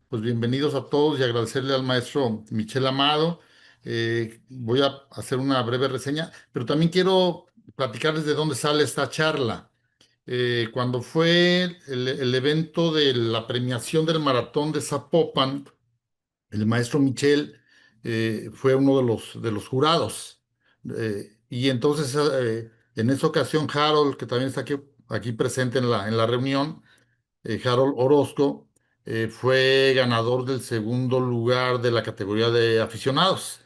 pues bienvenidos a todos y agradecerle al maestro Michel Amado. Voy a hacer una breve reseña, pero también quiero platicarles de dónde sale esta charla. Cuando fue el evento de la premiación del maratón de Zapopan, el maestro Michel fue uno de los jurados. Y entonces, en esa ocasión, Harold, que también está aquí presente en la reunión, Harold Orozco, fue ganador del segundo lugar de la categoría de aficionados.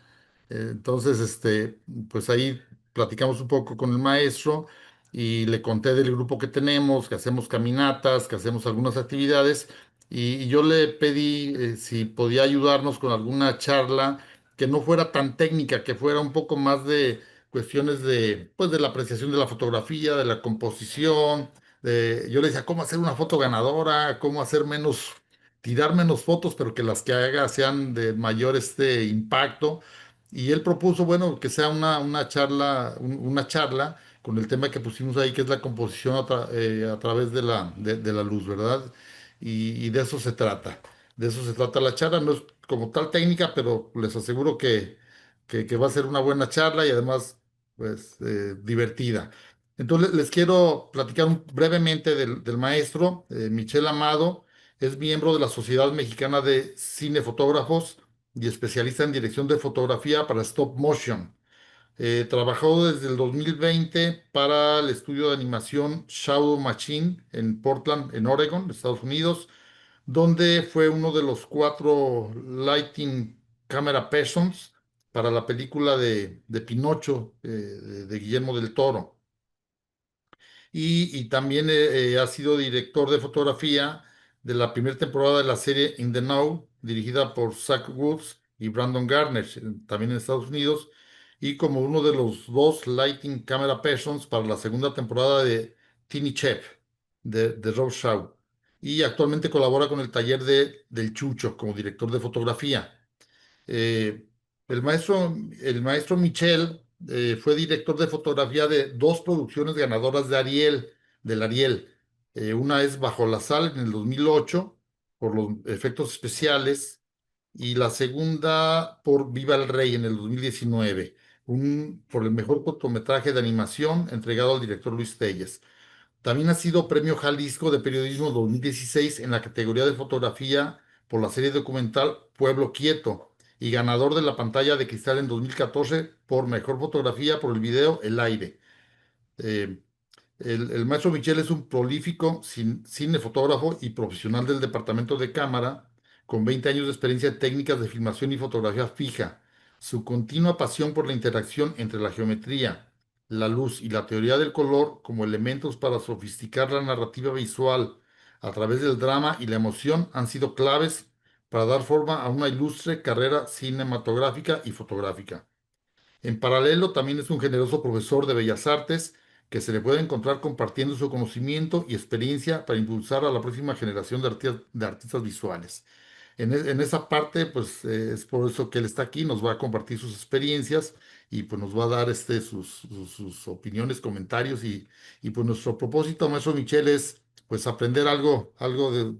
Entonces, pues ahí platicamos un poco con el maestro y le conté del grupo que tenemos, que hacemos caminatas, que hacemos algunas actividades, y yo le pedí si podía ayudarnos con alguna charla que no fuera tan técnica, que fuera un poco más de cuestiones pues, de la apreciación de la fotografía, de la composición. Yo le decía cómo hacer una foto ganadora, cómo hacer tirar menos fotos, pero que las que haga sean de mayor impacto. Y él propuso, bueno, que sea una charla, una charla con el tema que pusimos ahí, que es la composición a través de de la luz, ¿verdad? Y de eso se trata. De eso se trata la charla. No es como tal técnica, pero les aseguro que va a ser una buena charla y además, pues, divertida. Entonces, les quiero platicar brevemente del maestro. Michel Amado es miembro de la Sociedad Mexicana de Cinefotógrafos y especialista en dirección de fotografía para stop motion. Trabajó desde el 2020 para el estudio de animación Shadow Machine en Portland, en Oregon, Estados Unidos, donde fue uno de los cuatro Lighting Camera Persons para la película de Pinocho de Guillermo del Toro. Y también ha sido director de fotografía de la primera temporada de la serie In the Know, dirigida por Zach Woods y Brandon Garner, también en Estados Unidos, y como uno de los dos lighting camera persons para la segunda temporada de Teeny Chef de Rob Shaw. Y actualmente colabora con el taller del Chucho como director de fotografía. Eh, el maestro Michel fue director de fotografía de dos producciones ganadoras del Ariel. Una es Bajo la Sal en el 2008 por los efectos especiales y la segunda por Viva el Rey en el 2019, por el mejor cortometraje de animación entregado al director Luis Telles. También ha sido Premio Jalisco de Periodismo 2016 en la categoría de fotografía por la serie documental Pueblo Quieto y ganador de la pantalla de cristal en 2014 por mejor fotografía por el video El Aire. Eh, el maestro Michel es un prolífico cinefotógrafo y profesional del departamento de cámara, con 20 años de experiencia en técnicas de filmación y fotografía fija. Su continua pasión por la interacción entre la geometría, la luz y la teoría del color como elementos para sofisticar la narrativa visual a través del drama y la emoción han sido claves para dar forma a una ilustre carrera cinematográfica y fotográfica. En paralelo, también es un generoso profesor de Bellas Artes que se le puede encontrar compartiendo su conocimiento y experiencia para impulsar a la próxima generación de artistas visuales. En esa parte, pues es por eso que él está aquí, nos va a compartir sus experiencias y pues nos va a dar sus opiniones, comentarios y pues nuestro propósito, maestro Michel, es pues aprender algo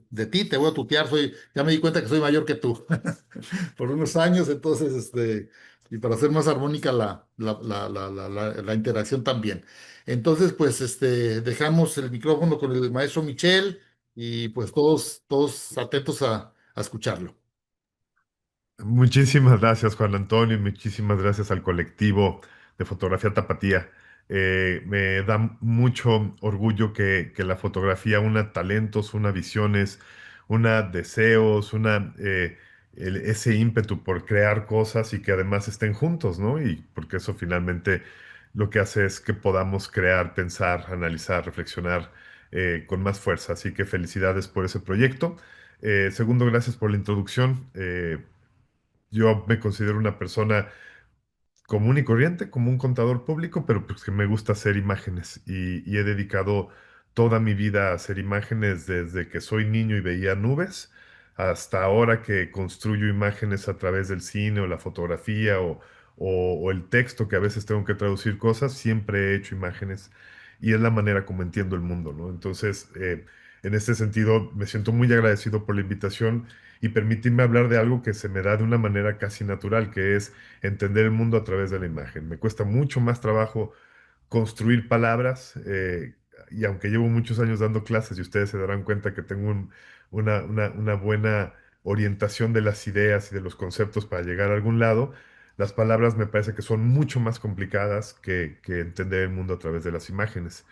de ti. Te voy a tutear, ya me di cuenta que soy mayor que tú por unos años, entonces, y para hacer más armónica la interacción también. Entonces, pues, dejamos el micrófono con el maestro Michel y pues todos atentos a escucharlo. Muchísimas gracias, Juan Antonio, y muchísimas gracias al colectivo de Fotografía Tapatía. Me da mucho orgullo que la fotografía una talentos, una visiones, una deseos, ese ímpetu por crear cosas y que además estén juntos, ¿no? Y porque eso finalmente lo que hace es que podamos crear, pensar, analizar, reflexionar con más fuerza. Así que felicidades por ese proyecto. Segundo, gracias por la introducción. Yo me considero una persona común y corriente, como un contador público, pero pues que me gusta hacer imágenes y he dedicado toda mi vida a hacer imágenes desde que soy niño y veía nubes hasta ahora que construyo imágenes a través del cine o la fotografía o el texto que a veces tengo que traducir cosas, siempre he hecho imágenes y es la manera como entiendo el mundo, ¿no? Entonces, en este sentido, me siento muy agradecido por la invitación y permitirme hablar de algo que se me da de una manera casi natural, que es entender el mundo a través de la imagen. Me cuesta mucho más trabajo construir palabras, y aunque llevo muchos años dando clases y ustedes se darán cuenta que tengo una buena orientación de las ideas y de los conceptos para llegar a algún lado, las palabras me parece que son mucho más complicadas que entender el mundo a través de las imágenes.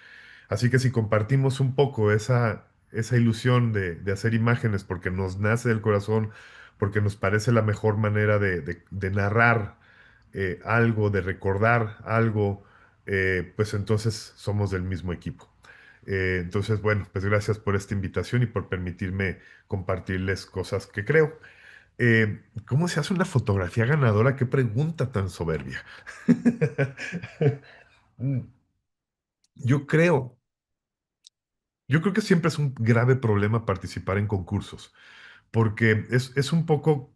Así que si compartimos un poco esa ilusión de hacer imágenes porque nos nace del corazón, porque nos parece la mejor manera de narrar algo, de recordar algo, pues entonces somos del mismo equipo. Entonces, bueno, pues gracias por esta invitación y por permitirme compartirles cosas que creo. ¿Cómo se hace una fotografía ganadora? Qué pregunta tan soberbia. Mm, Yo creo, yo creo que siempre es un grave problema participar en concursos, porque es un poco,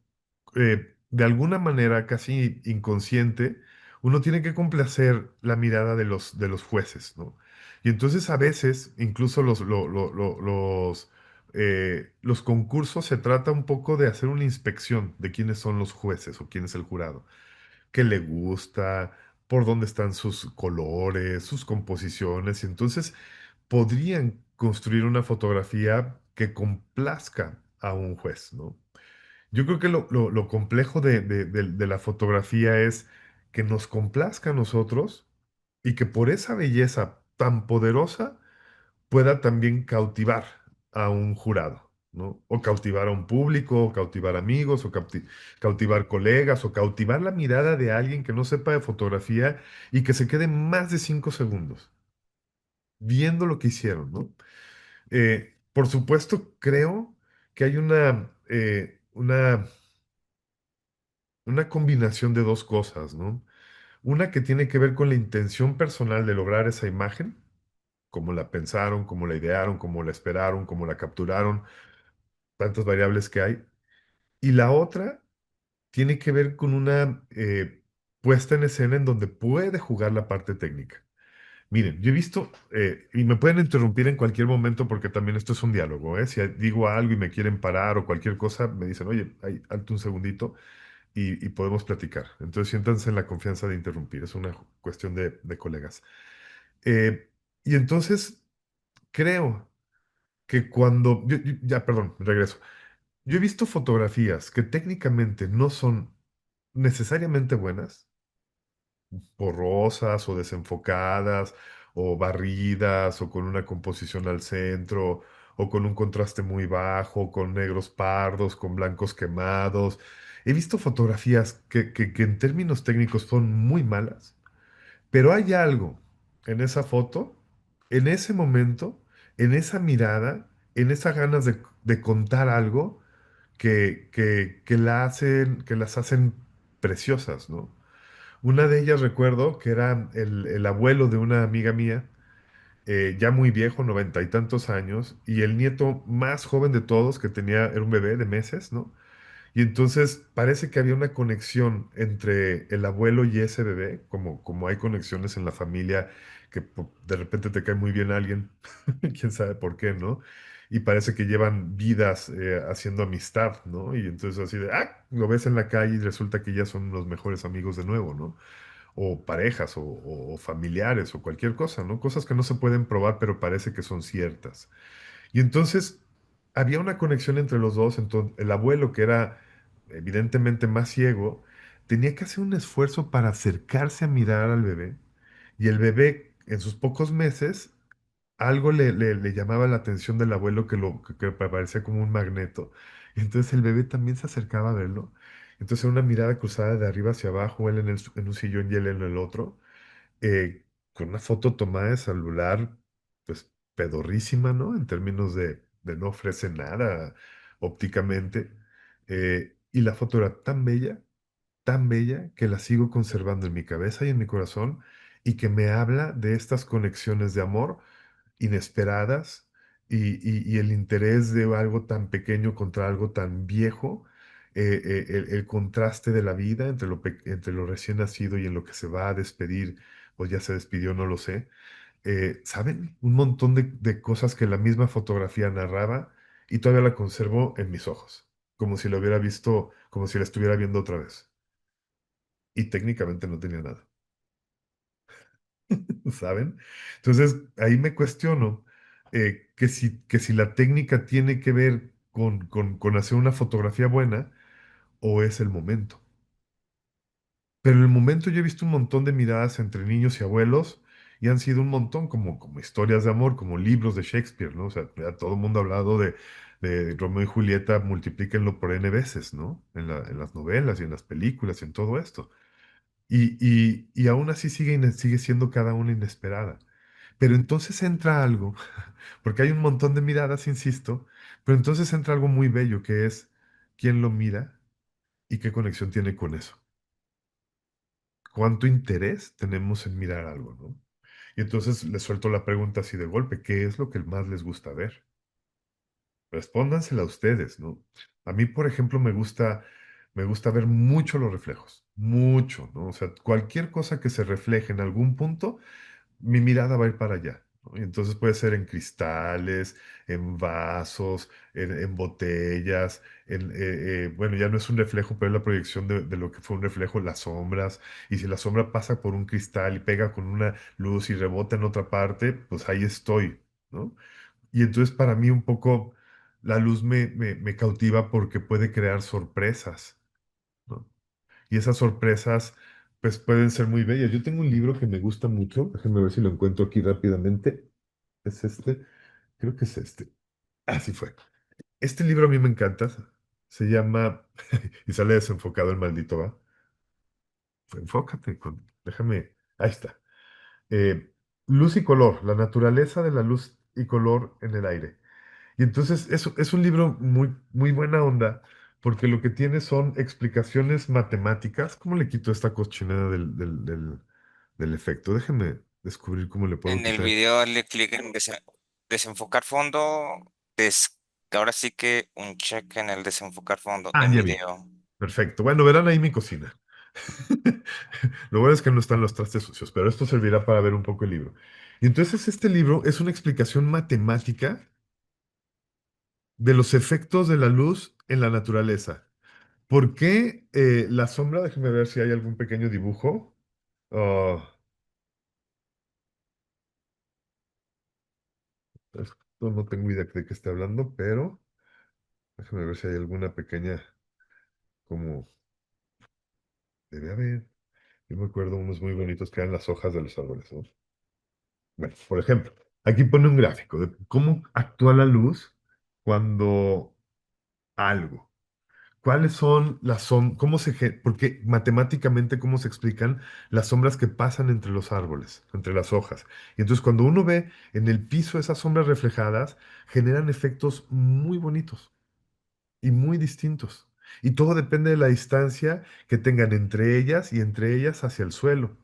de alguna manera casi inconsciente, uno tiene que complacer la mirada de los jueces, ¿no? Y entonces a veces, incluso los concursos se trata un poco de hacer una inspección de quiénes son los jueces o quién es el jurado, qué le gusta, por dónde están sus colores, sus composiciones, y entonces podrían construir una fotografía que complazca a un juez, ¿no? Yo creo que lo complejo de la fotografía es que nos complazca a nosotros y que por esa belleza tan poderosa pueda también cautivar a un jurado, ¿no? O cautivar a un público, o cautivar amigos, o cautivar colegas, o cautivar la mirada de alguien que no sepa de fotografía y que se quede más de 5 segundos viendo lo que hicieron, ¿no? Por supuesto, creo que hay una combinación de dos cosas, ¿no? Una que tiene que ver con la intención personal de lograr esa imagen, cómo la pensaron, cómo la idearon, cómo la esperaron, cómo la capturaron, tantas variables que hay. Y la otra tiene que ver con una puesta en escena en donde puede jugar la parte técnica. Miren, yo he visto, y me pueden interrumpir en cualquier momento porque también esto es un diálogo, ¿eh? Si digo algo y me quieren parar o cualquier cosa, me dicen, oye, alto un segundito y podemos platicar. Entonces siéntanse en la confianza de interrumpir, es una cuestión de colegas. Y entonces creo que ya, perdón, regreso. Yo he visto fotografías que técnicamente no son necesariamente buenas, borrosas o desenfocadas o barridas o con una composición al centro o con un contraste muy bajo, con negros pardos, con blancos quemados. He visto fotografías que en términos técnicos son muy malas, pero hay algo en esa foto, en ese momento, en esa mirada, en esas ganas de contar algo que las hacen preciosas, ¿no? Una de ellas recuerdo que era el abuelo de una amiga mía, ya muy viejo, 90 y tantos años, y el nieto más joven de todos, que era un bebé de meses, ¿no? Y entonces parece que había una conexión entre el abuelo y ese bebé, como hay conexiones en la familia, que de repente te cae muy bien alguien, quién sabe por qué, ¿no? Y parece que llevan vidas haciendo amistad, ¿no? Y entonces así lo ves en la calle y resulta que ya son los mejores amigos de nuevo, ¿no? O parejas o familiares o cualquier cosa, ¿no? Cosas que no se pueden probar, pero parece que son ciertas. Y entonces había una conexión entre los dos. Entonces, el abuelo, que era evidentemente más ciego, tenía que hacer un esfuerzo para acercarse a mirar al bebé. Y el bebé, en sus pocos meses, algo le llamaba la atención del abuelo que parecía como un magneto. Y entonces el bebé también se acercaba a verlo. Entonces, una mirada cruzada de arriba hacia abajo, él en un sillón y él en el otro, con una foto tomada de celular, pues pedorrísima, ¿no? En términos de no ofrece nada ópticamente. Y la foto era tan bella, que la sigo conservando en mi cabeza y en mi corazón, y que me habla de estas conexiones de amor inesperadas y el interés de algo tan pequeño contra algo tan viejo, el contraste de la vida entre lo recién nacido y en lo que se va a despedir, o ya se despidió, no lo sé. ¿Saben? Un montón de cosas que la misma fotografía narraba y todavía la conservo en mis ojos, como si la hubiera visto, como si la estuviera viendo otra vez. Y técnicamente no tenía nada, ¿saben? Entonces, ahí me cuestiono que si la técnica tiene que ver con hacer una fotografía buena o es el momento. Pero en el momento yo he visto un montón de miradas entre niños y abuelos y han sido un montón como historias de amor, como libros de Shakespeare, ¿no? O sea, ya todo el mundo ha hablado de Romeo y Julieta, multiplíquenlo por N veces, ¿no? En las novelas y en las películas y en todo esto. Y aún así sigue siendo cada una inesperada. Pero entonces entra algo, porque hay un montón de miradas, insisto, pero entonces entra algo muy bello que es quién lo mira y qué conexión tiene con eso. Cuánto interés tenemos en mirar algo, ¿no? Y entonces les suelto la pregunta así de golpe, ¿qué es lo que más les gusta ver? Respóndansela a ustedes, ¿no? A mí, por ejemplo, me gusta ver mucho los reflejos, mucho, ¿no? O sea, cualquier cosa que se refleje en algún punto, mi mirada va a ir para allá, ¿no? Y entonces puede ser en cristales, en vasos, en botellas, bueno, ya no es un reflejo, pero es la proyección de lo que fue un reflejo, las sombras. Y si la sombra pasa por un cristal y pega con una luz y rebota en otra parte, pues ahí estoy, ¿no? Y entonces para mí un poco la luz me cautiva porque puede crear sorpresas, ¿no? Y esas sorpresas, pues pueden ser muy bellas. Yo tengo un libro que me gusta mucho, déjenme ver si lo encuentro aquí rápidamente. Es este, creo que es este. Así fue. Este libro a mí me encanta. Se llama, y sale desenfocado el maldito, ¿va? Enfócate, déjame, ahí está. Eh, Luz y color, la naturaleza de la luz y color en el aire. Y entonces es un libro muy buena onda, porque lo que tiene son explicaciones matemáticas. ¿Cómo le quito esta cochinada del efecto? Déjenme descubrir cómo le puedo En el quitar. video le clic en desenfocar fondo. des- Ahora sí que un check en el desenfocar fondo Ah, en ya vi. video. Perfecto. Bueno, verán ahí mi cocina. Lo bueno es que no están los trastes sucios, pero esto servirá para ver un poco el libro. Y entonces este libro es una explicación matemática de los efectos de la luz en la naturaleza. ¿Por qué la sombra? Déjenme ver si hay algún pequeño dibujo. Ah, esto no tengo idea de qué esté hablando, pero déjenme ver si hay alguna pequeña, como debe haber. Yo me acuerdo unos muy bonitos que eran las hojas de los árboles, ¿no? Bueno, por ejemplo, aquí pone un gráfico de cómo actúa la luz cuando algo. ¿Cuáles son las sombras? Porque matemáticamente, ¿cómo se explican las sombras que pasan entre los árboles, entre las hojas? Y entonces, cuando uno ve en el piso esas sombras reflejadas, generan efectos muy bonitos y muy distintos. Y todo depende de la distancia que tengan entre ellas y entre ellas hacia el suelo,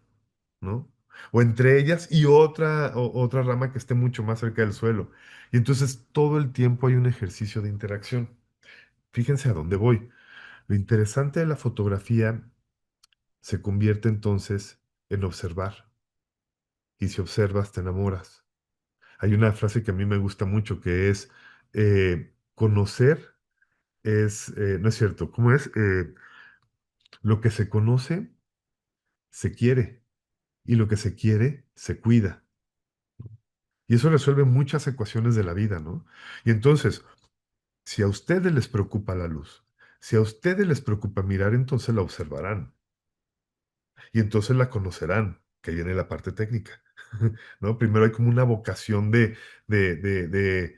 ¿no? O entre ellas y otra rama que esté mucho más cerca del suelo. Y entonces, todo el tiempo hay un ejercicio de interacción. Fíjense a dónde voy. Lo interesante de la fotografía se convierte entonces en observar. Y si observas, te enamoras. Hay una frase que a mí me gusta mucho que es, conocer no es cierto, ¿cómo es? Lo que se conoce, se quiere. Y lo que se quiere, se cuida. Y eso resuelve muchas ecuaciones de la vida, ¿no? Y entonces, si a ustedes les preocupa la luz, si a ustedes les preocupa mirar, entonces la observarán. Y entonces la conocerán, que viene la parte técnica, ¿no? Primero hay como una vocación de, de, de,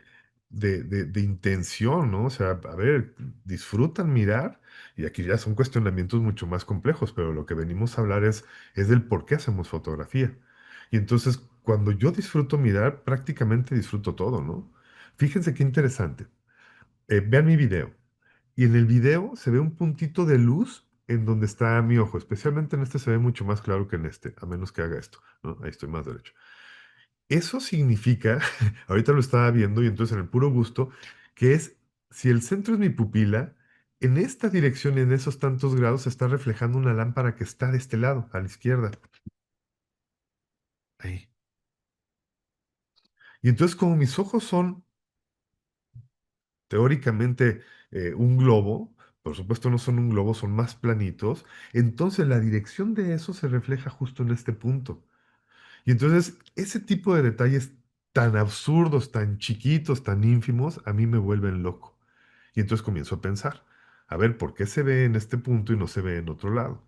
de intención, ¿no? O sea, a ver, disfrutan mirar, y aquí ya son cuestionamientos mucho más complejos, pero lo que venimos a hablar es del por qué hacemos fotografía. Y entonces, cuando yo disfruto mirar, prácticamente disfruto todo, ¿no? Fíjense qué interesante. Vean mi video. Y en el video se ve un puntito de luz en donde está mi ojo. Especialmente en este se ve mucho más claro que en este, a menos que haga esto, ¿no? Ahí estoy más derecho. Eso significa, ahorita lo estaba viendo y entonces en el puro gusto, que es, si el centro es mi pupila, en esta dirección, en esos tantos grados, se está reflejando una lámpara que está de este lado, a la izquierda. Ahí. Y entonces como mis ojos son teóricamente un globo. Por supuesto no son un globo, son más planitos. Entonces la dirección de eso se refleja justo en este punto. Y entonces ese tipo de detalles tan absurdos, tan chiquitos, tan ínfimos, a mí me vuelven loco. Y entonces comienzo a pensar, a ver, ¿por qué se ve en este punto y no se ve en otro lado?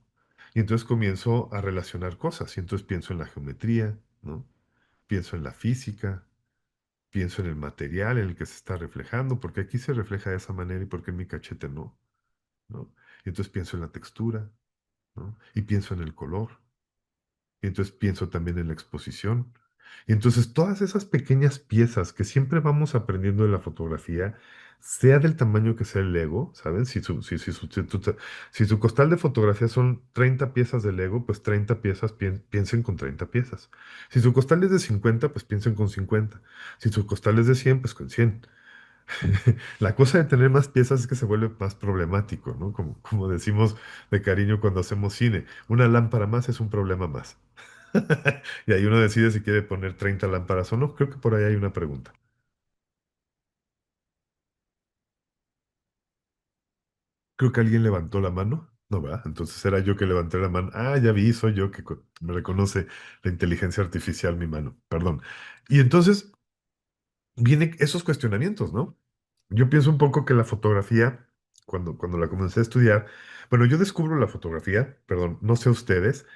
Y entonces comienzo a relacionar cosas. Y entonces pienso en la geometría, ¿no? Pienso en la física, pienso en el material en el que se está reflejando, porque aquí se refleja de esa manera y porque en mi cachete no, ¿no? Y entonces pienso en la textura, ¿no? Y pienso en el color. Y entonces pienso también en la exposición. Y entonces todas esas pequeñas piezas que siempre vamos aprendiendo de la fotografía, sea del tamaño que sea el Lego, ¿saben? Si su costal de fotografía son 30 piezas de Lego, pues 30 piezas piensen con 30 piezas. Si su costal es de 50, pues piensen con 50. Si su costal es de 100, pues con 100. La cosa de tener más piezas es que se vuelve más problemático, ¿no? Como decimos de cariño cuando hacemos cine, una lámpara más es un problema más. Y ahí uno decide si quiere poner 30 lámparas o no. Creo que por ahí hay una pregunta. Creo que alguien levantó la mano. No, ¿verdad? Entonces era yo que levanté la mano. Ah, ya vi, soy yo que me reconoce la inteligencia artificial mi mano. Perdón. Y entonces vienen esos cuestionamientos, ¿no? Yo pienso un poco que la fotografía, cuando la comencé a estudiar, bueno, yo descubro la fotografía, perdón, no sé ustedes,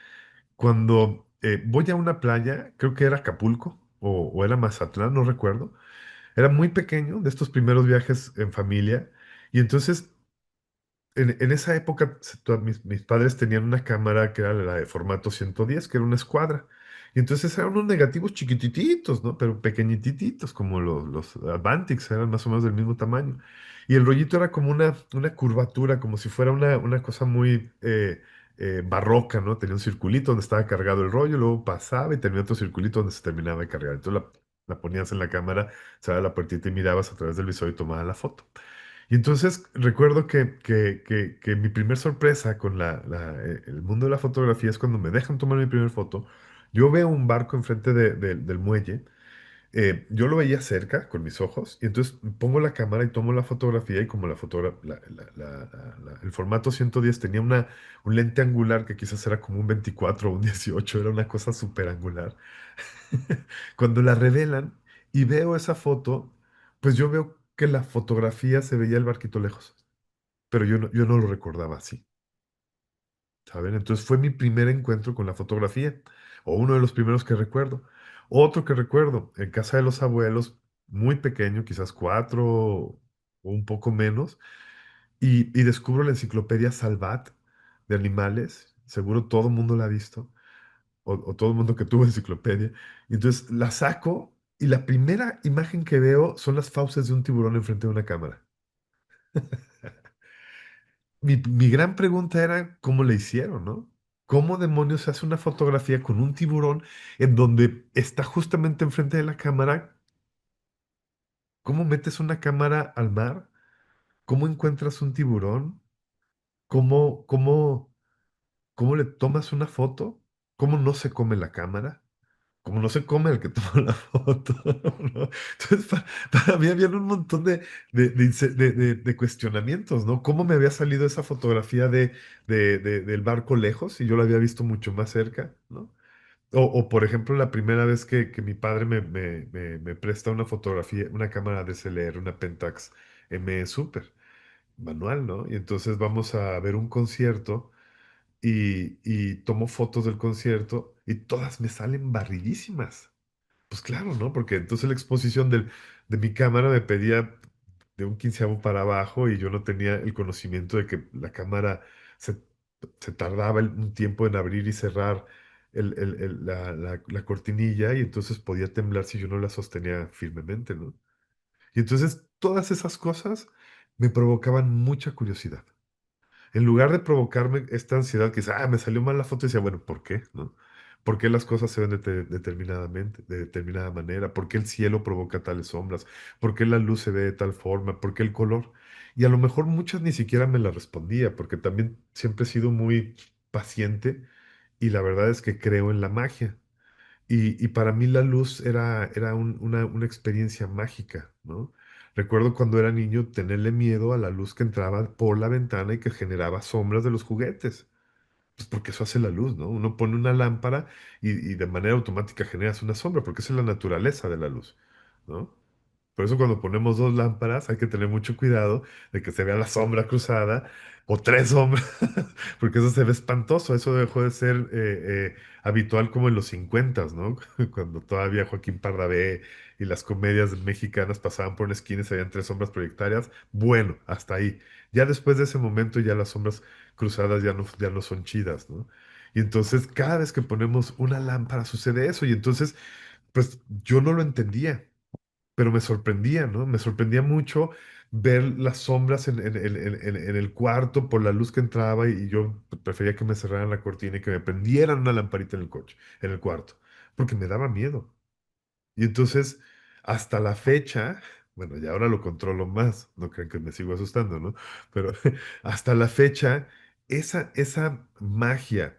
cuando voy a una playa, creo que era Acapulco o era Mazatlán, no recuerdo. Era muy pequeño, de estos primeros viajes en familia, y entonces en esa época mis padres tenían una cámara que era la de formato 110, que era una escuadra, y entonces eran unos negativos chiquitititos, ¿no? Pero pequeñititos, como los Advantix, eran más o menos del mismo tamaño. Y el rollito era como una curvatura, como si fuera una cosa muy barroca, ¿no? Tenía un circulito donde estaba cargado el rollo, luego pasaba y tenía otro circulito donde se terminaba de cargar. Entonces la ponías en la cámara, se daba la puertita y mirabas a través del visor y tomabas la foto. Y entonces recuerdo que mi primer sorpresa con el mundo de la fotografía es cuando me dejan tomar mi primer foto. Yo veo un barco enfrente del muelle. Yo lo veía cerca con mis ojos y entonces pongo la cámara y tomo la fotografía y como el formato 110 tenía un lente angular que quizás era como un 24 o un 18, era una cosa súper angular. Cuando la revelan y veo esa foto, pues yo veo que la fotografía se veía el barquito lejos, pero yo no lo recordaba así, ¿saben? Entonces fue mi primer encuentro con la fotografía, o uno de los primeros que recuerdo. Otro que recuerdo, en casa de los abuelos, muy pequeño, quizás 4 o un poco menos, y descubro la enciclopedia Salvat de animales, seguro todo el mundo la ha visto o todo el mundo que tuvo enciclopedia. Y entonces la saco y la primera imagen que veo son las fauces de un tiburón enfrente de una cámara. Mi gran pregunta era cómo le hicieron, ¿no? ¿Cómo demonios se hace una fotografía con un tiburón en donde está justamente enfrente de la cámara? ¿Cómo metes una cámara al mar? ¿Cómo encuentras un tiburón? ¿Cómo le tomas una foto? ¿Cómo no se come la cámara? Como no se come el que toma la foto, ¿no? Entonces, para mí habían un montón de cuestionamientos, ¿no? ¿Cómo me había salido esa fotografía del barco lejos y yo la había visto mucho más cerca, ¿no? Por ejemplo, la primera vez que mi padre me presta una fotografía, una cámara DSLR, una Pentax M Super, manual, ¿no? Y entonces vamos a ver un concierto y tomo fotos del concierto y todas me salen barridísimas. Pues claro, ¿no? Porque entonces la exposición de mi cámara me pedía de un quinceavo para abajo y yo no tenía el conocimiento de que la cámara se, se tardaba un tiempo en abrir y cerrar la cortinilla y entonces podía temblar si yo no la sostenía firmemente, ¿no? Y entonces todas esas cosas me provocaban mucha curiosidad. En lugar de provocarme esta ansiedad que dice, me salió mal la foto, decía, bueno, ¿por qué? ¿No? ¿Por qué las cosas se ven determinadamente, de determinada manera? ¿Por qué el cielo provoca tales sombras? ¿Por qué la luz se ve de tal forma? ¿Por qué el color? Y a lo mejor muchas ni siquiera me las respondía, porque también siempre he sido muy paciente y la verdad es que creo en la magia. Y para mí la luz era una experiencia mágica, ¿no? Recuerdo cuando era niño tenerle miedo a la luz que entraba por la ventana y que generaba sombras de los juguetes. Pues porque eso hace la luz, ¿no? Uno pone una lámpara y de manera automática generas una sombra, porque esa es la naturaleza de la luz, ¿no? Por eso cuando ponemos dos lámparas hay que tener mucho cuidado de que se vea la sombra cruzada o tres sombras, porque eso se ve espantoso. Eso dejó de ser habitual como en los 50, ¿no? Cuando todavía Joaquín Pardavé y las comedias mexicanas pasaban por una esquina y se veían tres sombras proyectarias. Bueno, hasta ahí. Ya después de ese momento ya las sombras cruzadas ya no son chidas, ¿no? Y entonces cada vez que ponemos una lámpara sucede eso y entonces pues yo no lo entendía, pero me sorprendía, ¿no? Me sorprendía mucho ver las sombras en el cuarto por la luz que entraba y yo prefería que me cerraran la cortina y que me prendieran una lamparita en el coche, en el cuarto, porque me daba miedo. Y entonces, hasta la fecha, bueno, ya ahora lo controlo más, no crean que me sigo asustando, ¿no? Pero hasta la fecha, esa magia,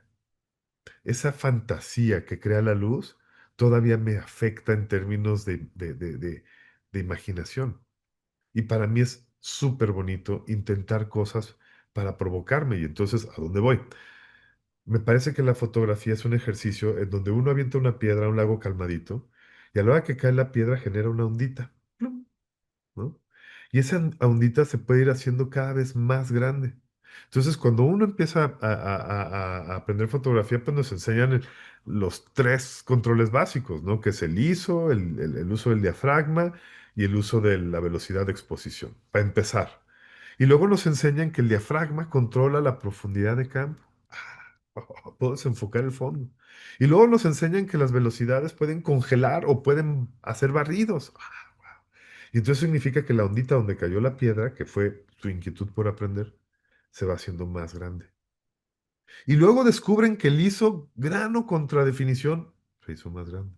esa fantasía que crea la luz todavía me afecta en términos de imaginación. Y para mí es súper bonito intentar cosas para provocarme. Y entonces, ¿a dónde voy? Me parece que la fotografía es un ejercicio en donde uno avienta una piedra a un lago calmadito y a la hora que cae la piedra genera una ondita, plum, ¿no? Y esa ondita se puede ir haciendo cada vez más grande. Entonces, cuando uno empieza a aprender fotografía, pues nos enseñan los tres controles básicos, ¿no? Que es el ISO, el uso del diafragma y el uso de la velocidad de exposición, para empezar. Y luego nos enseñan que el diafragma controla la profundidad de campo. Puedes enfocar el fondo. Y luego nos enseñan que las velocidades pueden congelar o pueden hacer barridos. Y entonces significa que la ondita donde cayó la piedra, que fue su inquietud por aprender, se va haciendo más grande. Y luego descubren que el ISO grano contra definición se hizo más grande.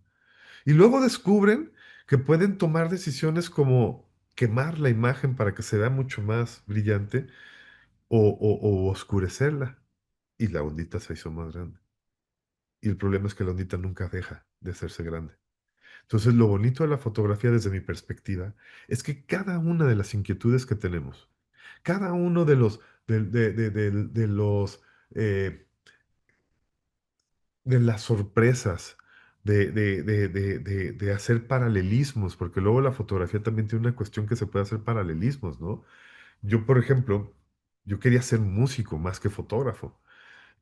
Y luego descubren que pueden tomar decisiones como quemar la imagen para que se vea mucho más brillante o oscurecerla. Y la ondita se hizo más grande. Y el problema es que la ondita nunca deja de hacerse grande. Entonces, lo bonito de la fotografía desde mi perspectiva es que cada una de las inquietudes que tenemos, cada uno de los, eh, de las sorpresas, de hacer paralelismos, porque luego la fotografía también tiene una cuestión que se puede hacer paralelismos, ¿no? Yo, por ejemplo, yo quería ser músico más que fotógrafo.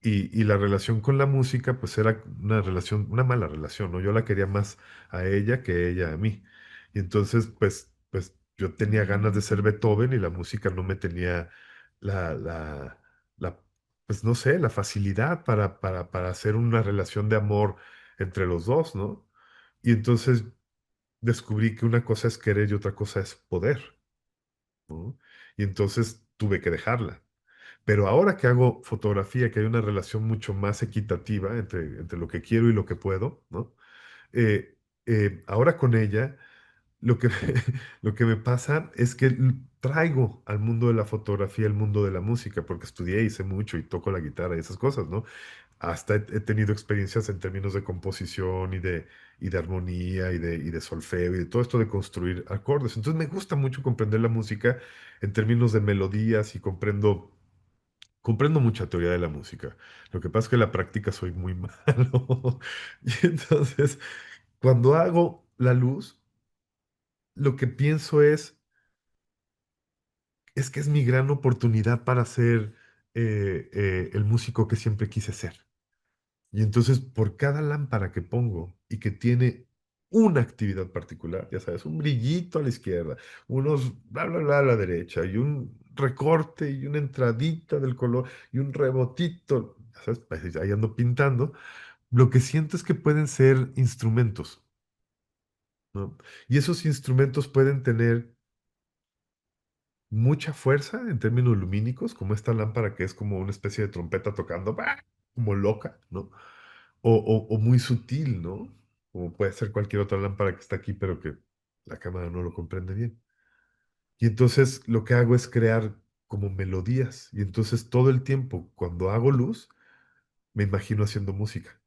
Y la relación con la música, pues era una relación, una mala relación, ¿no? Yo la quería más a ella que ella a mí. Y entonces, pues yo tenía ganas de ser Beethoven y la música no me tenía la, la, la pues no sé, la facilidad para hacer una relación de amor entre los dos, ¿no? Y entonces descubrí que una cosa es querer y otra cosa es poder, ¿no? Y entonces tuve que dejarla. Pero ahora que hago fotografía, que hay una relación mucho más equitativa entre lo que quiero y lo que puedo, ¿no? Eh, ahora con ella, lo que, lo que me pasa es que traigo al mundo de la fotografía el mundo de la música, porque estudié, hice mucho y toco la guitarra y esas cosas, ¿no? Hasta he tenido experiencias en términos de composición y de armonía y de solfeo y de todo esto de construir acordes. Entonces me gusta mucho comprender la música en términos de melodías y comprendo mucha teoría de la música. Lo que pasa es que en la práctica soy muy malo. Y entonces, cuando hago la luz, lo que pienso es que es mi gran oportunidad para ser el músico que siempre quise ser. Y entonces, por cada lámpara que pongo y que tiene una actividad particular, ya sabes, un brillito a la izquierda, unos bla, bla, bla a la derecha, y un recorte y una entradita del color y un rebotito, ya sabes, pues, ahí ando pintando, lo que siento es que pueden ser instrumentos, ¿no? Y esos instrumentos pueden tener mucha fuerza en términos lumínicos, como esta lámpara que es como una especie de trompeta tocando, ¡bah!, como loca, ¿no? O muy sutil, ¿no? Como puede ser cualquier otra lámpara que está aquí, pero que la cámara no lo comprende bien. Y entonces lo que hago es crear como melodías. Y entonces todo el tiempo, cuando hago luz, me imagino haciendo música,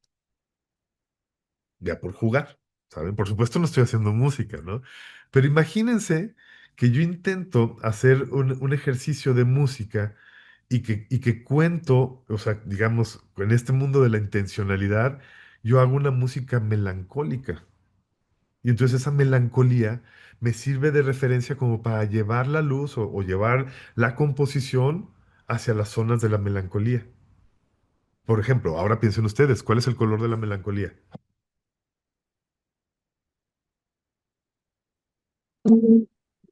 ya por jugar, ¿saben? Por supuesto no estoy haciendo música, ¿no? Pero imagínense que yo intento hacer un ejercicio de música y que cuento, o sea, digamos, en este mundo de la intencionalidad, yo hago una música melancólica. Y entonces esa melancolía me sirve de referencia como para llevar la luz o llevar la composición hacia las zonas de la melancolía. Por ejemplo, ahora piensen ustedes, ¿cuál es el color de la melancolía?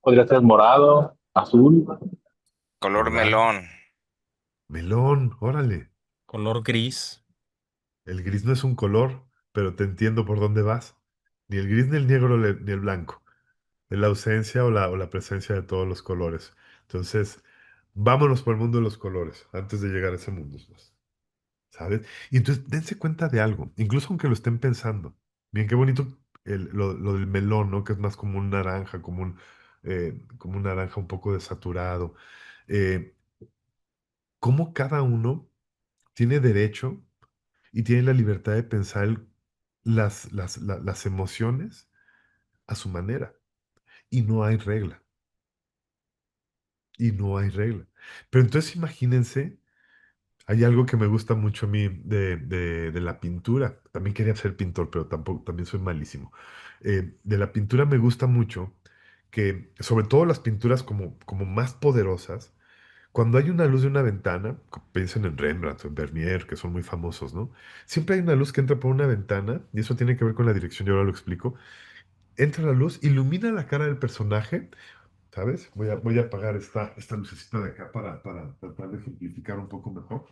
Podría ser morado, azul. Color Morado, melón. melón, órale. Color gris. El gris no es un color, pero te entiendo por dónde vas. Ni el gris, ni el negro, ni el blanco. Es la ausencia o la presencia de todos los colores. Entonces, vámonos por el mundo de los colores antes de llegar a ese mundo, pues, ¿sabes? Y entonces, dense cuenta de algo, incluso aunque lo estén pensando. Bien, qué bonito lo del melón, ¿no? Que es más como un naranja, como un naranja un poco desaturado. Eh, Cómo cada uno tiene derecho y tiene la libertad de pensar las emociones a su manera. Y no hay regla. Y no hay regla. Pero entonces imagínense, hay algo que me gusta mucho a mí de la pintura. También quería ser pintor, pero tampoco, también soy malísimo. De la pintura me gusta mucho que, sobre todo las pinturas como más poderosas, cuando hay una luz de una ventana, piensen en Rembrandt o en Vermeer, que son muy famosos, ¿no? Siempre hay una luz que entra por una ventana, y eso tiene que ver con la dirección, yo ahora lo explico. Entra la luz, ilumina la cara del personaje. ¿Sabes? Voy a apagar esta lucecita de acá para tratar de ejemplificar un poco mejor.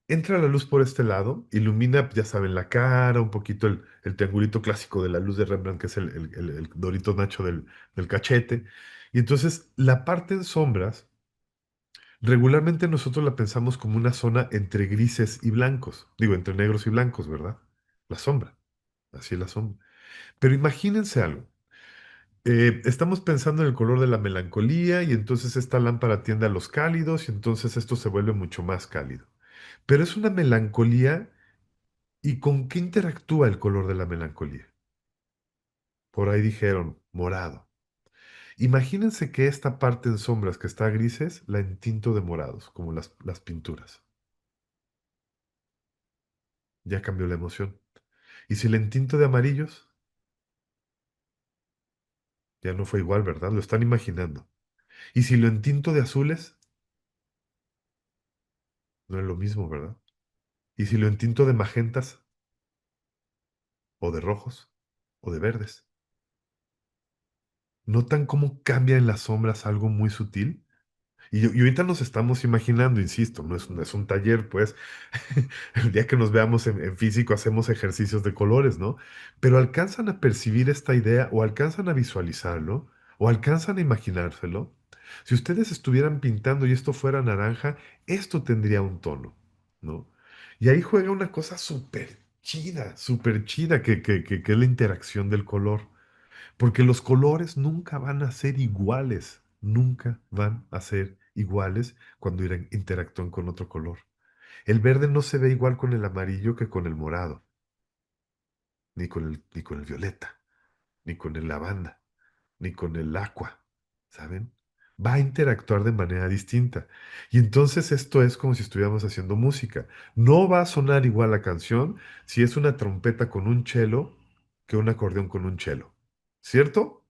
Entra la luz por este lado, ilumina, ya saben, la cara, un poquito el triangulito clásico de la luz de Rembrandt, que es el dorito nacho del cachete. Y entonces la parte en sombras, regularmente nosotros la pensamos como una zona entre grises y blancos. Digo, entre negros y blancos, ¿verdad? La sombra, así es la sombra. Pero imagínense algo. Estamos pensando en el color de la melancolía y entonces esta lámpara tiende a los cálidos y entonces esto se vuelve mucho más cálido. Pero es una melancolía y ¿con qué interactúa el color de la melancolía? Por ahí dijeron morado. Imagínense que esta parte en sombras que está grises la entinto de morados, como las pinturas. Ya cambió la emoción. Y si la entinto de amarillos, ya no fue igual, ¿verdad? Lo están imaginando. Y si lo entinto de azules, no es lo mismo, ¿verdad? Y si lo entinto de magentas, o de rojos, o de verdes. ¿Notan cómo cambia en las sombras algo muy sutil? Y ahorita nos estamos imaginando, insisto, no es un taller, pues. El día que nos veamos en físico hacemos ejercicios de colores, ¿no? Pero alcanzan a percibir esta idea o alcanzan a visualizarlo o alcanzan a imaginárselo. Si ustedes estuvieran pintando y esto fuera naranja, esto tendría un tono, ¿no? Y ahí juega una cosa súper chida, que es la interacción del color. Porque los colores nunca van a ser iguales, nunca van a ser iguales cuando interactúan con otro color. El verde no se ve igual con el amarillo que con el morado, ni con el violeta, ni con el lavanda, ni con el aqua, ¿saben? Va a interactuar de manera distinta. Y entonces esto es como si estuviéramos haciendo música. No va a sonar igual la canción si es una trompeta con un cello que un acordeón con un cello. ¿Cierto?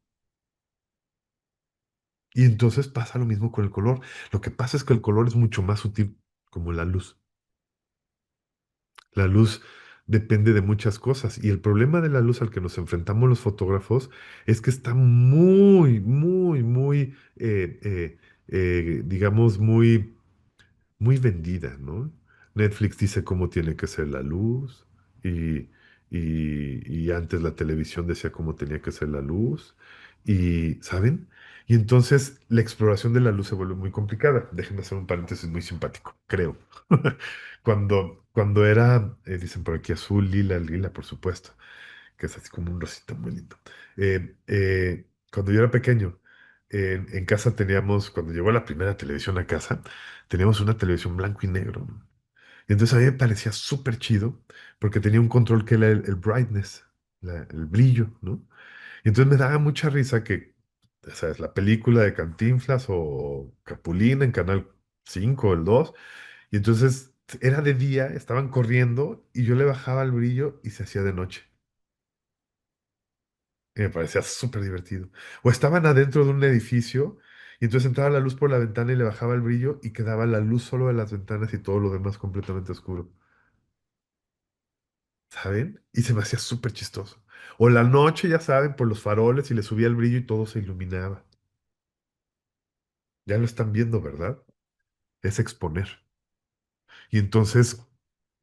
Y entonces pasa lo mismo con el color. Lo que pasa es que el color es mucho más sutil, como la luz. La luz depende de muchas cosas. Y el problema de la luz al que nos enfrentamos los fotógrafos es que está muy, muy, muy, digamos, muy vendida, ¿no? Netflix dice cómo tiene que ser la luz y, y antes la televisión decía cómo tenía que ser la luz y, ¿saben? Y entonces la exploración de la luz se vuelve muy complicada. Déjenme hacer un paréntesis muy simpático, creo. Cuando era, dicen por aquí azul, lila, lila, por supuesto, que es así como un rosita muy lindo. Cuando yo era pequeño, en casa teníamos, cuando llegó la primera televisión a casa, teníamos una televisión blanco y negro, ¿no? Y entonces a mí me parecía súper chido porque tenía un control que era el brightness, el brillo, ¿no? Y entonces me daba mucha risa que, o sea, es la película de Cantinflas o Capulina en Canal 5 o el 2, y entonces era de día, estaban corriendo y yo le bajaba el brillo y se hacía de noche. Y me parecía súper divertido. O estaban adentro de un edificio y entonces entraba la luz por la ventana y le bajaba el brillo y quedaba la luz solo de las ventanas y todo lo demás completamente oscuro. ¿Saben? Y se me hacía súper chistoso. O la noche, ya saben, por los faroles y le subía el brillo y todo se iluminaba. Ya lo están viendo, ¿verdad? Es exponer. Y entonces,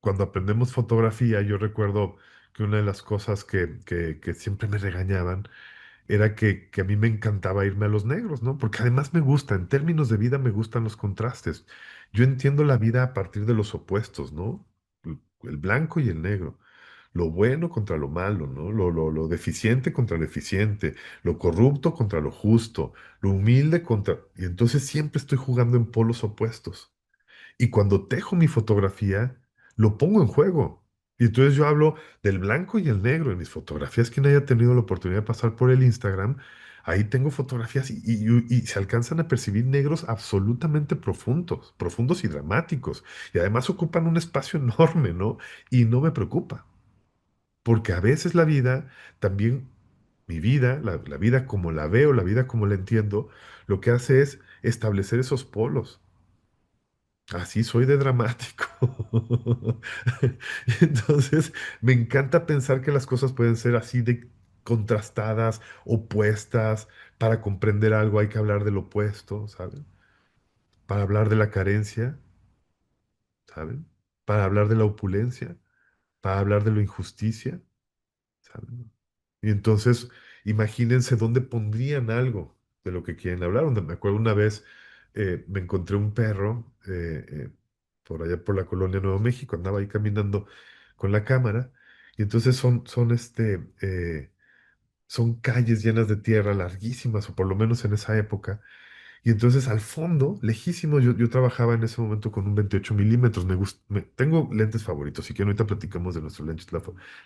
cuando aprendemos fotografía, yo recuerdo que una de las cosas que siempre me regañaban era que a mí me encantaba irme a los negros, ¿no? Porque además me gusta, en términos de vida me gustan los contrastes. Yo entiendo la vida a partir de los opuestos, ¿no? El blanco y el negro. Lo bueno contra lo malo, ¿no? Lo deficiente contra lo eficiente, lo corrupto contra lo justo, lo humilde contra... Y entonces siempre estoy jugando en polos opuestos. Y cuando tejo mi fotografía, lo pongo en juego. Y entonces yo hablo del blanco y el negro en mis fotografías. Quien haya tenido la oportunidad de pasar por el Instagram, ahí tengo fotografías y se alcanzan a percibir negros absolutamente profundos, profundos y dramáticos. Y además ocupan un espacio enorme, ¿no? Y no me preocupa, porque a veces la vida, también mi vida, la vida como la veo, la vida como la entiendo, lo que hace es establecer esos polos. Así soy de dramático. Y entonces, me encanta pensar que las cosas pueden ser así de contrastadas, opuestas. Para comprender algo hay que hablar del opuesto, ¿saben? Para hablar de la carencia, ¿saben? Para hablar de la opulencia, para hablar de la injusticia, ¿saben? Y entonces, imagínense dónde pondrían algo de lo que quieren hablar. Donde me acuerdo una vez, me encontré un perro por allá por la colonia Nuevo México, andaba ahí caminando con la cámara, y entonces son calles llenas de tierra, larguísimas, o por lo menos en esa época, y entonces al fondo, lejísimo, yo trabajaba en ese momento con un 28 milímetros. Tengo lentes favoritos, y que ahorita platicamos de nuestros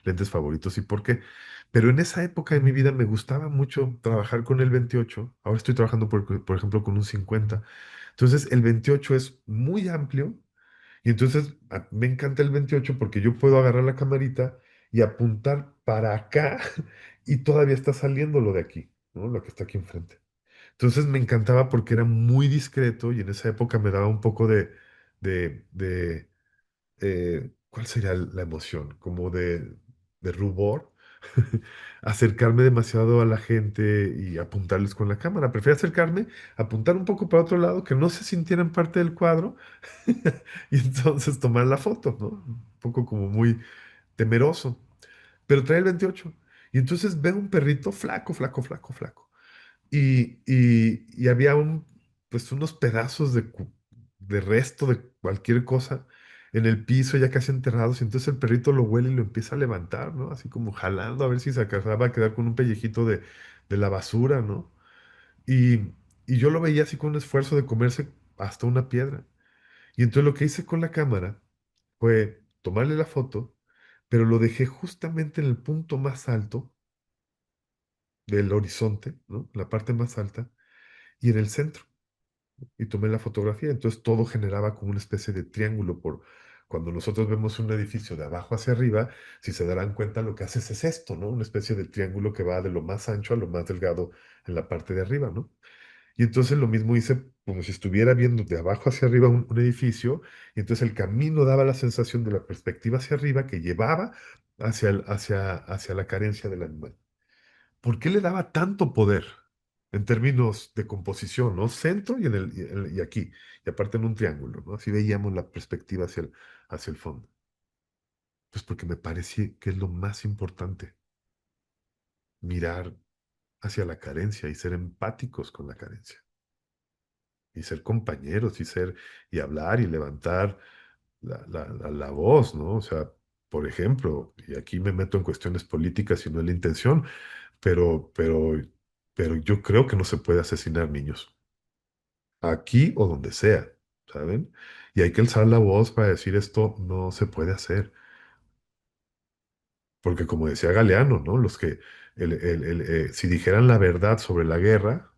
lentes favoritos y por qué. Pero en esa época de mi vida me gustaba mucho trabajar con el 28. Ahora estoy trabajando, por ejemplo, con un 50. Entonces el 28 es muy amplio y entonces me encanta el 28 porque yo puedo agarrar la camarita y apuntar para acá y todavía está saliendo lo de aquí, ¿no? Lo que está aquí enfrente. Entonces me encantaba porque era muy discreto y en esa época me daba un poco de ¿cuál sería la emoción? Como de rubor, acercarme demasiado a la gente y apuntarles con la cámara. Prefería acercarme, apuntar un poco para otro lado, que no se sintieran parte del cuadro y entonces tomar la foto, ¿no? Un poco como muy temeroso, pero trae el 28. Y entonces veo un perrito flaco, flaco, flaco, flaco. Y había pues unos pedazos de resto de cualquier cosa en el piso ya casi enterrados. Y entonces el perrito lo huele y lo empieza a levantar, ¿no? Así como jalando a ver si se acababa a quedar con un pellejito de la basura, ¿no? Y, y yo lo veía así con un esfuerzo de comerse hasta una piedra. Y entonces lo que hice con la cámara fue tomarle la foto, pero lo dejé justamente en el punto más alto del horizonte, ¿no? La parte más alta y en el centro. Y tomé la fotografía. Entonces todo generaba como una especie de triángulo. Cuando nosotros vemos un edificio de abajo hacia arriba, si se darán cuenta, lo que haces es esto, ¿no? Una especie de triángulo que va de lo más ancho a lo más delgado en la parte de arriba, ¿no? Y entonces lo mismo hice como si estuviera viendo de abajo hacia arriba un edificio, y entonces el camino daba la sensación de la perspectiva hacia arriba que llevaba hacia la carencia del animal. ¿Por qué le daba tanto poder en términos de composición, ¿no? Centro y aquí, y aparte en un triángulo, ¿no? Así veíamos la perspectiva hacia el fondo. Pues porque me parece que es lo más importante, mirar hacia la carencia y ser empáticos con la carencia, y ser compañeros, y hablar y levantar la voz, ¿no? O sea, por ejemplo, y aquí me meto en cuestiones políticas y no es la intención, pero, pero, pero yo creo que no se puede asesinar niños, aquí o donde sea, ¿saben? Y hay que alzar la voz para decir esto no se puede hacer. Porque como decía Galeano, ¿no? Los que, si dijeran la verdad sobre la guerra,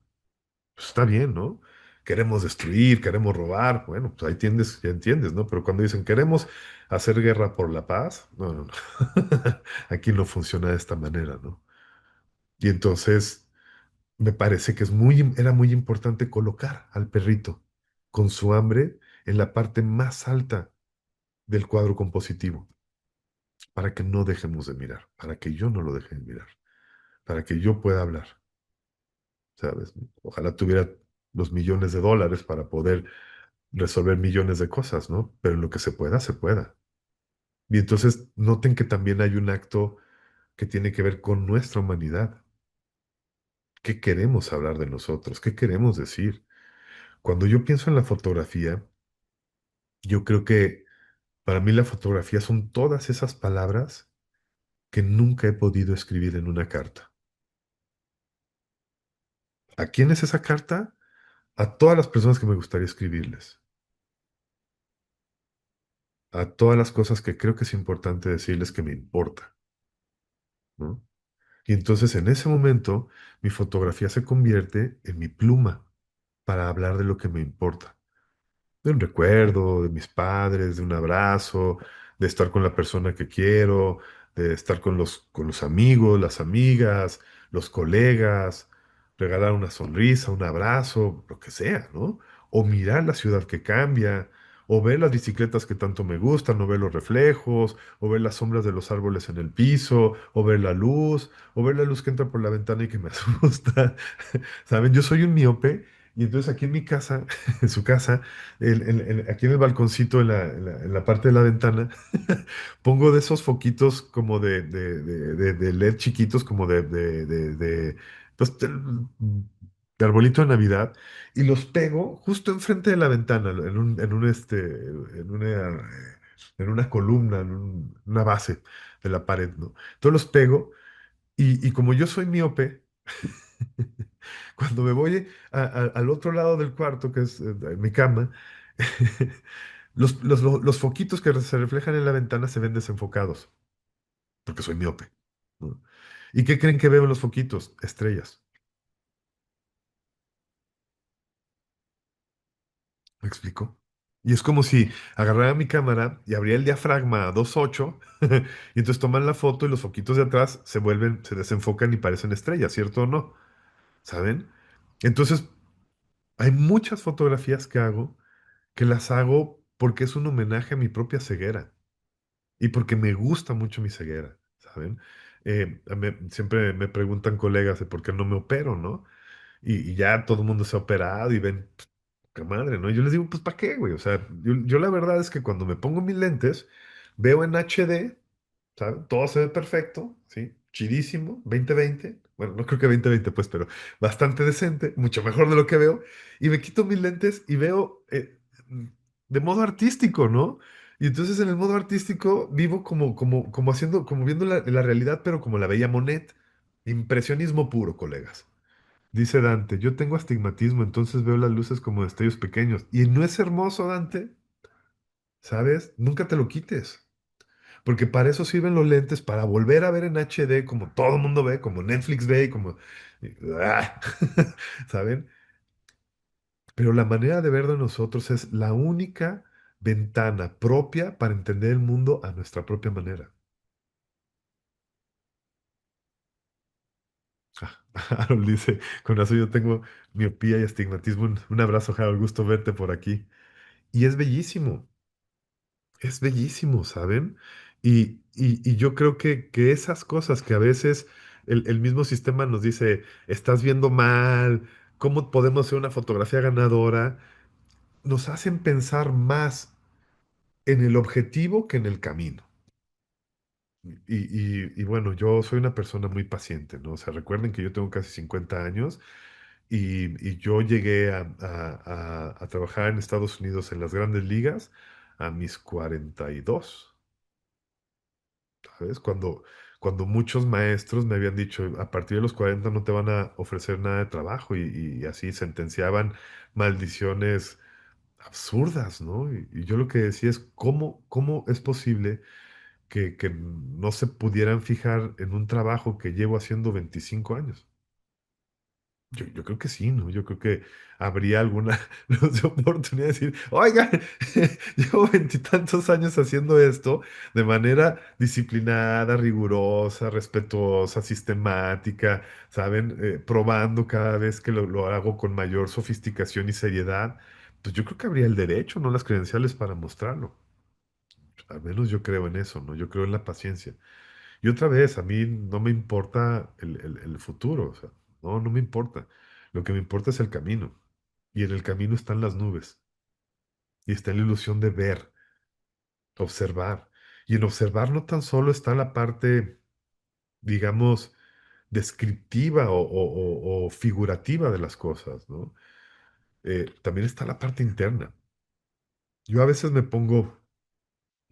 pues está bien, ¿no? Queremos destruir, queremos robar, bueno, pues ahí entiendes, ya entiendes, ¿no? Pero cuando dicen queremos hacer guerra por la paz, no, no, no. Aquí no funciona de esta manera, ¿no? Y entonces me parece que era muy importante colocar al perrito con su hambre en la parte más alta del cuadro compositivo, para que no dejemos de mirar, para que yo no lo deje de mirar, para que yo pueda hablar, ¿sabes? Ojalá tuviera los millones de dólares para poder resolver millones de cosas, ¿no? Pero en lo que se pueda, se pueda. Y entonces noten que también hay un acto que tiene que ver con nuestra humanidad. ¿Qué queremos hablar de nosotros? ¿Qué queremos decir? Cuando yo pienso en la fotografía, yo creo que para mí la fotografía son todas esas palabras que nunca he podido escribir en una carta. ¿A quién es esa carta? A todas las personas que me gustaría escribirles, a todas las cosas que creo que es importante decirles que me importa, ¿no? Y entonces en ese momento mi fotografía se convierte en mi pluma para hablar de lo que me importa. De un recuerdo, de mis padres, de un abrazo, de estar con la persona que quiero, de estar con los amigos, las amigas, los colegas, regalar una sonrisa, un abrazo, lo que sea, ¿no? O mirar la ciudad que cambia, o ver las bicicletas que tanto me gustan, o ver los reflejos, o ver las sombras de los árboles en el piso, o ver la luz que entra por la ventana y que me asusta. ¿Saben? Yo soy un miope. Y entonces aquí en mi casa, en su casa, aquí en el balconcito, en la parte de la ventana, pongo de esos foquitos como de LED chiquitos, como pues, de arbolito de Navidad, y los pego justo enfrente de la ventana, en una columna, una base de la pared, ¿no? Entonces los pego, y como yo soy miope, cuando me voy al otro lado del cuarto, que es mi cama, los foquitos que se reflejan en la ventana se ven desenfocados, porque soy miope, ¿no? ¿Y qué creen que veo en los foquitos? Estrellas. ¿Me explico? Y es como si agarrara mi cámara y abría el diafragma a 2.8 y entonces toman la foto y los foquitos de atrás se desenfocan y parecen estrellas, ¿cierto o no? ¿Saben? Entonces, hay muchas fotografías que las hago porque es un homenaje a mi propia ceguera y porque me gusta mucho mi ceguera, ¿saben? Siempre me preguntan colegas de por qué no me opero, ¿no? Y ya todo el mundo se ha operado y ven, pues, qué madre, ¿no? Y yo les digo, pues, ¿para qué, güey? O sea, yo la verdad es que cuando me pongo mis lentes, veo en HD, ¿sabes? Todo se ve perfecto, ¿sí? Chidísimo, 20/20. Bueno, no creo que 20/20, pues, pero bastante decente, mucho mejor de lo que veo. Y me quito mis lentes y veo de modo artístico, ¿no? Y entonces en el modo artístico vivo como haciendo, como viendo la realidad, pero como la veía Monet. Impresionismo puro, colegas. Dice Dante, yo tengo astigmatismo, entonces veo las luces como destellos pequeños. Y no es hermoso, Dante, ¿sabes? Nunca te lo quites. Porque para eso sirven los lentes, para volver a ver en HD como todo el mundo ve, como Netflix ve y como... ¡Ah! ¿Saben? Pero la manera de ver de nosotros es la única ventana propia para entender el mundo a nuestra propia manera. Harold dice, con razón yo tengo miopía y astigmatismo. Un abrazo, Harold, gusto verte por aquí. Y es bellísimo, ¿saben? Y yo creo que esas cosas que a veces el mismo sistema nos dice, estás viendo mal, ¿cómo podemos hacer una fotografía ganadora? Nos hacen pensar más en el objetivo que en el camino. Y bueno, yo soy una persona muy paciente, ¿no? O sea, recuerden que yo tengo casi 50 años y yo llegué a trabajar en Estados Unidos en las grandes ligas a mis 42. ¿Sabes? Cuando muchos maestros me habían dicho, a partir de los 40 no te van a ofrecer nada de trabajo y así sentenciaban maldiciones absurdas, ¿no? Y yo lo que decía es, ¿cómo es posible que no se pudieran fijar en un trabajo que llevo haciendo 25 años. Yo creo que sí, ¿no? Yo creo que habría alguna luz de oportunidad de decir, oigan, llevo veintitantos años haciendo esto de manera disciplinada, rigurosa, respetuosa, sistemática, ¿saben? Probando cada vez que lo hago con mayor sofisticación y seriedad. Pues yo creo que habría el derecho, no las credenciales para mostrarlo. Al menos yo creo en eso, ¿no? Yo creo en la paciencia. Y otra vez, a mí no me importa el futuro, o sea, no me importa. Lo que me importa es el camino. Y en el camino están las nubes. Y está la ilusión de ver, observar. Y en observar no tan solo está la parte, digamos, descriptiva o figurativa de las cosas, ¿no? También está la parte interna. Yo a veces me pongo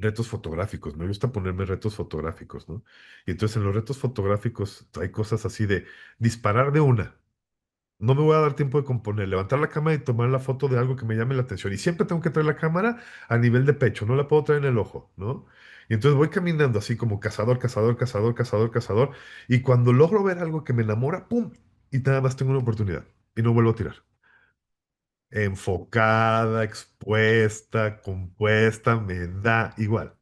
retos fotográficos, me gusta ponerme retos fotográficos, ¿no? Y entonces en los retos fotográficos hay cosas así de disparar de una. No me voy a dar tiempo de componer, levantar la cámara y tomar la foto de algo que me llame la atención. Y siempre tengo que traer la cámara a nivel de pecho, no la puedo traer en el ojo, ¿no? Y entonces voy caminando así como cazador, cazador, cazador, cazador, cazador. Y cuando logro ver algo que me enamora, ¡pum! Y nada más tengo una oportunidad. Y no vuelvo a tirar. Enfocada, expuesta, compuesta, me da igual.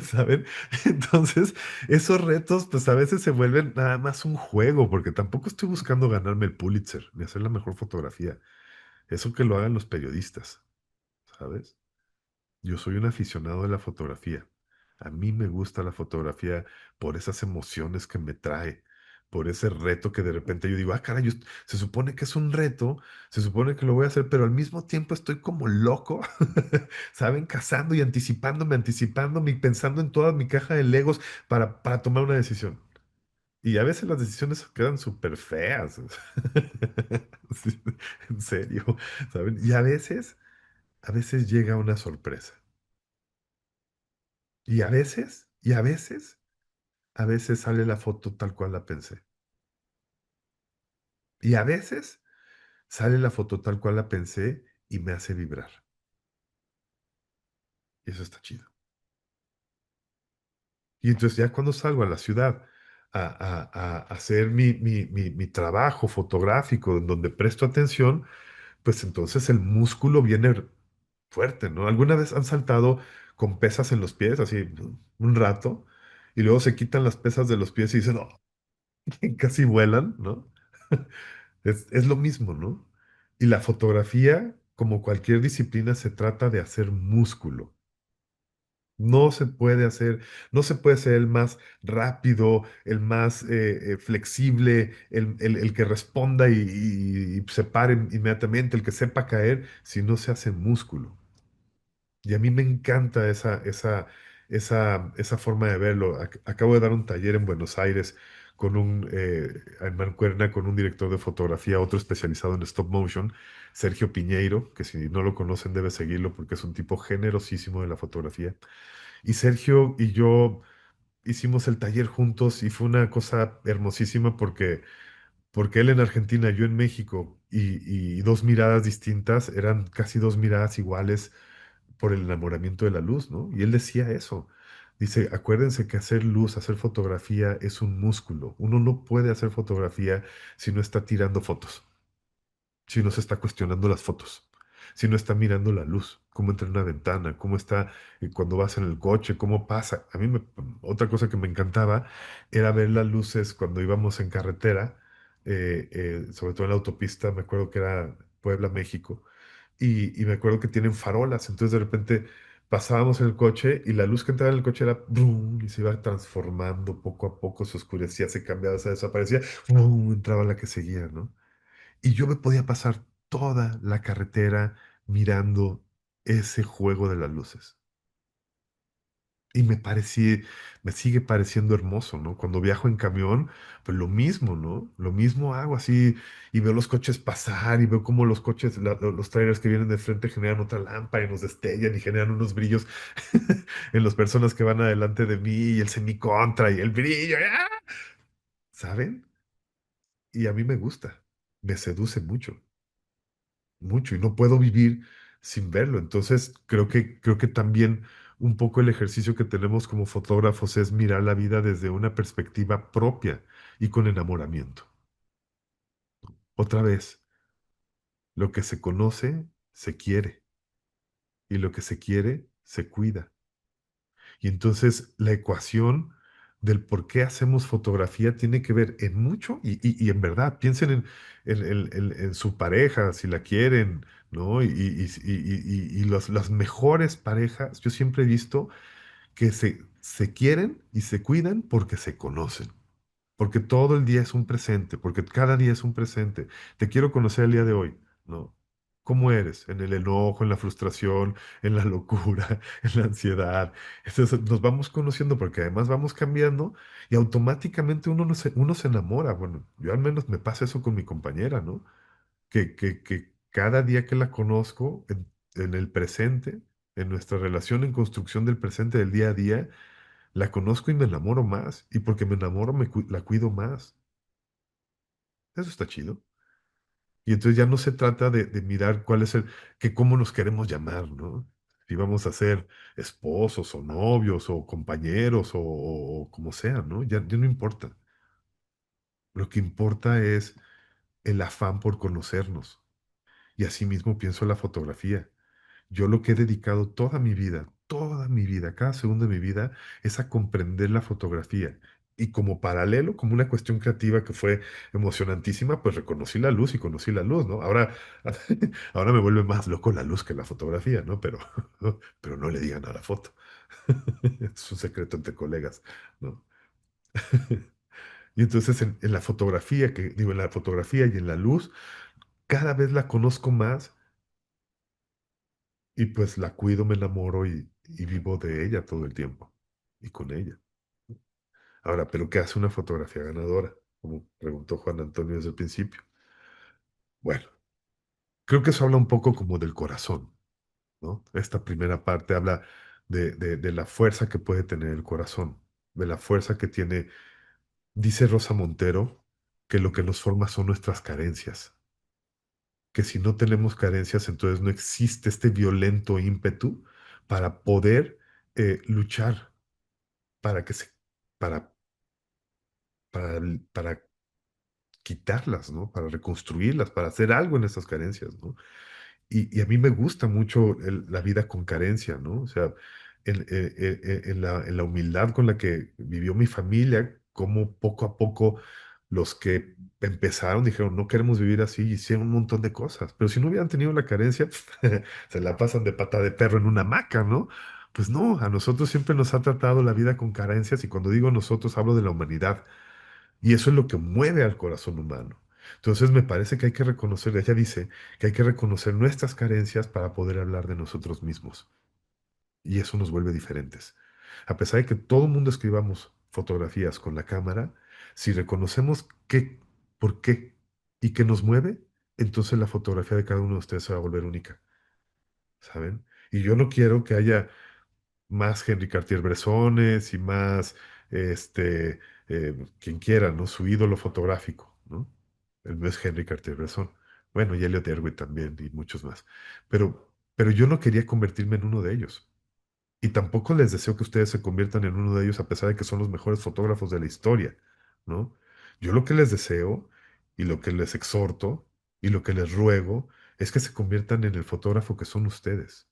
¿Saben? Entonces, esos retos, pues a veces se vuelven nada más un juego, porque tampoco estoy buscando ganarme el Pulitzer ni hacer la mejor fotografía. Eso que lo hagan los periodistas, ¿sabes? Yo soy un aficionado de la fotografía. A mí me gusta la fotografía por esas emociones que me trae, por ese reto que de repente yo digo, ah, caray, se supone que es un reto, se supone que lo voy a hacer, pero al mismo tiempo estoy como loco, ¿saben? Cazando y anticipándome y pensando en toda mi caja de Legos para tomar una decisión. Y a veces las decisiones quedan súper feas. Sí, en serio, ¿saben? Y a veces llega una sorpresa. A veces sale la foto tal cual la pensé. Y a veces sale la foto tal cual la pensé y me hace vibrar. Y eso está chido. Y entonces ya cuando salgo a la ciudad a hacer mi trabajo fotográfico, en donde presto atención, pues entonces el músculo viene fuerte, ¿no? ¿Alguna vez han saltado con pesas en los pies, así un rato, y luego se quitan las pesas de los pies y dicen, no, casi vuelan, ¿no? Es lo mismo, ¿no? Y la fotografía, como cualquier disciplina, se trata de hacer músculo. No se puede hacer, no se puede ser el más rápido, el más flexible, el que responda y se pare inmediatamente, el que sepa caer, si no se hace músculo. Y a mí me encanta esa forma de verlo. Acabo de dar un taller en Buenos Aires en Mancuerna con un director de fotografía, otro especializado en stop motion, Sergio Piñeiro, que si no lo conocen debe seguirlo porque es un tipo generosísimo de la fotografía. Y Sergio y yo hicimos el taller juntos y fue una cosa hermosísima porque él en Argentina, yo en México, y dos miradas distintas, eran casi dos miradas iguales por el enamoramiento de la luz, ¿no? Y él decía eso. Dice, acuérdense que hacer luz, hacer fotografía es un músculo. Uno no puede hacer fotografía si no está tirando fotos, si no se está cuestionando las fotos, si no está mirando la luz, cómo entra en una ventana, cómo está cuando vas en el coche, cómo pasa. Otra cosa que me encantaba era ver las luces cuando íbamos en carretera, sobre todo en la autopista, me acuerdo que era Puebla, México y me acuerdo que tienen farolas, entonces de repente pasábamos en el coche y la luz que entraba en el coche era brum, y se iba transformando poco a poco, se oscurecía, se cambiaba, se desaparecía, brum, entraba la que seguía, ¿no? Y yo me podía pasar toda la carretera mirando ese juego de las luces. Y me sigue pareciendo hermoso, ¿no? Cuando viajo en camión, pues lo mismo, ¿no? Lo mismo hago así y veo los coches pasar y veo cómo los coches, los trailers que vienen de frente generan otra lámpara y nos destellan y generan unos brillos en las personas que van adelante de mí y el semicontra y el brillo, ¡ah! ¿Saben? Y a mí me gusta, me seduce mucho, mucho y no puedo vivir sin verlo. Entonces, creo que también un poco el ejercicio que tenemos como fotógrafos es mirar la vida desde una perspectiva propia y con enamoramiento. Otra vez, lo que se conoce, se quiere, y lo que se quiere, se cuida. Y entonces la ecuación del por qué hacemos fotografía tiene que ver en mucho, y en verdad, piensen en su pareja, si la quieren, ¿no? Las mejores parejas, yo siempre he visto que se quieren y se cuidan porque se conocen. Porque todo el día es un presente, porque cada día es un presente. Te quiero conocer el día de hoy, ¿no? ¿Cómo eres? En el enojo, en la frustración, en la locura, en la ansiedad. Entonces nos vamos conociendo porque además vamos cambiando y automáticamente uno se enamora. Bueno, yo al menos me pasa eso con mi compañera, ¿no? Que cada día que la conozco en el presente, en nuestra relación en construcción del presente del día a día, la conozco y me enamoro más. Y porque me enamoro, la cuido más. Eso está chido. Y entonces ya no se trata de mirar cuál es que cómo nos queremos llamar, ¿no? Si vamos a ser esposos o novios o compañeros o como sea, ¿no? Ya no importa. Lo que importa es el afán por conocernos. Y así mismo pienso en la fotografía. Yo lo que he dedicado toda mi vida, cada segundo de mi vida, es a comprender la fotografía. Y como paralelo, como una cuestión creativa que fue emocionantísima, pues reconocí la luz y conocí la luz, ¿no? Ahora, ahora me vuelve más loco la luz que la fotografía, ¿no? Pero no le digan a la foto. Es un secreto entre colegas, ¿no? Y entonces en la fotografía, en la fotografía y en la luz, cada vez la conozco más y pues la cuido, me enamoro y vivo de ella todo el tiempo y con ella. Ahora, ¿pero qué hace una fotografía ganadora? Como preguntó Juan Antonio desde el principio. Bueno, creo que eso habla un poco como del corazón, ¿no? Esta primera parte habla de la fuerza que puede tener el corazón, de la fuerza que tiene, dice Rosa Montero, que lo que nos forma son nuestras carencias, que si no tenemos carencias, entonces no existe este violento ímpetu para poder luchar para que se, para, para quitarlas, ¿no? Para reconstruirlas, para hacer algo en esas carencias, ¿no? Y a mí me gusta mucho la vida con carencia, ¿no? O sea, en la humildad con la que vivió mi familia, como poco a poco los que empezaron dijeron, no queremos vivir así, y hicieron un montón de cosas. Pero si no hubieran tenido la carencia, se la pasan de pata de perro en una hamaca, ¿no? Pues no, a nosotros siempre nos ha tratado la vida con carencias, y cuando digo nosotros hablo de la humanidad. Y eso es lo que mueve al corazón humano. Entonces me parece que hay que reconocer, ella dice que hay que reconocer nuestras carencias para poder hablar de nosotros mismos. Y eso nos vuelve diferentes. A pesar de que todo el mundo escribamos fotografías con la cámara, si reconocemos por qué y qué nos mueve, entonces la fotografía de cada uno de ustedes se va a volver única, ¿saben? Y yo no quiero que haya más Henry Cartier-Bressones y más, quien quiera, ¿no? Su ídolo fotográfico, ¿no? El mío es Henry Cartier-Bresson. Bueno, y Elliot Erwitt también y muchos más. Pero yo no quería convertirme en uno de ellos. Y tampoco les deseo que ustedes se conviertan en uno de ellos a pesar de que son los mejores fotógrafos de la historia, ¿no? Yo lo que les deseo y lo que les exhorto y lo que les ruego es que se conviertan en el fotógrafo que son ustedes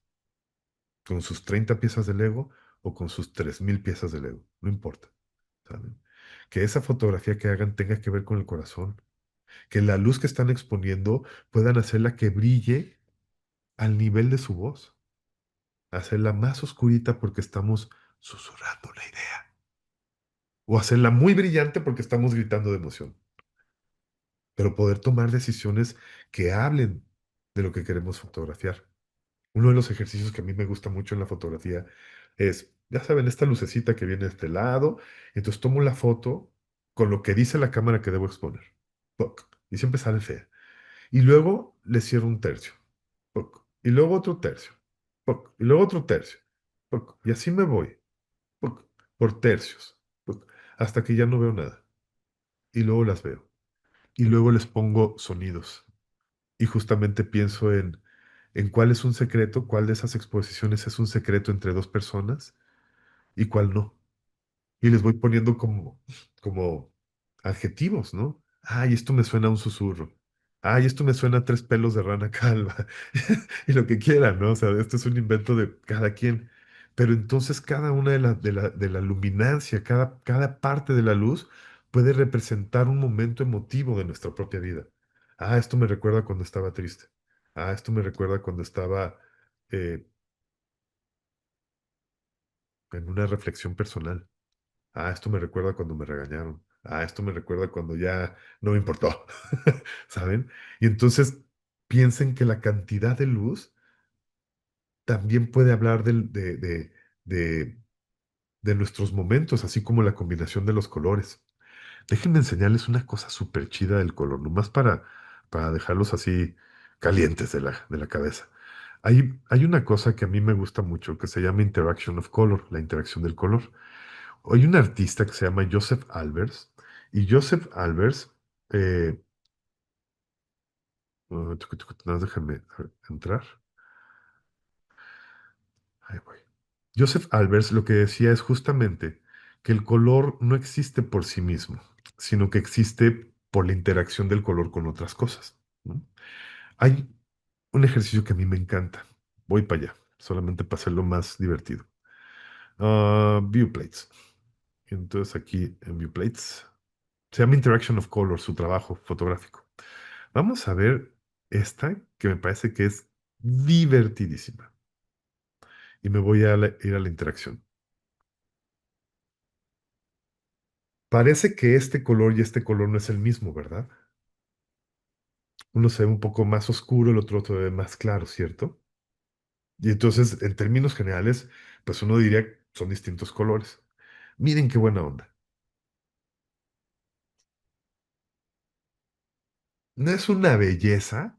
con sus 30 piezas de Lego o con sus 3000 piezas de Lego, no importa, ¿saben? Que esa fotografía que hagan tenga que ver con el corazón, que la luz que están exponiendo puedan hacerla que brille al nivel de su voz, hacerla más oscurita porque estamos susurrando la idea, o hacerla muy brillante porque estamos gritando de emoción, pero poder tomar decisiones que hablen de lo que queremos fotografiar. Uno de los ejercicios que a mí me gusta mucho en la fotografía es, ya saben, esta lucecita que viene de este lado, entonces tomo la foto con lo que dice la cámara que debo exponer. Poc, y siempre sale fea. Y luego le cierro un tercio. Poc, y luego otro tercio. Poc, y luego otro tercio. Poc, y así me voy. Poc, por tercios. Poc, hasta que ya no veo nada. Y luego las veo. Y luego les pongo sonidos. Y justamente pienso en cuál es un secreto, cuál de esas exposiciones es un secreto entre dos personas y cuál no. Y les voy poniendo como adjetivos, ¿no? Ay, esto me suena a un susurro. Ay, esto me suena a tres pelos de rana calva. Y lo que quieran, ¿no? O sea, esto es un invento de cada quien. Pero entonces cada una de la luminancia, cada parte de la luz puede representar un momento emotivo de nuestra propia vida. Ah, esto me recuerda cuando estaba triste. Ah, esto me recuerda cuando estaba eh, en una reflexión personal. Ah, esto me recuerda cuando me regañaron. Ah, esto me recuerda cuando ya no me importó. ¿Saben? Y entonces piensen que la cantidad de luz también puede hablar de, de nuestros momentos, así como la combinación de los colores. Déjenme enseñarles una cosa súper chida del color, nomás para dejarlos así calientes de la cabeza. Hay una cosa que a mí me gusta mucho que se llama Interaction of Color, la interacción del color. Hay un artista que se llama Joseph Albers, y Joseph Albers, eh, déjenme entrar. Ahí voy. Joseph Albers lo que decía es justamente que el color no existe por sí mismo, sino que existe por la interacción del color con otras cosas, ¿no? Hay un ejercicio que a mí me encanta. Voy para allá, solamente para hacerlo más divertido. Viewplates. Entonces aquí en Viewplates se llama Interaction of Color, su trabajo fotográfico. Vamos a ver esta que me parece que es divertidísima. Y me voy a ir a la interacción. Parece que este color y este color no es el mismo, ¿verdad? Uno se ve un poco más oscuro, el otro se ve más claro, ¿cierto? Y entonces, en términos generales, pues uno diría que son distintos colores. Miren qué buena onda. ¿No es una belleza?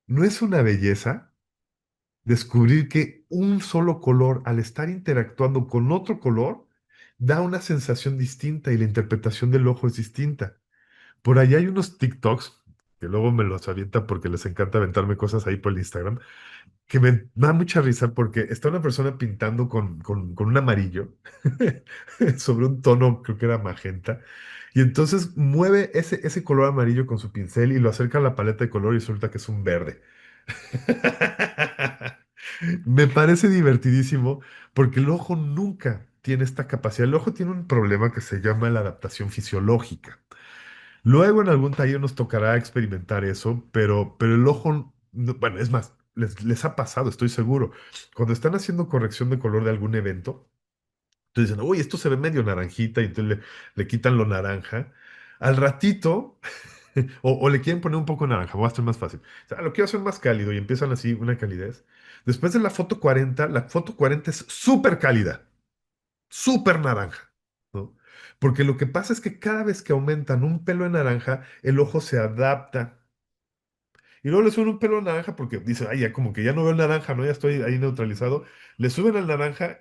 ¿No es una belleza descubrir que un solo color, al estar interactuando con otro color, da una sensación distinta y la interpretación del ojo es distinta? Por ahí hay unos TikToks, que luego me los avientan porque les encanta aventarme cosas ahí por el Instagram, que me da mucha risa porque está una persona pintando con un amarillo sobre un tono, creo que era magenta, y entonces mueve ese color amarillo con su pincel y lo acerca a la paleta de color y resulta que es un verde. Me parece divertidísimo porque el ojo nunca tiene esta capacidad. El ojo tiene un problema que se llama la adaptación fisiológica. Luego en algún taller nos tocará experimentar eso, pero el ojo, bueno, es más, les ha pasado, estoy seguro. Cuando están haciendo corrección de color de algún evento, entonces dicen, uy, esto se ve medio naranjita, y entonces le quitan lo naranja. Al ratito, o le quieren poner un poco de naranja, voy a hacer más fácil. O sea, lo quiero hacer más cálido y empiezan así, una calidez. Después de la foto 40 es súper cálida, súper naranja, ¿no? Porque lo que pasa es que cada vez que aumentan un pelo de naranja, el ojo se adapta. Y luego le suben un pelo de naranja porque dice, ay, ya como que ya no veo el naranja, ¿no? Ya estoy ahí neutralizado. Le suben al naranja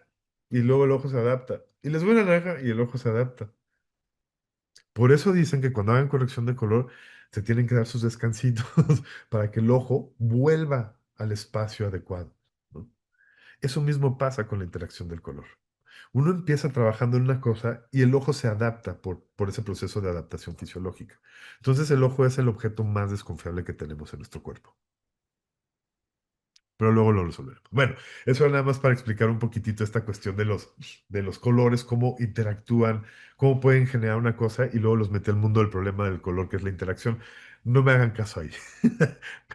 y luego el ojo se adapta. Y le suben al naranja y el ojo se adapta. Por eso dicen que cuando hagan corrección de color, se tienen que dar sus descansitos para que el ojo vuelva al espacio adecuado, ¿no? Eso mismo pasa con la interacción del color. Uno empieza trabajando en una cosa y el ojo se adapta por ese proceso de adaptación fisiológica. Entonces el ojo es el objeto más desconfiable que tenemos en nuestro cuerpo. Pero luego lo resolveremos. Bueno, eso era nada más para explicar un poquitito esta cuestión de los colores, cómo interactúan, cómo pueden generar una cosa y luego los mete al mundo del problema del color, que es la interacción. No me hagan caso ahí,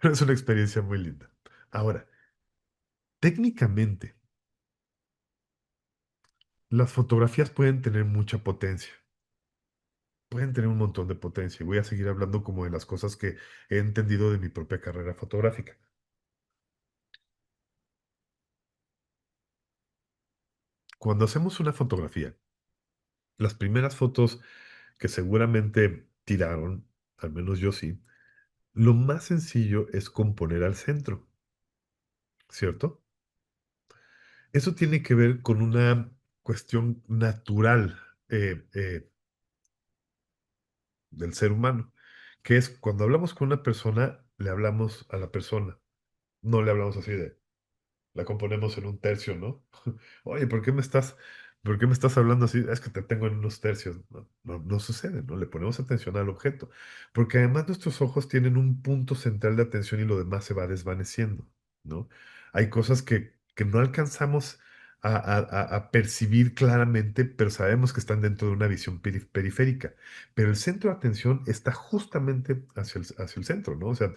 pero es una experiencia muy linda. Ahora, técnicamente, las fotografías pueden tener mucha potencia. Pueden tener un montón de potencia. Y voy a seguir hablando como de las cosas que he entendido de mi propia carrera fotográfica. Cuando hacemos una fotografía, las primeras fotos que seguramente tiraron, al menos yo sí, lo más sencillo es componer al centro, ¿cierto? Eso tiene que ver con una cuestión natural del ser humano, que es cuando hablamos con una persona, le hablamos a la persona, no le hablamos así de, la componemos en un tercio, ¿no? Oye, por qué me estás hablando así? Es que te tengo en unos tercios. No, no sucede, ¿no? Le ponemos atención al objeto, porque además nuestros ojos tienen un punto central de atención y lo demás se va desvaneciendo, ¿no? Hay cosas que no alcanzamos a percibir claramente, pero sabemos que están dentro de una visión periférica. Pero el centro de atención está justamente hacia el centro, ¿no? O sea,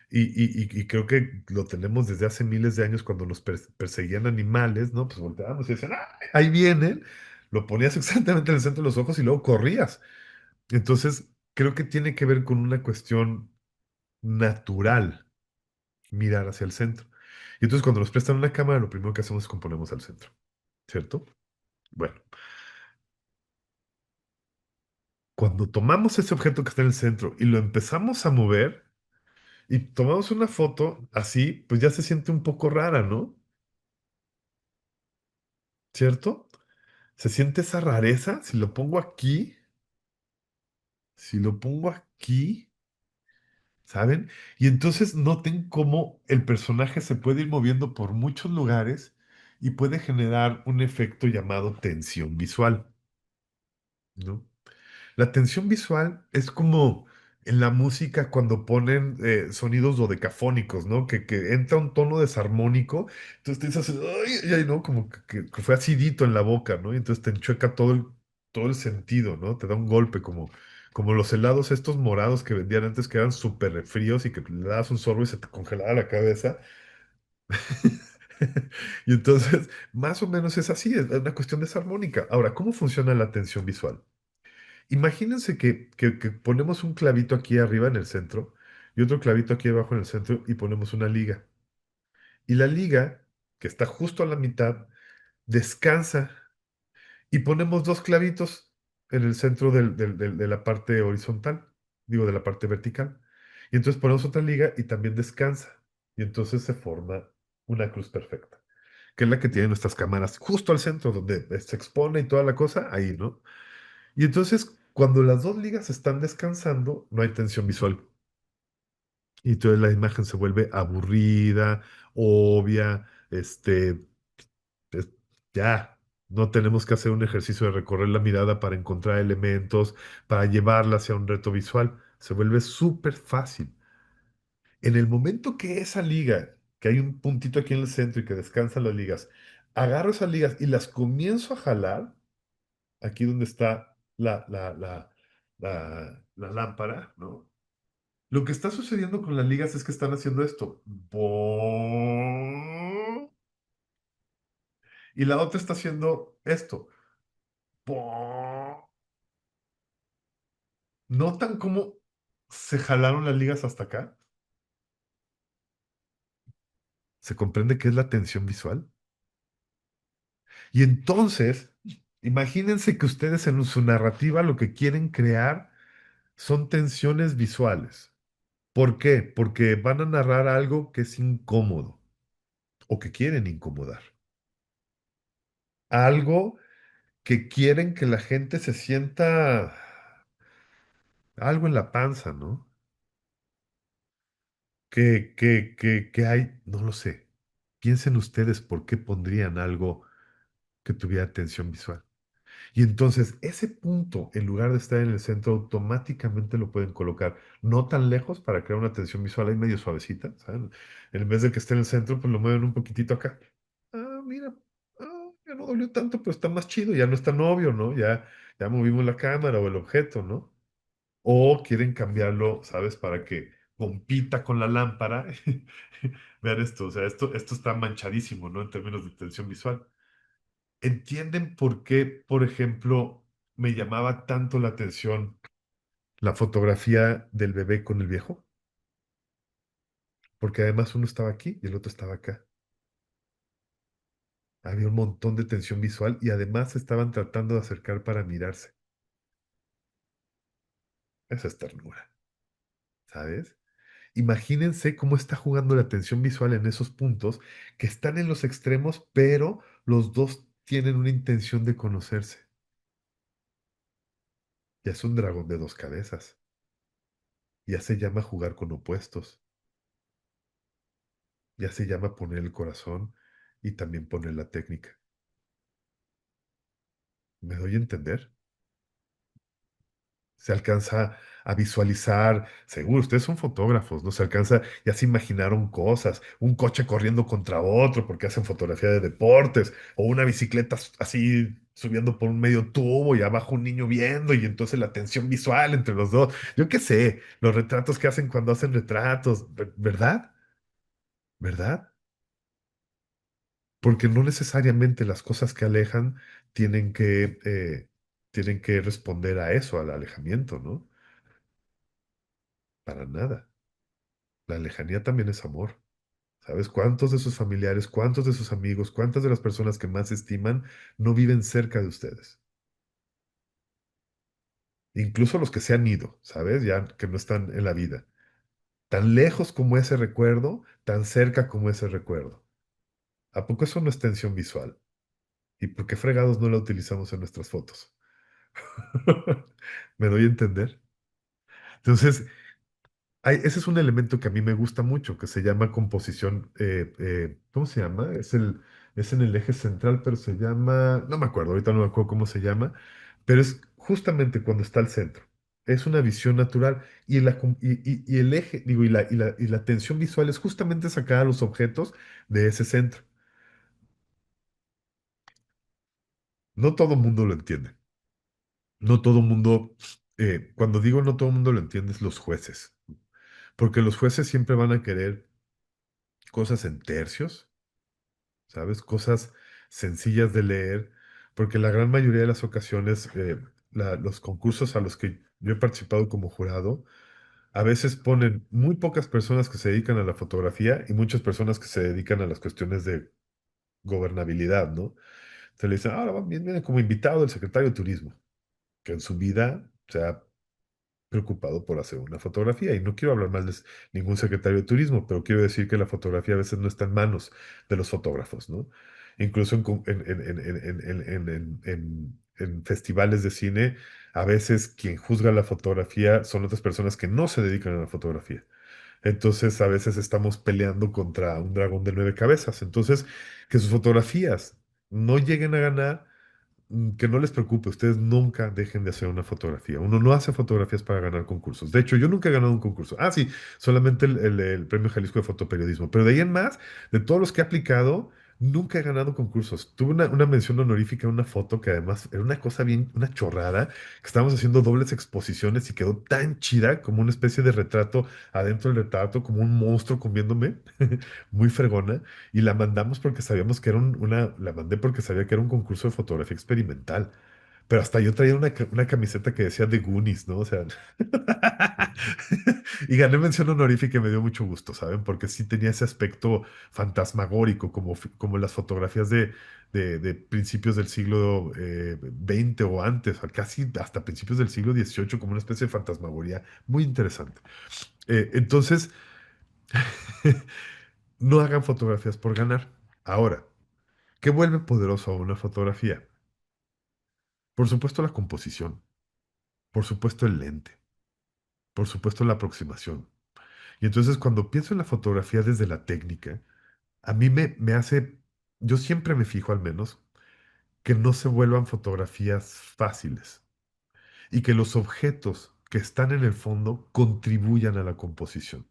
y creo que lo tenemos desde hace miles de años cuando nos perseguían animales, ¿no? Pues volteábamos y decían, ¡ah, ahí vienen! Lo ponías exactamente en el centro de los ojos y luego corrías. Entonces, creo que tiene que ver con una cuestión natural, mirar hacia el centro. Y entonces, cuando nos prestan una cámara, lo primero que hacemos es componemos al centro, ¿cierto? Bueno, cuando tomamos ese objeto que está en el centro y lo empezamos a mover y tomamos una foto así, pues ya se siente un poco rara, ¿no? ¿Cierto? Se siente esa rareza. Si lo pongo aquí, ¿saben? Y entonces noten cómo el personaje se puede ir moviendo por muchos lugares y puede generar un efecto llamado tensión visual, ¿no? La tensión visual es como en la música cuando ponen sonidos dodecafónicos, ¿no? Que entra un tono desarmónico, entonces te dices, ay, ay, ay", ¿no? Como que fue acidito en la boca, ¿no? Y entonces te enchueca todo el sentido, ¿no? Te da un golpe, como los helados estos morados que vendían antes que eran súper fríos y que le dabas un sorbo y se te congelaba la cabeza. Y entonces, más o menos es así, es una cuestión desarmónica. Ahora, ¿cómo funciona la tensión visual? Imagínense que ponemos un clavito aquí arriba en el centro y otro clavito aquí abajo en el centro y ponemos una liga. Y la liga, que está justo a la mitad, descansa y ponemos dos clavitos en el centro de la parte horizontal, digo, de la parte vertical. Y entonces ponemos otra liga y también descansa. Y entonces se forma una cruz perfecta, que es la que tienen nuestras cámaras justo al centro, donde se expone y toda la cosa, ahí, ¿no? Y entonces, cuando las dos ligas están descansando, no hay tensión visual. Y entonces la imagen se vuelve aburrida, obvia, es- ya, no tenemos que hacer un ejercicio de recorrer la mirada para encontrar elementos, para llevarla hacia un reto visual. Se vuelve súper fácil. En el momento que esa liga, que hay un puntito aquí en el centro y que descansan las ligas, agarro esas ligas y las comienzo a jalar, aquí donde está la lámpara, ¿no? Lo que está sucediendo con las ligas es que están haciendo esto. Boom. Y la otra está haciendo esto. Boom. ¿Notan cómo se jalaron las ligas hasta acá? ¿Se comprende qué es la tensión visual? Y entonces, imagínense que ustedes en su narrativa lo que quieren crear son tensiones visuales. ¿Por qué? Porque van a narrar algo que es incómodo o que quieren incomodar. Algo que quieren que la gente se sienta algo en la panza, ¿no? Que hay, no lo sé. Piensen ustedes por qué pondrían algo que tuviera tensión visual. Y entonces ese punto, en lugar de estar en el centro, automáticamente lo pueden colocar no tan lejos para crear una tensión visual ahí medio suavecita, ¿saben? En vez de que esté en el centro, pues lo mueven un poquitito acá. Ah, mira, ya no dolió tanto, pero está más chido, ya no es tan obvio, ¿no? Ya movimos la cámara o el objeto, ¿no? O quieren cambiarlo, ¿sabes? Para que compita con la lámpara. Vean esto, o sea, esto está manchadísimo, ¿no? En términos de tensión visual. ¿Entienden por qué, por ejemplo, me llamaba tanto la atención la fotografía del bebé con el viejo? Porque además uno estaba aquí y el otro estaba acá. Había un montón de tensión visual y además se estaban tratando de acercar para mirarse. Esa es ternura, ¿sabes? Imagínense cómo está jugando la tensión visual en esos puntos que están en los extremos, pero los dos tienen una intención de conocerse. Ya es un dragón de dos cabezas. Ya se llama jugar con opuestos, ya se llama poner el corazón y también poner la técnica. ¿Me doy a entender? Se alcanza a visualizar, seguro, ustedes son fotógrafos, ¿no? Se alcanza, ya se imaginaron cosas, un coche corriendo contra otro porque hacen fotografía de deportes, o una bicicleta así subiendo por un medio tubo y abajo un niño viendo y entonces la tensión visual entre los dos. Yo qué sé, los retratos que hacen cuando hacen retratos, ¿verdad? ¿Verdad? Porque no necesariamente las cosas que alejan tienen tienen que responder a eso, al alejamiento, ¿no? Para nada. La lejanía también es amor. ¿Sabes cuántos de sus familiares, cuántos de sus amigos, cuántas de las personas que más estiman no viven cerca de ustedes? Incluso los que se han ido, ¿sabes? Ya que no están en la vida. Tan lejos como ese recuerdo, tan cerca como ese recuerdo. ¿A poco eso no es tensión visual? ¿Y por qué fregados no la utilizamos en nuestras fotos? ¿Me doy a entender? Entonces, ese es un elemento que a mí me gusta mucho, que se llama composición, ¿cómo se llama? Es en el eje central, pero se llama, no me acuerdo, ahorita no me acuerdo cómo se llama, pero es justamente cuando está al centro. Es una visión natural y el eje, digo, y la atención visual es justamente sacar a los objetos de ese centro. No todo el mundo lo entiende. No todo el mundo, cuando digo no todo el mundo lo entiende, es los jueces, porque los jueces siempre van a querer cosas en tercios, ¿sabes? Cosas sencillas de leer, porque la gran mayoría de las ocasiones, los concursos a los que yo he participado como jurado, a veces ponen muy pocas personas que se dedican a la fotografía y muchas personas que se dedican a las cuestiones de gobernabilidad, ¿no? Se le dicen, ahora viene como invitado el secretario de Turismo, que en su vida se ha preocupado por hacer una fotografía. Y no quiero hablar mal de ningún secretario de turismo, pero quiero decir que la fotografía a veces no está en manos de los fotógrafos, ¿no? Incluso en festivales de cine, a veces quien juzga la fotografía son otras personas que no se dedican a la fotografía. Entonces, a veces estamos peleando contra un dragón de 9 cabezas. Entonces, que sus fotografías no lleguen a ganar que no les preocupe, ustedes nunca dejen de hacer una fotografía. Uno no hace fotografías para ganar concursos. De hecho, yo nunca he ganado un concurso. Ah, sí, solamente el Premio Jalisco de Fotoperiodismo. Pero de ahí en más, de todos los que he aplicado, nunca he ganado concursos. Tuve una mención honorífica en una foto que además era una cosa bien, una chorrada, que estábamos haciendo dobles exposiciones y quedó tan chida como una especie de retrato adentro del retrato, como un monstruo comiéndome, muy fregona. Y la mandamos porque sabíamos que era la mandé porque sabía que era un concurso de fotografía experimental. Pero hasta yo traía una camiseta que decía The Goonies, ¿no? O sea, y gané mención honorífica y me dio mucho gusto, ¿saben? Porque sí tenía ese aspecto fantasmagórico, como las fotografías de principios del siglo XX o antes, o casi hasta principios del siglo XVIII, como una especie de fantasmagoría muy interesante. Entonces, no hagan fotografías por ganar. Ahora, ¿qué vuelve poderoso a una fotografía? Por supuesto la composición, por supuesto el lente, por supuesto la aproximación. Y entonces cuando pienso en la fotografía desde la técnica, a mí me hace, yo siempre me fijo al menos, que no se vuelvan fotografías fáciles y que los objetos que están en el fondo contribuyan a la composición.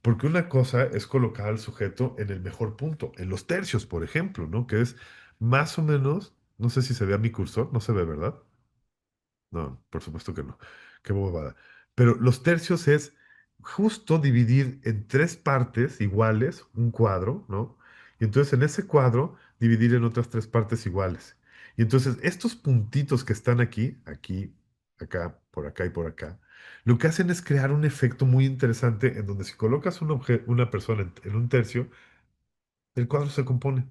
Porque una cosa es colocar al sujeto en el mejor punto, en los tercios, por ejemplo, ¿no? Que es más o menos, no sé si se ve a mi cursor, no se ve, ¿verdad? No, por supuesto que no. Qué bobada. Pero los tercios es justo dividir en 3 partes iguales un cuadro, ¿no? Y entonces en ese cuadro dividir en otras 3 partes iguales. Y entonces estos puntitos que están aquí, aquí, acá y por acá, lo que hacen es crear un efecto muy interesante en donde si colocas una persona en un tercio, el cuadro se compone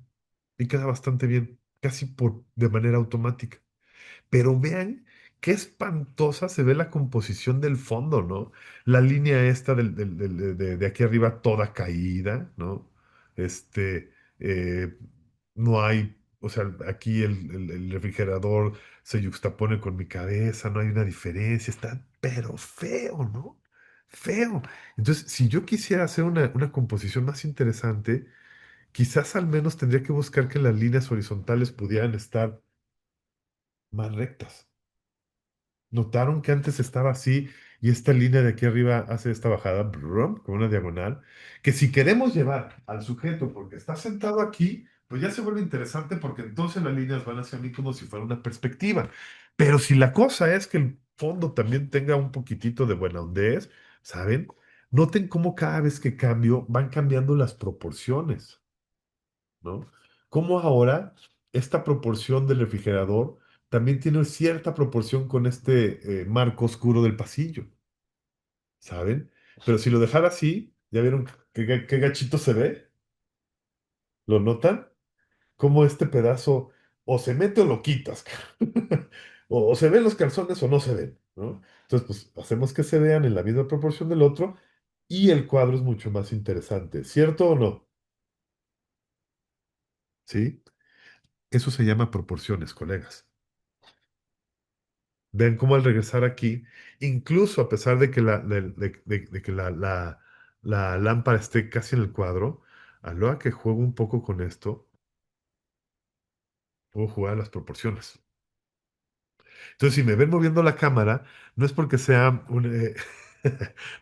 y queda bastante bien, casi de manera automática. Pero vean qué espantosa se ve la composición del fondo, ¿no? La línea esta de aquí arriba toda caída, ¿no? Este, no hay, o sea, aquí el refrigerador se yuxtapone con mi cabeza, no hay una diferencia, está pero feo, ¿no? feo. Entonces, si yo quisiera hacer una composición más interesante, quizás al menos tendría que buscar que las líneas horizontales pudieran estar más rectas. Notaron que antes estaba así y esta línea de aquí arriba hace esta bajada, brum, con una diagonal, que si queremos llevar al sujeto porque está sentado aquí, pues ya se vuelve interesante porque entonces las líneas van hacia mí como si fuera una perspectiva. Pero si la cosa es que el fondo también tenga un poquitito de buena hondez, ¿saben? Noten cómo cada vez que cambio van cambiando las proporciones, ¿no? Cómo ahora esta proporción del refrigerador también tiene cierta proporción con este marco oscuro del pasillo, ¿saben? Pero si lo dejara así, ¿ya vieron qué gachito se ve? ¿Lo notan? Cómo este pedazo o se mete o lo quitas. O se ven los calzones o no se ven, ¿no? Entonces, pues hacemos que se vean en la misma proporción del otro y el cuadro es mucho más interesante, ¿cierto o no? ¿Sí? Eso se llama proporciones, colegas. Vean cómo al regresar aquí, incluso a pesar de que de que la lámpara esté casi en el cuadro, a la hora que juego un poco con esto, puedo jugar a las proporciones. Entonces, si me ven moviendo la cámara, no es porque sea no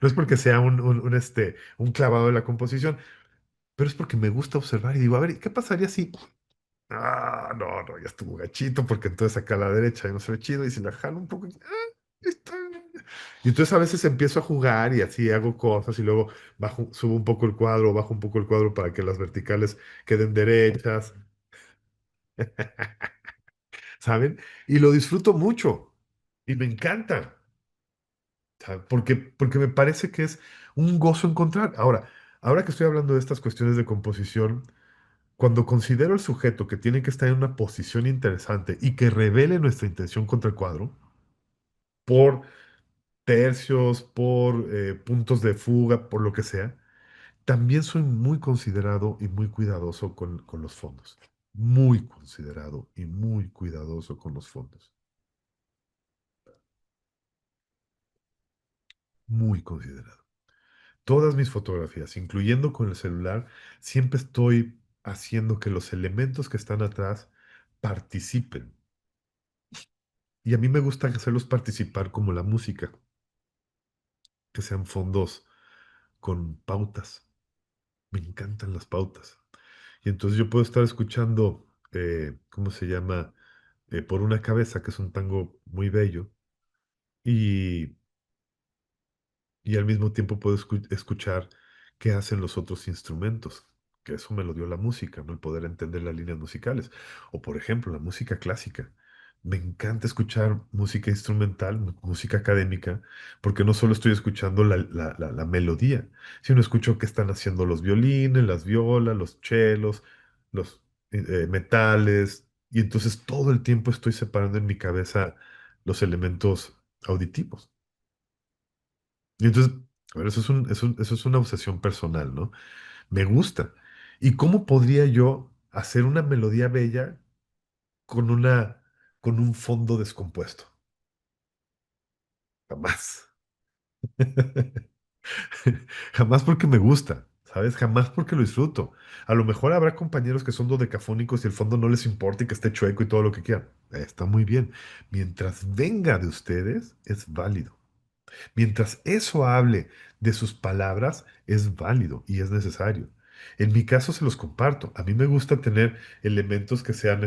es porque sea un clavado de la composición, pero es porque me gusta observar y digo, a ver, ¿qué pasaría si... Ah, no, no, ya estuvo gachito, porque entonces acá a la derecha ya no se ve chido y si la jalo un poco... está. Y entonces a veces empiezo a jugar y así hago cosas y luego subo un poco el cuadro, bajo un poco el cuadro para que las verticales queden derechas, ¿saben? Y lo disfruto mucho y me encanta, ¿sabe? Porque me parece que es un gozo encontrar. Ahora que estoy hablando de estas cuestiones de composición, cuando considero el sujeto que tiene que estar en una posición interesante y que revele nuestra intención contra el cuadro, por tercios, por puntos de fuga, por lo que sea, también soy muy considerado y muy cuidadoso con los fondos. Muy considerado y muy cuidadoso con los fondos. Muy considerado. Todas mis fotografías, incluyendo con el celular, siempre estoy haciendo que los elementos que están atrás participen. Y a mí me gusta hacerlos participar como la música, que sean fondos con pautas. Me encantan las pautas. Y entonces yo puedo estar escuchando, ¿cómo se llama? Por una cabeza, que es un tango muy bello, y, y al mismo tiempo puedo escuchar qué hacen los otros instrumentos, que eso me lo dio la música, ¿no? El poder entender las líneas musicales. O por ejemplo, la música clásica. Me encanta escuchar música instrumental, música académica, porque no solo estoy escuchando la melodía, sino escucho qué están haciendo los violines, las violas, los chelos, los metales, y entonces todo el tiempo estoy separando en mi cabeza los elementos auditivos. Y entonces, a ver, eso es una obsesión personal, ¿no? Me gusta. ¿Y cómo podría yo hacer una melodía bella con con un fondo descompuesto? Jamás. Jamás porque me gusta, ¿sabes? Jamás porque lo disfruto. A lo mejor habrá compañeros que son dodecafónicos y el fondo no les importa y que esté chueco y todo lo que quieran. Está muy bien. Mientras venga de ustedes, es válido. Mientras eso hable de sus palabras, es válido y es necesario. En mi caso se los comparto. A mí me gusta tener elementos que sean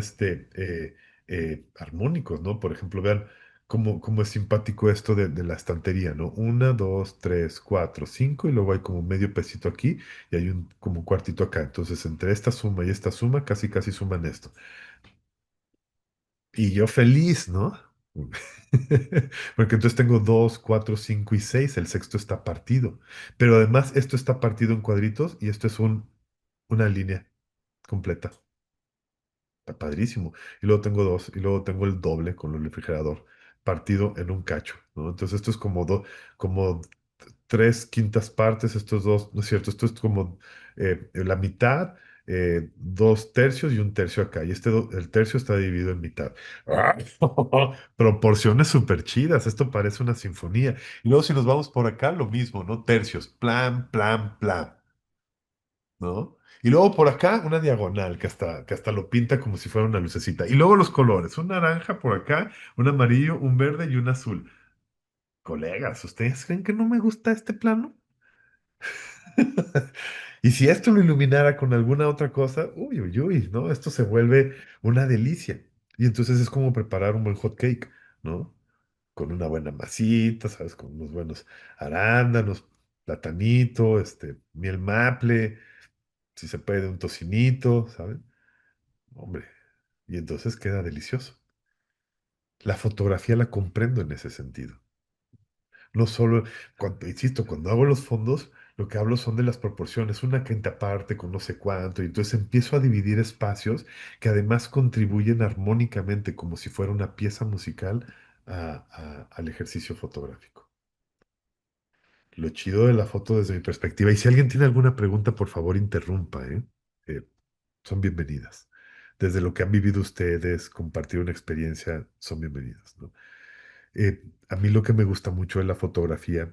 armónicos, ¿no? Por ejemplo, vean cómo es simpático esto de la estantería, ¿no? Una, dos, tres, cuatro, cinco, y luego hay como medio pesito aquí y hay un como cuartito acá. Entonces, entre esta suma y esta suma, casi casi suman esto. Y yo feliz, ¿no? Porque entonces tengo dos, cuatro, cinco y seis. El sexto está partido. Pero además esto está partido en cuadritos y esto es una línea completa. Está padrísimo. Y luego tengo dos. Y luego tengo el doble con el refrigerador partido en un cacho, ¿no? Entonces esto es como tres quintas partes. Estos dos, no es cierto. Esto es como la mitad. Dos tercios y un tercio acá. Y el tercio está dividido en mitad. ¡Ah! Proporciones súper chidas. Esto parece una sinfonía. Y luego si nos vamos por acá, lo mismo, ¿no? Tercios. Plan, plan, plan. ¿No? Y luego por acá una diagonal que hasta lo pinta como si fuera una lucecita. Y luego los colores. Un naranja por acá, un amarillo, un verde y un azul. Colegas, ¿ustedes creen que no me gusta este plano? Y si esto lo iluminara con alguna otra cosa, uy, uy, uy, ¿no? Esto se vuelve una delicia. Y entonces es como preparar un buen hot cake, ¿no? Con una buena masita, ¿sabes? Con unos buenos arándanos, platanito, miel maple, si se puede, un tocinito, ¿sabes? Hombre, y entonces queda delicioso. La fotografía la comprendo en ese sentido. No solo, insisto, cuando hago los fondos, lo que hablo son de las proporciones, una quinta parte con no sé cuánto, y entonces empiezo a dividir espacios que además contribuyen armónicamente, como si fuera una pieza musical, al ejercicio fotográfico. Lo chido de la foto desde mi perspectiva, y si alguien tiene alguna pregunta, por favor, interrumpa, ¿eh? Eh, Son bienvenidas. Desde lo que han vivido ustedes, compartir una experiencia, son bienvenidas, ¿no? A mí lo que me gusta mucho de la fotografía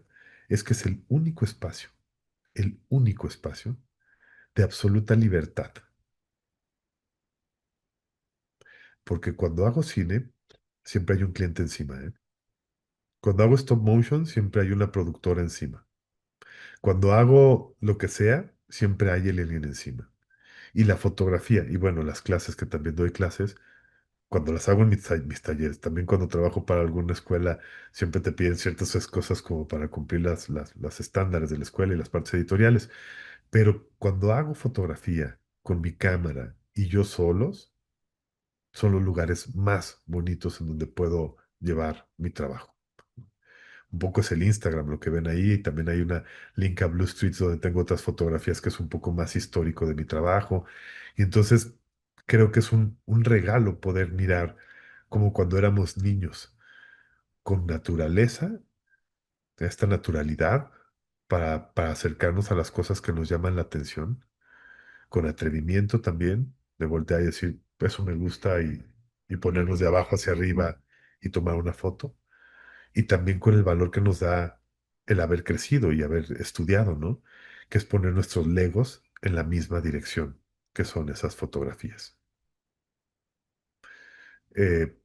es que es el único espacio de absoluta libertad. Porque cuando hago cine, siempre hay un cliente encima, ¿eh? Cuando hago stop motion, siempre hay una productora encima. Cuando hago lo que sea, siempre hay el alien encima. Y la fotografía, y bueno, las clases que también doy clases, cuando las hago en mis talleres, también cuando trabajo para alguna escuela, siempre te piden ciertas cosas como para cumplir las estándares de la escuela y las partes editoriales. Pero cuando hago fotografía con mi cámara y yo solos, son los lugares más bonitos en donde puedo llevar mi trabajo. Un poco es el Instagram, lo que ven ahí, y también hay una link a Blue Streets donde tengo otras fotografías que es un poco más histórico de mi trabajo. Y entonces creo que es un regalo poder mirar como cuando éramos niños, con naturaleza, esta naturalidad, para acercarnos a las cosas que nos llaman la atención, con atrevimiento también, de voltear y decir, eso me gusta y ponernos de abajo hacia arriba y tomar una foto. Y también con el valor que nos da el haber crecido y haber estudiado, ¿no? Que es poner nuestros legos en la misma dirección, que son esas fotografías. Eh,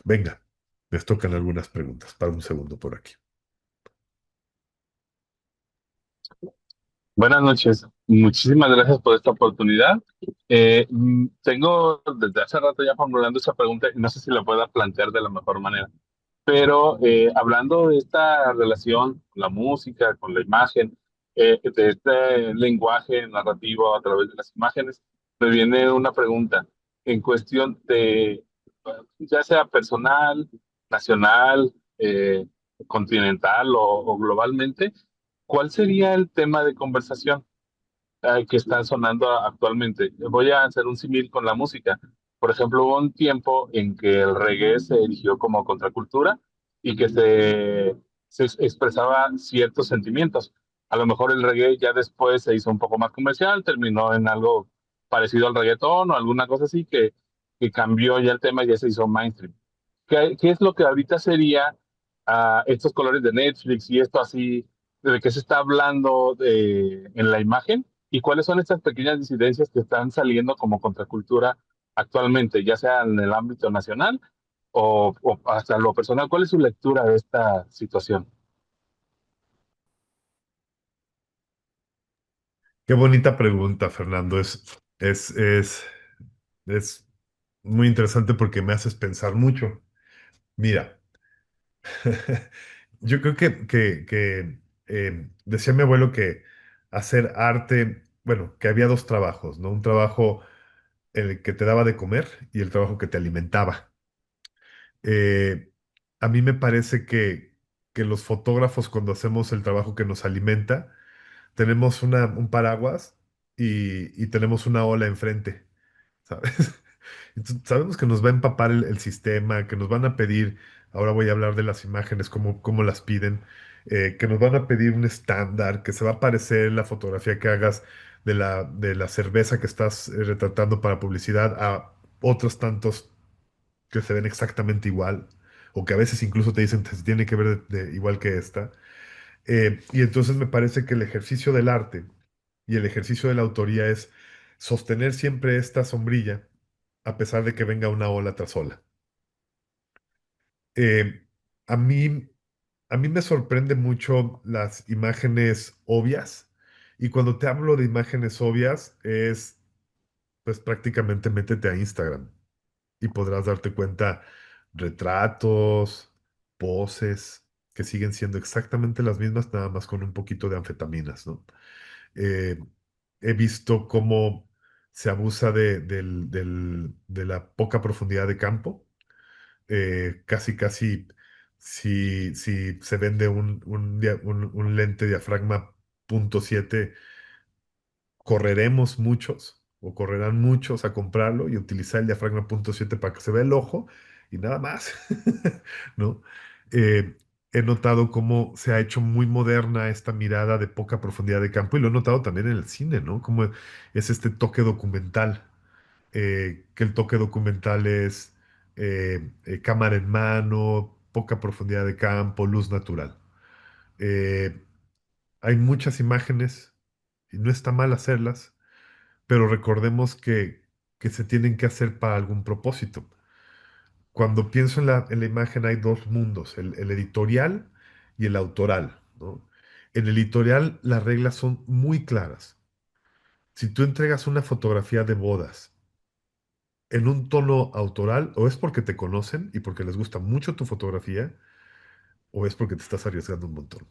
Venga, les tocan algunas preguntas. Para un segundo por aquí. Buenas noches. Muchísimas gracias por esta oportunidad. Tengo desde hace rato ya formulando esa pregunta y no sé si la pueda plantear de la mejor manera. Pero hablando de esta relación con la música, con la imagen, de este lenguaje narrativo a través de las imágenes, me viene una pregunta en cuestión de, ya sea personal, nacional, continental o globalmente, ¿cuál sería el tema de conversación que están sonando actualmente? Voy a hacer un símil con la música. Por ejemplo, hubo un tiempo en que el reggae se erigió como contracultura y que se expresaba ciertos sentimientos. A lo mejor el reggae ya después se hizo un poco más comercial, terminó en algo parecido al reggaetón o alguna cosa así que cambió ya el tema y ya se hizo mainstream. ¿Qué es lo que ahorita sería estos colores de Netflix y esto así, de qué se está hablando en la imagen? ¿Y cuáles son estas pequeñas disidencias que están saliendo como contracultura actualmente, ya sea en el ámbito nacional o hasta lo personal? ¿Cuál es su lectura de esta situación? Qué bonita pregunta, Fernando. Es muy interesante porque me haces pensar mucho. Mira, yo creo que decía mi abuelo que hacer arte, bueno, que había dos trabajos, ¿no? Un trabajo el que te daba de comer y el trabajo que te alimentaba. Eh, a mí me parece que los fotógrafos cuando hacemos el trabajo que nos alimenta, tenemos un paraguas y tenemos una ola enfrente, ¿sabes? Entonces, sabemos que nos va a empapar el sistema, que nos van a pedir, ahora voy a hablar de las imágenes, cómo las piden. que nos van a pedir un estándar, que se va a parecer la fotografía que hagas de la cerveza que estás retratando para publicidad a otros tantos que se ven exactamente igual, o que a veces incluso te dicen que se tiene que ver igual que esta. Y entonces me parece que el ejercicio del arte y el ejercicio de la autoría es sostener siempre esta sombrilla a pesar de que venga una ola tras ola. Eh, a mí, a mí me sorprende mucho las imágenes obvias, y cuando te hablo de imágenes obvias es pues prácticamente métete a Instagram y podrás darte cuenta retratos, poses que siguen siendo exactamente las mismas, nada más con un poquito de anfetaminas, ¿no? Eh, He visto cómo se abusa de la poca profundidad de campo. Casi, casi, si se vende un lente diafragma .7, correremos muchos o correrán muchos a comprarlo y utilizar el diafragma .7 para que se vea el ojo y nada más, ¿no? Eh, He notado cómo se ha hecho muy moderna esta mirada de poca profundidad de campo, y lo he notado también en el cine, ¿no? Como es este toque documental, que el toque documental es cámara en mano, poca profundidad de campo, luz natural. Eh, Hay muchas imágenes y no está mal hacerlas, pero recordemos que se tienen que hacer para algún propósito. Cuando pienso en la imagen hay dos mundos, el editorial y el autoral, ¿no? En el editorial las reglas son muy claras. Si tú entregas una fotografía de bodas en un tono autoral, o es porque te conocen y porque les gusta mucho tu fotografía, o es porque te estás arriesgando un montón,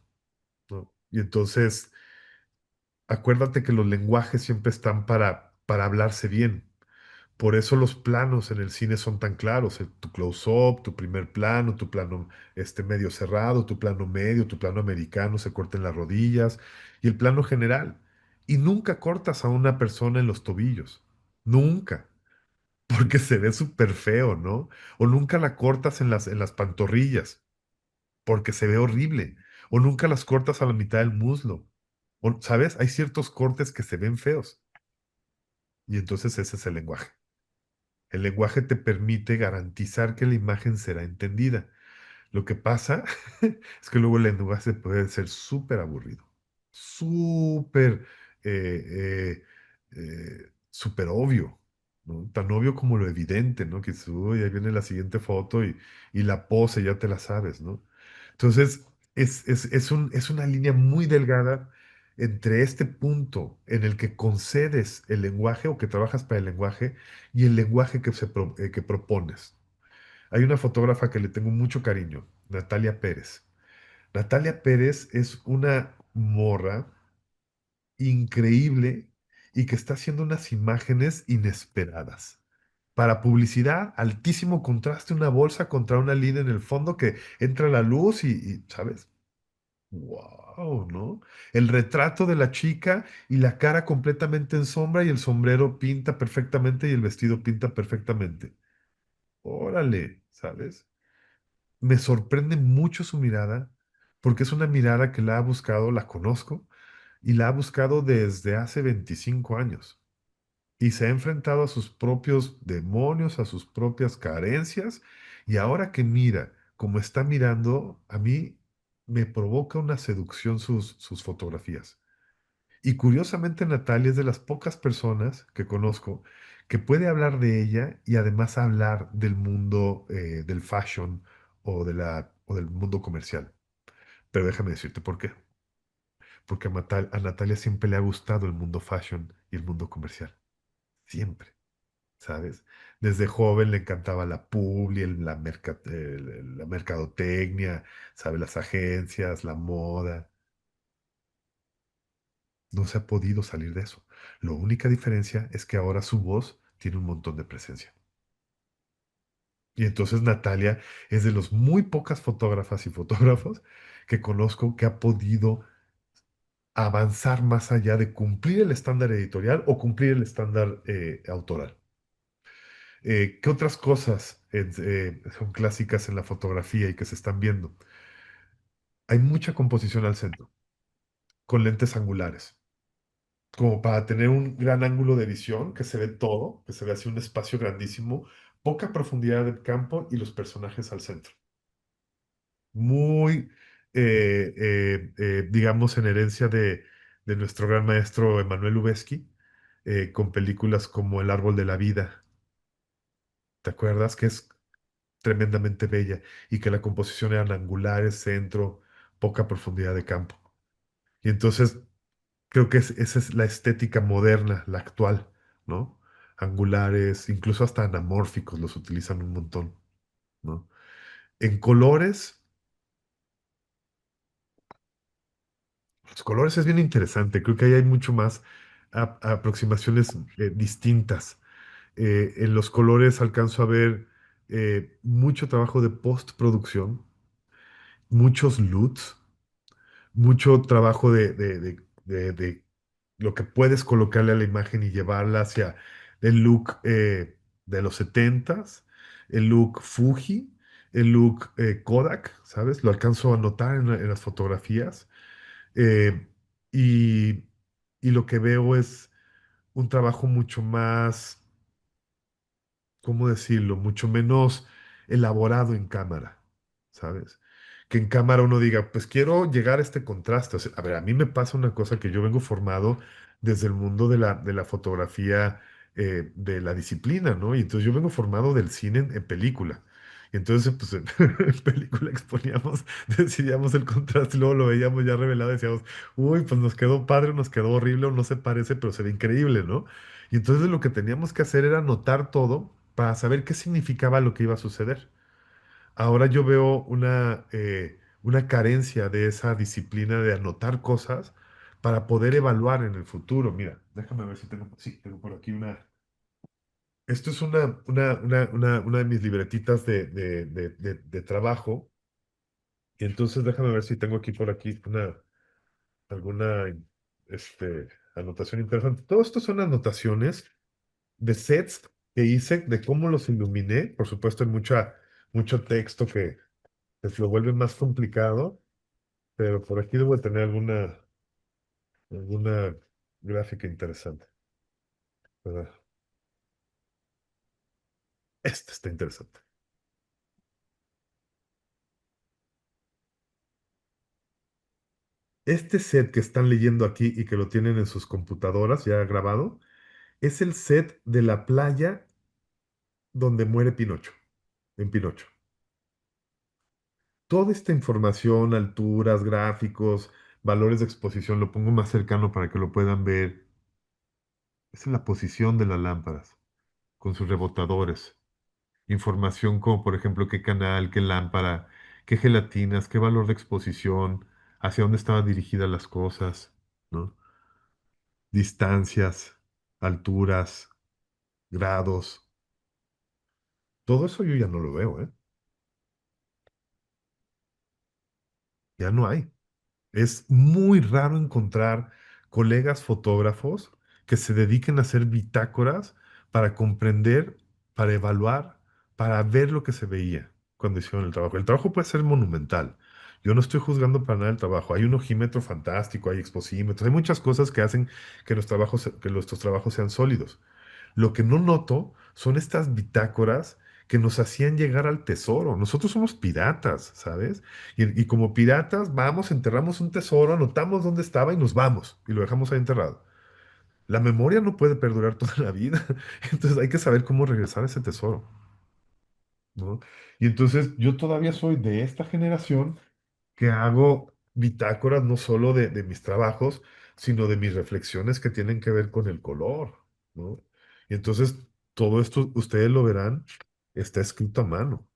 ¿no? Y entonces, acuérdate que los lenguajes siempre están para hablarse bien. Por eso los planos en el cine son tan claros. Tu close-up, tu primer plano, tu plano medio cerrado, tu plano medio, tu plano americano, se corta en las rodillas, y el plano general. Y nunca cortas a una persona en los tobillos. Nunca. Porque se ve súper feo, ¿no? O nunca la cortas en las pantorrillas, porque se ve horrible. O nunca las cortas a la mitad del muslo. O, ¿sabes? Hay ciertos cortes que se ven feos. Y entonces ese es el lenguaje. El lenguaje te permite garantizar que la imagen será entendida. Lo que pasa es que luego el lenguaje puede ser súper aburrido, súper súper obvio, ¿no? Tan obvio como lo evidente, ¿no? Que dices, uy, ahí viene la siguiente foto y la pose ya te la sabes, ¿no? Entonces, es una línea muy delgada entre este punto en el que concedes el lenguaje o que trabajas para el lenguaje y el lenguaje que propones. Hay una fotógrafa que le tengo mucho cariño, Natalia Pérez. Natalia Pérez es una morra increíble y que está haciendo unas imágenes inesperadas. Para publicidad, altísimo contraste, una bolsa contra una línea en el fondo que entra la luz ¿sabes? ¡Wow! ¿No? El retrato de la chica y la cara completamente en sombra, y el sombrero pinta perfectamente y el vestido pinta perfectamente. Órale, ¿sabes? Me sorprende mucho su mirada, porque es una mirada que la ha buscado, la conozco, y la ha buscado desde hace 25 años. Y se ha enfrentado a sus propios demonios, a sus propias carencias, y ahora que mira como está mirando, a mí me provoca una seducción sus fotografías. Y curiosamente Natalia es de las pocas personas que conozco que puede hablar de ella y además hablar del mundo del fashion o del mundo comercial. Pero déjame decirte por qué. Porque a Natalia siempre le ha gustado el mundo fashion y el mundo comercial. Siempre, ¿sabes? Desde joven le encantaba la publi, la mercadotecnia, ¿sabes? Las agencias, la moda. No se ha podido salir de eso. La única diferencia es que ahora su voz tiene un montón de presencia. Y entonces Natalia es de los muy pocas fotógrafas y fotógrafos que conozco que ha podido avanzar más allá de cumplir el estándar editorial o cumplir el estándar autoral. ¿Qué otras cosas son clásicas en la fotografía y que se están viendo? hay mucha composición al centro, con lentes angulares, como para tener un gran ángulo de visión, que se ve todo, que se ve así un espacio grandísimo, poca profundidad del campo y los personajes al centro. Muy, digamos, en herencia de nuestro gran maestro Emanuel Lubezki, con películas como El árbol de la vida. ¿Te acuerdas? Que es tremendamente bella y que la composición eran angulares, centro, poca profundidad de campo. Y entonces creo que esa es la estética moderna, la actual, ¿no? Angulares, incluso hasta anamórficos los utilizan un montón, ¿no? En colores, los colores es bien interesante, creo que ahí hay mucho más aproximaciones distintas. En los colores alcanzo a ver mucho trabajo de postproducción, muchos LUTs, mucho trabajo de lo que puedes colocarle a la imagen y llevarla hacia el look de los setentas, el look Fuji, el look Kodak, ¿sabes? Lo alcanzo a notar en las fotografías. eh, y, y lo que veo es un trabajo mucho más, ¿cómo decirlo? Mucho menos elaborado en cámara, ¿sabes? Que en cámara uno diga, pues quiero llegar a este contraste. O sea, a ver, a mí me pasa una cosa que yo vengo formado desde el mundo de la fotografía, de la disciplina, ¿no? Y entonces yo vengo formado del cine en película. Y entonces, pues en película exponíamos, decidíamos el contraste, y luego lo veíamos ya revelado y decíamos, uy, pues nos quedó padre, nos quedó horrible, o no se parece, pero se ve increíble, ¿no? Y entonces lo que teníamos que hacer era anotar todo para saber qué significaba lo que iba a suceder. Ahora yo veo una carencia de esa disciplina de anotar cosas para poder evaluar en el futuro. Mira, déjame ver si tengo, sí, tengo por aquí una. Esto es una de mis libretitas de trabajo. Y entonces déjame ver si tengo aquí por aquí alguna anotación interesante. Todo esto son anotaciones de sets que hice, de cómo los iluminé. Por supuesto, hay mucho texto que pues, lo vuelve más complicado, pero por aquí debo de tener alguna gráfica interesante. ¿Verdad? Esta está interesante. Este set que están leyendo aquí y que lo tienen en sus computadoras ya grabado, es el set de la playa donde muere Pinocho, en Pinocho. Toda esta información, alturas, gráficos, valores de exposición, lo pongo más cercano para que lo puedan ver. Es en la posición de las lámparas, con sus rebotadores. Información como, por ejemplo, qué canal, qué lámpara, qué gelatinas, qué valor de exposición, hacia dónde estaban dirigidas las cosas, ¿no? Distancias, alturas, grados. Todo eso yo ya no lo veo, ¿eh? Ya no hay. Es muy raro encontrar colegas fotógrafos que se dediquen a hacer bitácoras para comprender, para evaluar, para ver lo que se veía cuando hicieron el trabajo. El trabajo puede ser monumental. Yo no estoy juzgando para nada el trabajo. Hay un ojímetro fantástico, hay exposímetros, hay muchas cosas que hacen que nuestros trabajos sean sólidos. Lo que no noto son estas bitácoras que nos hacían llegar al tesoro. Nosotros somos piratas, ¿sabes? Y como piratas vamos, enterramos un tesoro, anotamos dónde estaba y nos vamos y lo dejamos ahí enterrado. La memoria no puede perdurar toda la vida, entonces hay que saber cómo regresar a ese tesoro, ¿no? Y entonces yo todavía soy de esta generación que hago bitácoras no solo de mis trabajos, sino de mis reflexiones que tienen que ver con el color, ¿no? Y entonces todo esto, ustedes lo verán, está escrito a mano.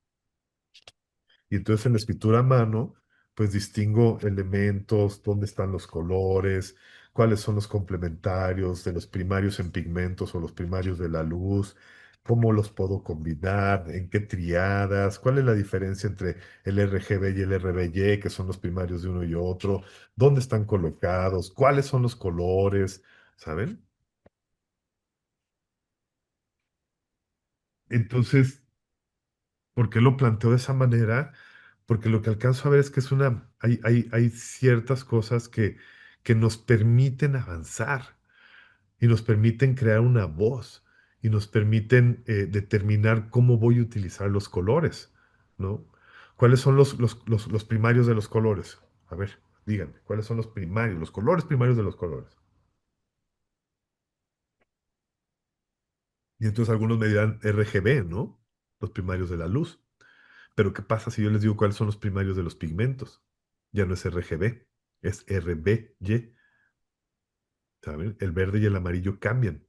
Y entonces en la escritura a mano, pues distingo elementos, dónde están los colores, cuáles son los complementarios de los primarios en pigmentos o los primarios de la luz, cómo los puedo combinar, en qué triadas, cuál es la diferencia entre el RGB y el RBY, que son los primarios de uno y otro, dónde están colocados, cuáles son los colores, ¿saben? Entonces, ¿por qué lo planteo de esa manera? Porque lo que alcanzo a ver es que es una Hay ciertas cosas que nos permiten avanzar y nos permiten crear una voz y nos permiten determinar cómo voy a utilizar los colores, ¿no? ¿Cuáles son los primarios de los colores? A ver, díganme, ¿cuáles son los primarios, los colores primarios de los colores? Y entonces algunos me dirán RGB, ¿no? Los primarios de la luz. Pero ¿qué pasa si yo les digo cuáles son los primarios de los pigmentos? Ya no es RGB, es RBY, ¿saben? El verde y el amarillo cambian.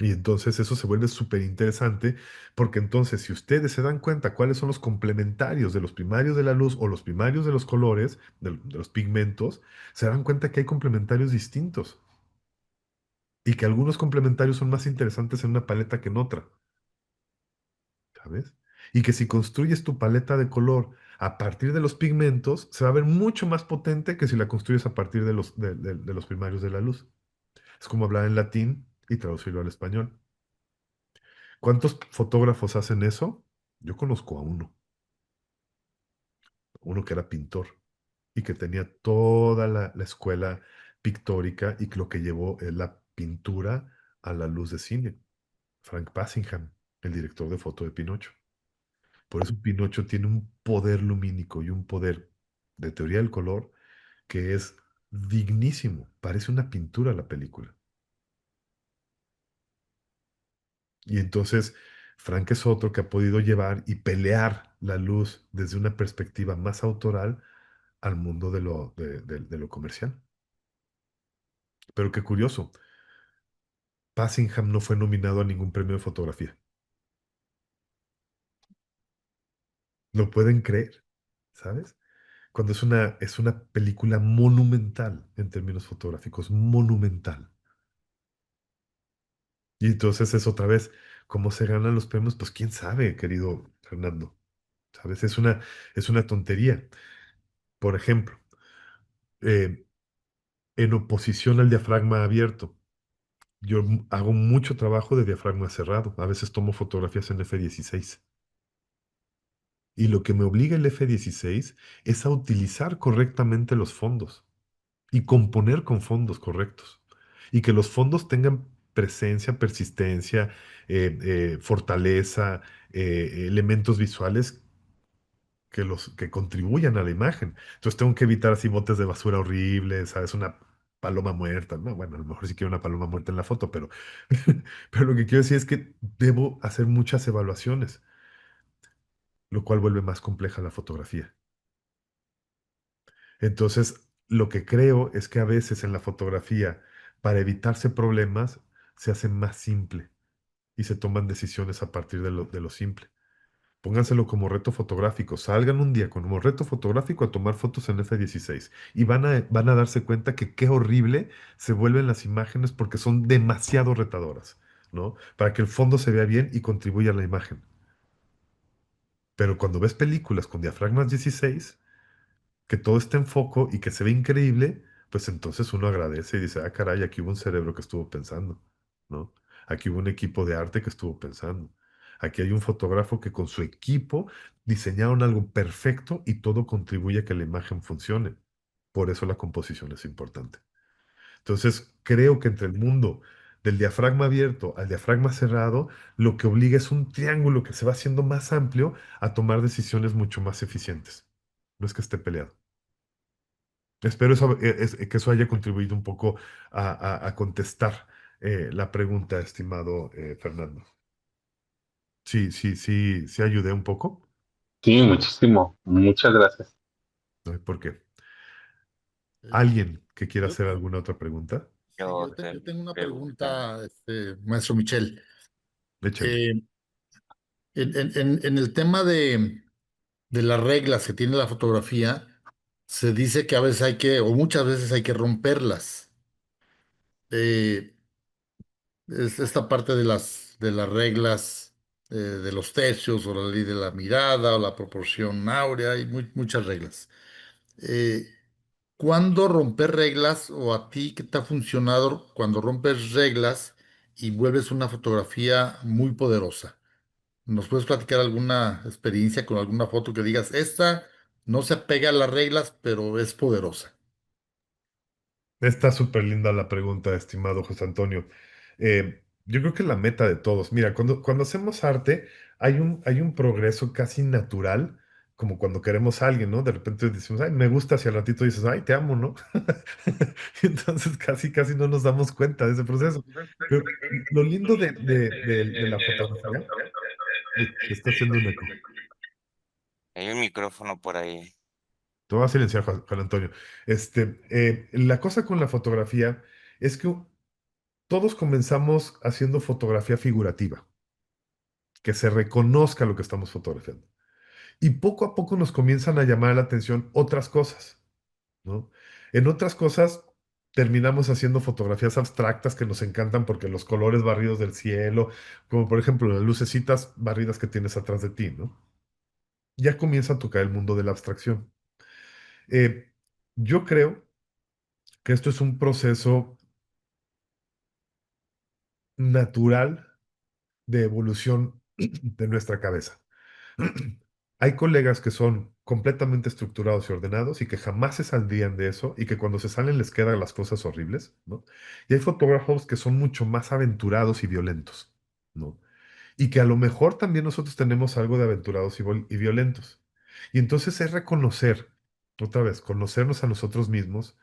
Y entonces eso se vuelve súper interesante porque entonces si ustedes se dan cuenta cuáles son los complementarios de los primarios de la luz o los primarios de los colores, de los pigmentos, se dan cuenta que hay complementarios distintos y que algunos complementarios son más interesantes en una paleta que en otra, ¿sabes? Y que si construyes tu paleta de color a partir de los pigmentos, se va a ver mucho más potente que si la construyes a partir de los primarios de la luz. Es como hablar en latín y traducirlo al español. ¿Cuántos fotógrafos hacen eso? Yo conozco a uno que era pintor y que tenía toda la escuela pictórica y que lo que llevó es la pintura a la luz de cine. Frank Passingham, el director de foto de Pinocho. Por eso Pinocho tiene un poder lumínico y un poder de teoría del color que es dignísimo. Parece una pintura la película. Y entonces Frank es otro que ha podido llevar y pelear la luz desde una perspectiva más autoral al mundo de lo comercial. Pero qué curioso, Passingham no fue nominado a ningún premio de fotografía. ¿Lo pueden creer? ¿Sabes? Cuando es una película monumental en términos fotográficos, monumental. Y entonces es otra vez, ¿cómo se ganan los premios? Pues quién sabe, querido Fernando. ¿Sabes? Es una tontería. Por ejemplo, eh, en oposición al diafragma abierto, yo hago mucho trabajo de diafragma cerrado. A veces tomo fotografías en F16. Y lo que me obliga el F16 es a utilizar correctamente los fondos y componer con fondos correctos. Y que los fondos tengan presencia, persistencia, fortaleza, elementos visuales que contribuyan a la imagen. Entonces tengo que evitar así botes de basura horribles, ¿sabes? Una paloma muerta, ¿no? Bueno, a lo mejor sí quiero una paloma muerta en la foto, pero, pero lo que quiero decir es que debo hacer muchas evaluaciones, lo cual vuelve más compleja la fotografía. Entonces, lo que creo es que a veces en la fotografía, para evitarse problemas, se hace más simple y se toman decisiones a partir de lo simple. Pónganselo como reto fotográfico. Salgan un día como reto fotográfico a tomar fotos en F16 y van a darse cuenta que qué horrible se vuelven las imágenes porque son demasiado retadoras, ¿no? Para que el fondo se vea bien y contribuya a la imagen. Pero cuando ves películas con diafragmas 16, que todo esté en foco y que se ve increíble, pues entonces uno agradece y dice, ah, caray, aquí hubo un cerebro que estuvo pensando, ¿no? Aquí hubo un equipo de arte que estuvo pensando. Aquí hay un fotógrafo que con su equipo diseñaron algo perfecto y todo contribuye a que la imagen funcione. Por eso la composición es importante. Entonces, creo que entre el mundo del diafragma abierto al diafragma cerrado, lo que obliga es un triángulo que se va haciendo más amplio a tomar decisiones mucho más eficientes. No es que esté peleado. Espero que eso haya contribuido un poco a contestar la pregunta, estimado Fernando. Sí, sí, sí, sí ayudé un poco. Sí, muchísimo. Muchas gracias. No hay por qué. Eh, ¿Alguien que quiera yo, hacer alguna otra pregunta? sí, Yo te yo tengo una pregunto. pregunta, maestro Michel. Échale. Eh, en el tema de las reglas que tiene la fotografía, se dice que a veces hay que, o muchas veces hay que romperlas. Eh, es esta parte de las reglas de los tercios, o la ley de la mirada, o la proporción áurea, hay muchas reglas. Eh, ¿Cuándo romper reglas, o a ti qué te ha funcionado cuando rompes reglas y vuelves una fotografía muy poderosa? ¿Nos puedes platicar alguna experiencia con alguna foto que digas, esta No se apega a las reglas, pero es poderosa. Está súper linda la pregunta, estimado José Antonio. Yo creo que la meta de todos, mira, cuando hacemos arte hay un progreso casi natural, como cuando queremos a alguien, ¿no? De repente decimos, ay, me gusta, hacia el ratito dices, ay, te amo, ¿no? Y entonces casi no nos damos cuenta de ese proceso. Pero lo lindo de la fotografía, uy, se está haciendo un eco. Hay un micrófono por ahí. Te voy a silenciar, Juan Antonio. La cosa con la fotografía es que todos comenzamos haciendo fotografía figurativa, que se reconozca lo que estamos fotografiando. Y poco a poco nos comienzan a llamar la atención otras cosas, ¿no? En otras cosas terminamos haciendo fotografías abstractas que nos encantan porque los colores barridos del cielo, como por ejemplo las lucecitas barridas que tienes atrás de ti, ¿no? Ya comienza a tocar el mundo de la abstracción. Eh, yo creo que esto es un proceso natural de evolución de nuestra cabeza. Hay colegas que son completamente estructurados y ordenados y que jamás se saldrían de eso y que cuando se salen les quedan las cosas horribles, ¿no? Y hay fotógrafos que son mucho más aventurados y violentos, ¿no? Y que a lo mejor también nosotros tenemos algo de aventurados y violentos. Y entonces es reconocer, otra vez, conocernos a nosotros mismos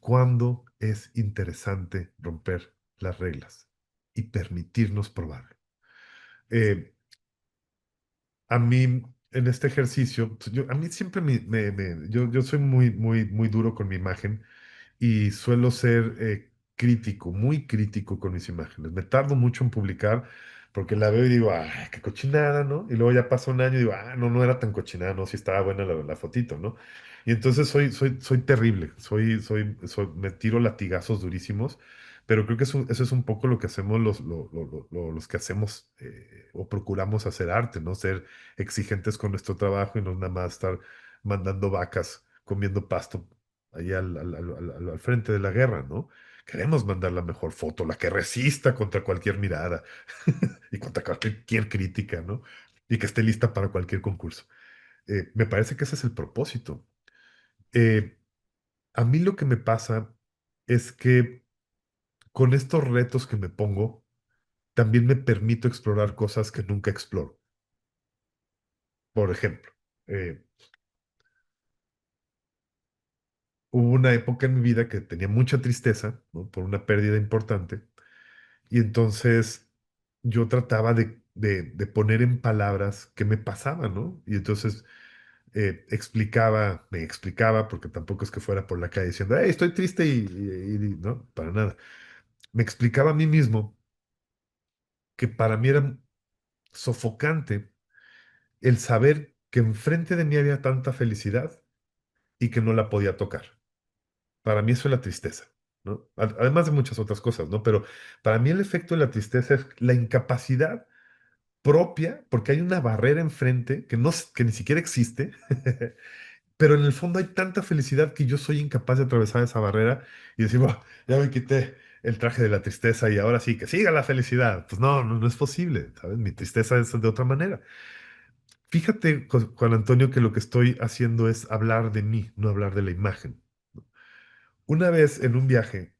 cuando es interesante romper las reglas y permitirnos probarlo. Eh, a mí, en este ejercicio, pues, a mí siempre yo soy muy duro con mi imagen y suelo ser crítico, muy crítico con mis imágenes. Me tardo mucho en publicar porque la veo y digo, ah, qué cochinada, ¿no? Y luego ya pasa un año y digo, ah, no, no era tan cochinada, no, sí estaba buena la fotito, ¿no? Y entonces soy terrible, me tiro latigazos durísimos, pero creo que eso es un poco lo que hacemos los que hacemos o procuramos hacer arte, ¿no? Ser exigentes con nuestro trabajo y no nada más estar mandando vacas comiendo pasto ahí al frente de la guerra, ¿no? Queremos mandar la mejor foto, la que resista contra cualquier mirada y contra cualquier crítica, ¿no? Y que esté lista para cualquier concurso. Me parece que ese es el propósito. Eh, a mí lo que me pasa es que con estos retos que me pongo, también me permito explorar cosas que nunca exploro. Por ejemplo, eh, hubo una época en mi vida que tenía mucha tristeza, ¿no? Por una pérdida importante. Y entonces yo trataba de poner en palabras qué me pasaba, ¿no? Y entonces me explicaba, porque tampoco es que fuera por la calle diciendo, hey, estoy triste no, para nada. Me explicaba a mí mismo que para mí era sofocante el saber que enfrente de mí había tanta felicidad y que no la podía tocar. Para mí eso es la tristeza, ¿no? Además de muchas otras cosas, ¿no? Pero para mí el efecto de la tristeza es la incapacidad propia, porque hay una barrera enfrente que, no, que ni siquiera existe, pero en el fondo hay tanta felicidad que yo soy incapaz de atravesar esa barrera y decir, "Buah, ya me quité el traje de la tristeza y ahora sí, que siga la felicidad". Pues no es posible, ¿sabes? Mi tristeza es de otra manera. Fíjate, Juan Antonio, que lo que estoy haciendo es hablar de mí, no hablar de la imagen. Una vez en un viaje,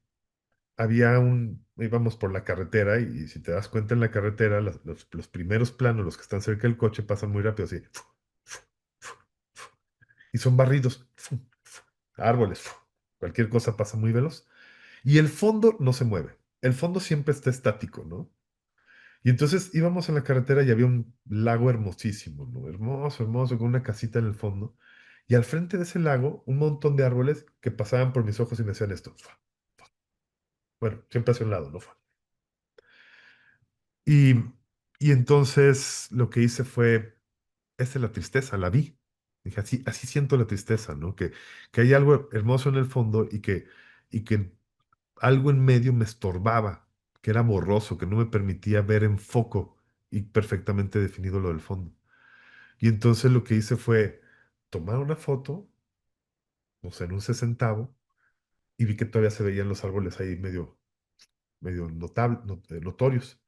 íbamos por la carretera y si te das cuenta en la carretera, los primeros planos, los que están cerca del coche, pasan muy rápido, así, y son barridos, árboles, cualquier cosa pasa muy veloz. Y el fondo no se mueve, el fondo siempre está estático, ¿no? Y entonces íbamos en la carretera y había un lago hermosísimo, ¿no? Hermoso, hermoso, con una casita en el fondo. Y al frente de ese lago, un montón de árboles que pasaban por mis ojos y me decían esto. Bueno, siempre hacia un lado, ¿no? Y, y entonces lo que hice fue, esa es la tristeza, la vi. Dije, así siento la tristeza, ¿no? Que hay algo hermoso en el fondo y que algo en medio me estorbaba, que era borroso, que no me permitía ver en foco y perfectamente definido lo del fondo. Y entonces lo que hice fue tomar una foto, o sea, en un sesentavo, y vi que todavía se veían los árboles ahí medio notorios.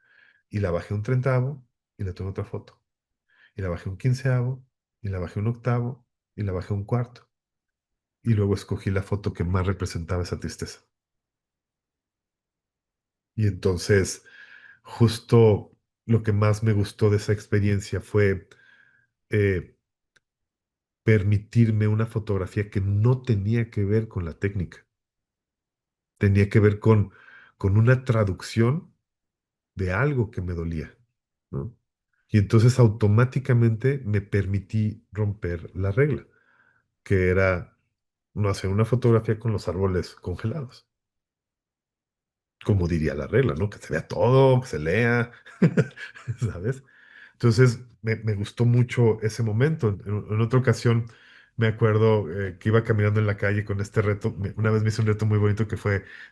Y la bajé un treintavo y le tomé otra foto. Y la bajé un quinceavo y la bajé un octavo y la bajé a un cuarto. Y luego escogí la foto que más representaba esa tristeza. Y entonces, justo lo que más me gustó de esa experiencia fue eh, permitirme una fotografía que no tenía que ver con la técnica, tenía que ver con una traducción de algo que me dolía, ¿no? Y entonces automáticamente me permití romper la regla, que era no hacer una fotografía con los árboles congelados, como diría la regla, ¿no? Que se vea todo, que se lea, ¿sabes? Entonces me gustó mucho ese momento. En otra ocasión me acuerdo que iba caminando en la calle con este reto. Una vez me hice un reto muy bonito que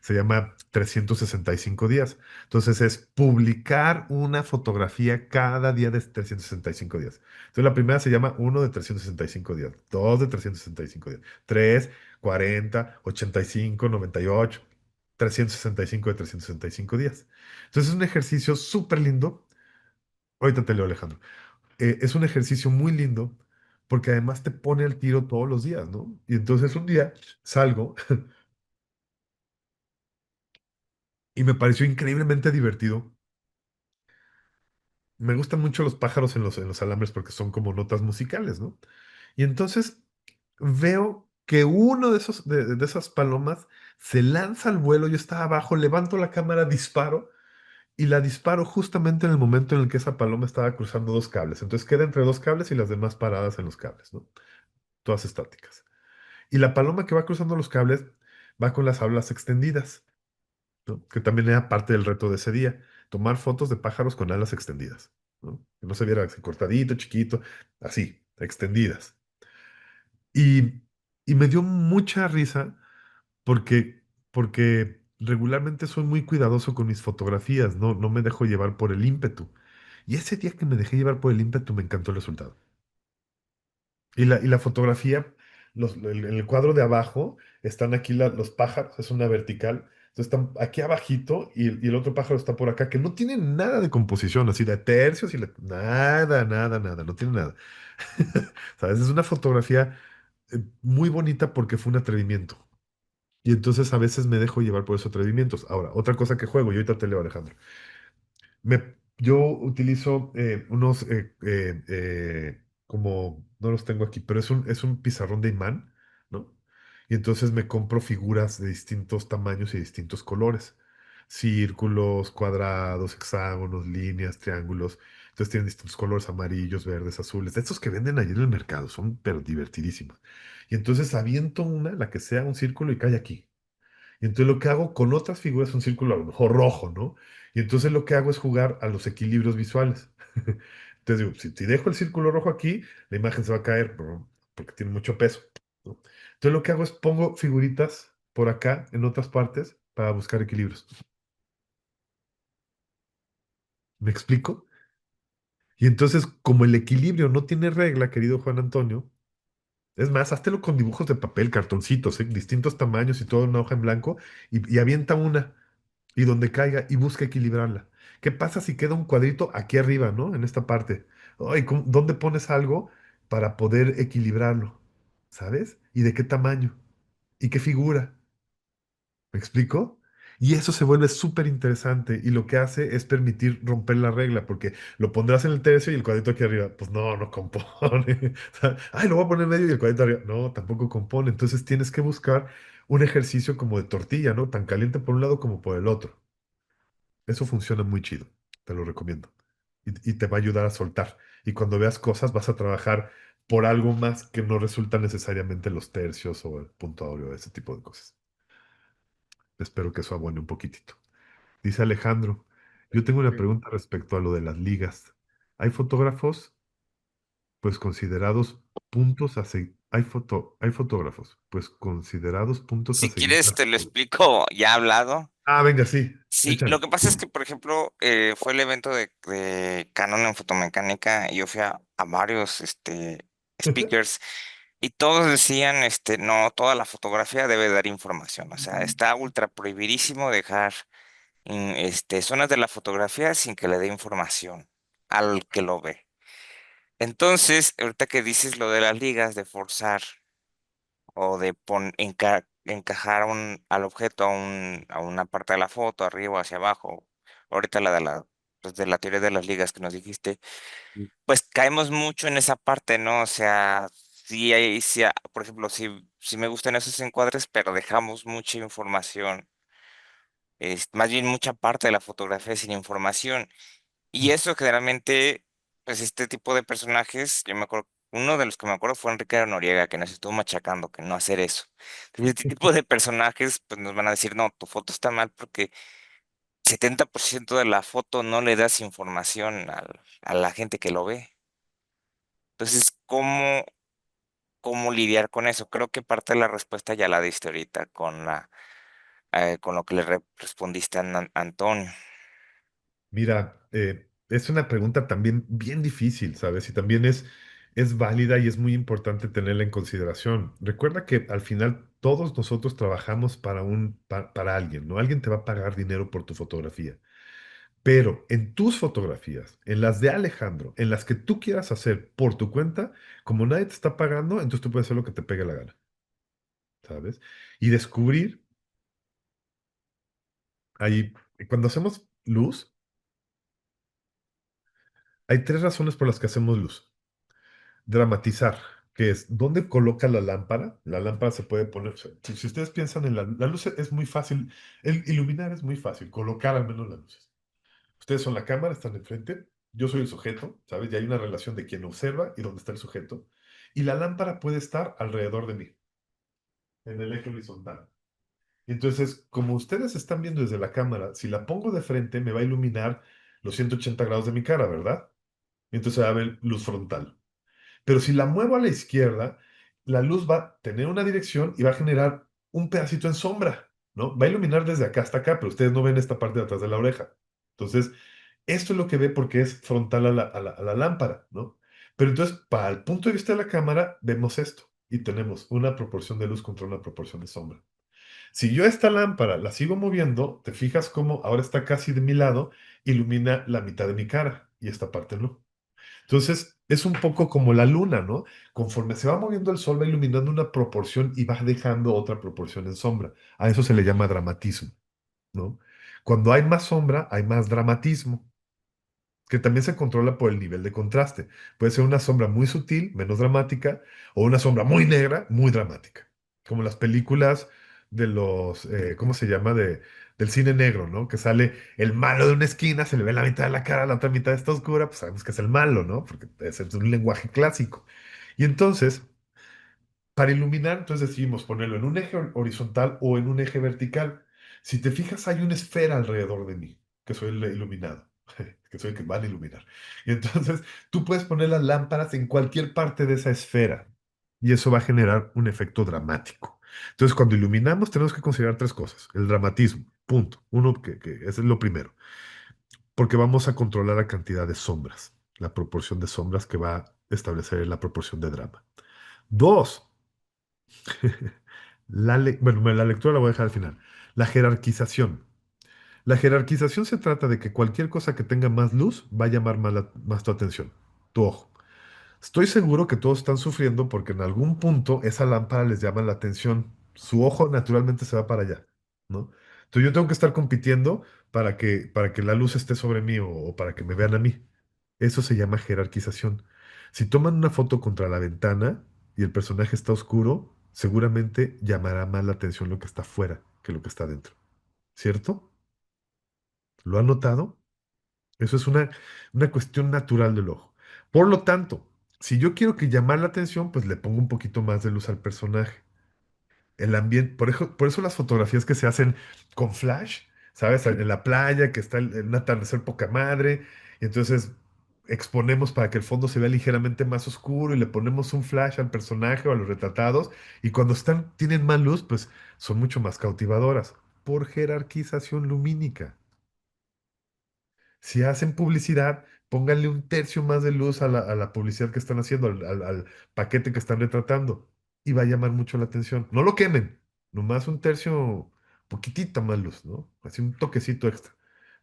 se llama 365 días. Entonces es publicar una fotografía cada día de 365 días. Entonces la primera se llama 1 de 365 días, 2 de 365 días, 3, 40, 85, 98, 365 de 365 días. Entonces es un ejercicio súper lindo. Ahorita te leo, Alejandro. Es un ejercicio muy lindo porque además te pone al tiro todos los días, ¿no? Y entonces un día salgo y me pareció increíblemente divertido. Me gustan mucho los pájaros en los alambres porque son como notas musicales, ¿no? Y entonces veo que uno de esas palomas se lanza al vuelo, yo estaba abajo, levanto la cámara, disparo y la disparo justamente en el momento en el que esa paloma estaba cruzando dos cables. Entonces queda entre dos cables y las demás paradas en los cables, ¿no? Todas estáticas. Y la paloma que va cruzando los cables va con las alas extendidas, ¿no? Que también era parte del reto de ese día, tomar fotos de pájaros con alas extendidas, ¿no? Que no se viera así cortadito, chiquito, así, extendidas. Y, y me dio mucha risa porque regularmente soy muy cuidadoso con mis fotografías, no me dejo llevar por el ímpetu. Y ese día que me dejé llevar por el ímpetu me encantó el resultado. Y la fotografía, en el cuadro de abajo, están aquí los pájaros, es una vertical. Entonces están aquí abajito y el otro pájaro está por acá, que no tiene nada de composición, así de tercios nada, nada, nada, no tiene nada. ¿Sabes? Es una fotografía muy bonita porque fue un atrevimiento. Y entonces a veces me dejo llevar por esos atrevimientos. Ahora, otra cosa que juego, y ahorita te leo, Alejandro. Yo utilizo unos, como, no los tengo aquí, pero es un pizarrón de imán, ¿no? Y entonces me compro figuras de distintos tamaños y distintos colores. Círculos, cuadrados, hexágonos, líneas, triángulos. Entonces tienen distintos colores, amarillos, verdes, azules. De estos que venden allí en el mercado, son pero divertidísimos. Y entonces aviento una, la que sea un círculo y cae aquí. Y entonces lo que hago con otras figuras es un círculo a lo mejor rojo, ¿no? Y entonces lo que hago es jugar a los equilibrios visuales. Entonces digo, si dejo el círculo rojo aquí, la imagen se va a caer porque tiene mucho peso, ¿no? Entonces lo que hago es pongo figuritas por acá en otras partes para buscar equilibrios. ¿Me explico? Y entonces, como el equilibrio no tiene regla, querido Juan Antonio, es más, háztelo con dibujos de papel, cartoncitos, distintos tamaños y toda una hoja en blanco y avienta una. Y donde caiga y busca equilibrarla. ¿Qué pasa si queda un cuadrito aquí arriba, ¿no? En esta parte. Ay, ¿dónde pones algo para poder equilibrarlo? ¿Sabes? ¿Y de qué tamaño? ¿Y qué figura? ¿Me explico? Y eso se vuelve súper interesante y lo que hace es permitir romper la regla, porque lo pondrás en el tercio y el cuadrito aquí arriba, pues no compone. O sea, ay, lo voy a poner en medio y el cuadrito arriba, no, tampoco compone. Entonces tienes que buscar un ejercicio como de tortilla, ¿no? Tan caliente por un lado como por el otro. Eso funciona muy chido, te lo recomiendo. Y te va a ayudar a soltar. Y cuando veas cosas, vas a trabajar por algo más que no resulta necesariamente los tercios o el punto áureo, ese tipo de cosas. Espero que eso abone un poquitito. Dice Alejandro, yo tengo una Sí. pregunta respecto a lo de las ligas. ¿Hay fotógrafos, pues considerados puntos a seguir? Hay fotógrafos, pues considerados puntos a Si seguir. quieres, te lo explico ya hablado. Ah, venga, sí, Sí, lo échale. que pasa es que, por ejemplo, fue el evento de Canon en fotomecánica y yo fui a varios speakers y todos decían, no, toda la fotografía debe dar información, o sea, está ultra prohibidísimo dejar zonas de la fotografía sin que le dé información al que lo ve. Entonces, ahorita que dices lo de las ligas, de forzar o de encajar al objeto a una parte de la foto, arriba o hacia abajo, ahorita pues de la teoría de las ligas que nos dijiste, pues caemos mucho en esa parte, ¿no? O sea, por ejemplo, si me gustan esos encuadres, pero dejamos mucha información, más bien mucha parte de la fotografía sin información. Y eso generalmente, pues este tipo de personajes, yo me acuerdo, uno de los que me acuerdo fue Enrique Noriega, que nos estuvo machacando, que no hacer eso. Entonces, este tipo de personajes, pues nos van a decir, no, tu foto está mal porque 70% de la foto no le das información a la gente que lo ve. Entonces, ¿cómo lidiar con eso? Creo que parte de la respuesta ya la diste ahorita con lo que respondiste a Antonio. Mira, es una pregunta también bien difícil, ¿sabes? Y también es válida y es muy importante tenerla en consideración. Recuerda que al final todos nosotros trabajamos para alguien, ¿no? Alguien te va a pagar dinero por tu fotografía. Pero en tus fotografías, en las de Alejandro, en las que tú quieras hacer por tu cuenta, como nadie te está pagando, entonces tú puedes hacer lo que te pegue la gana, ¿sabes? Y descubrir ahí, cuando hacemos luz, hay tres razones por las que hacemos luz. Dramatizar, que es dónde coloca la lámpara. La lámpara se puede poner, o sea, si ustedes piensan en la luz es muy fácil, el iluminar es muy fácil, colocar al menos las luces. Ustedes son la cámara, están enfrente, yo soy el sujeto, ¿sabes? Y hay una relación de quien observa y dónde está el sujeto. Y la lámpara puede estar alrededor de mí, en el eje horizontal. Entonces, como ustedes están viendo desde la cámara, si la pongo de frente, me va a iluminar los 180 grados de mi cara, ¿verdad? Y entonces va a haber luz frontal. Pero si la muevo a la izquierda, la luz va a tener una dirección y va a generar un pedacito en sombra, ¿no? Va a iluminar desde acá hasta acá, pero ustedes no ven esta parte de atrás de la oreja. Entonces, esto es lo que ve porque es frontal a la lámpara, ¿no? Pero entonces, para el punto de vista de la cámara, vemos esto y tenemos una proporción de luz contra una proporción de sombra. Si yo esta lámpara la sigo moviendo, te fijas cómo ahora está casi de mi lado, ilumina la mitad de mi cara y esta parte no. Entonces, es un poco como la luna, ¿no? Conforme se va moviendo el sol, va iluminando una proporción y va dejando otra proporción en sombra. A eso se le llama dramatismo, ¿no? Cuando hay más sombra, hay más dramatismo, que también se controla por el nivel de contraste. Puede ser una sombra muy sutil, menos dramática, o una sombra muy negra, muy dramática. Como las películas de ¿cómo se llama? Del cine negro, ¿no? Que sale el malo de una esquina, se le ve la mitad de la cara, la otra mitad está oscura, pues sabemos que es el malo, ¿no? Porque es un lenguaje clásico. Y entonces, para iluminar, entonces decidimos ponerlo en un eje horizontal o en un eje vertical. Si te fijas, hay una esfera alrededor de mí, que soy el iluminado, que soy el que van a iluminar. Y entonces tú puedes poner las lámparas en cualquier parte de esa esfera y eso va a generar un efecto dramático. Entonces, cuando iluminamos, tenemos que considerar tres cosas. El dramatismo, punto. Uno, que ese es lo primero, porque vamos a controlar la cantidad de sombras, la proporción de sombras que va a establecer la proporción de drama. Dos, bueno, la lectura la voy a dejar al final. La jerarquización. La jerarquización se trata de que cualquier cosa que tenga más luz va a llamar más tu atención, tu ojo. Estoy seguro que todos están sufriendo porque en algún punto esa lámpara les llama la atención. Su ojo naturalmente se va para allá, ¿no? Entonces yo tengo que estar compitiendo para que la luz esté sobre mí o para que me vean a mí. Eso se llama jerarquización. Si toman una foto contra la ventana y el personaje está oscuro, seguramente llamará más la atención lo que está fuera que lo que está dentro. ¿Cierto? ¿Lo han notado? Eso es una cuestión natural del ojo. Por lo tanto, si yo quiero que llamar la atención, pues le pongo un poquito más de luz al personaje. El ambiente, por eso las fotografías que se hacen con flash, ¿sabes? En la playa, que está un atardecer poca madre, y entonces exponemos para que el fondo se vea ligeramente más oscuro y le ponemos un flash al personaje o a los retratados, y cuando tienen más luz, pues son mucho más cautivadoras, por jerarquización lumínica. Si hacen publicidad, pónganle un tercio más de luz a la publicidad que están haciendo, al paquete que están retratando, y va a llamar mucho la atención. No lo quemen, nomás un tercio, poquitita más luz, ¿no? Así un toquecito extra,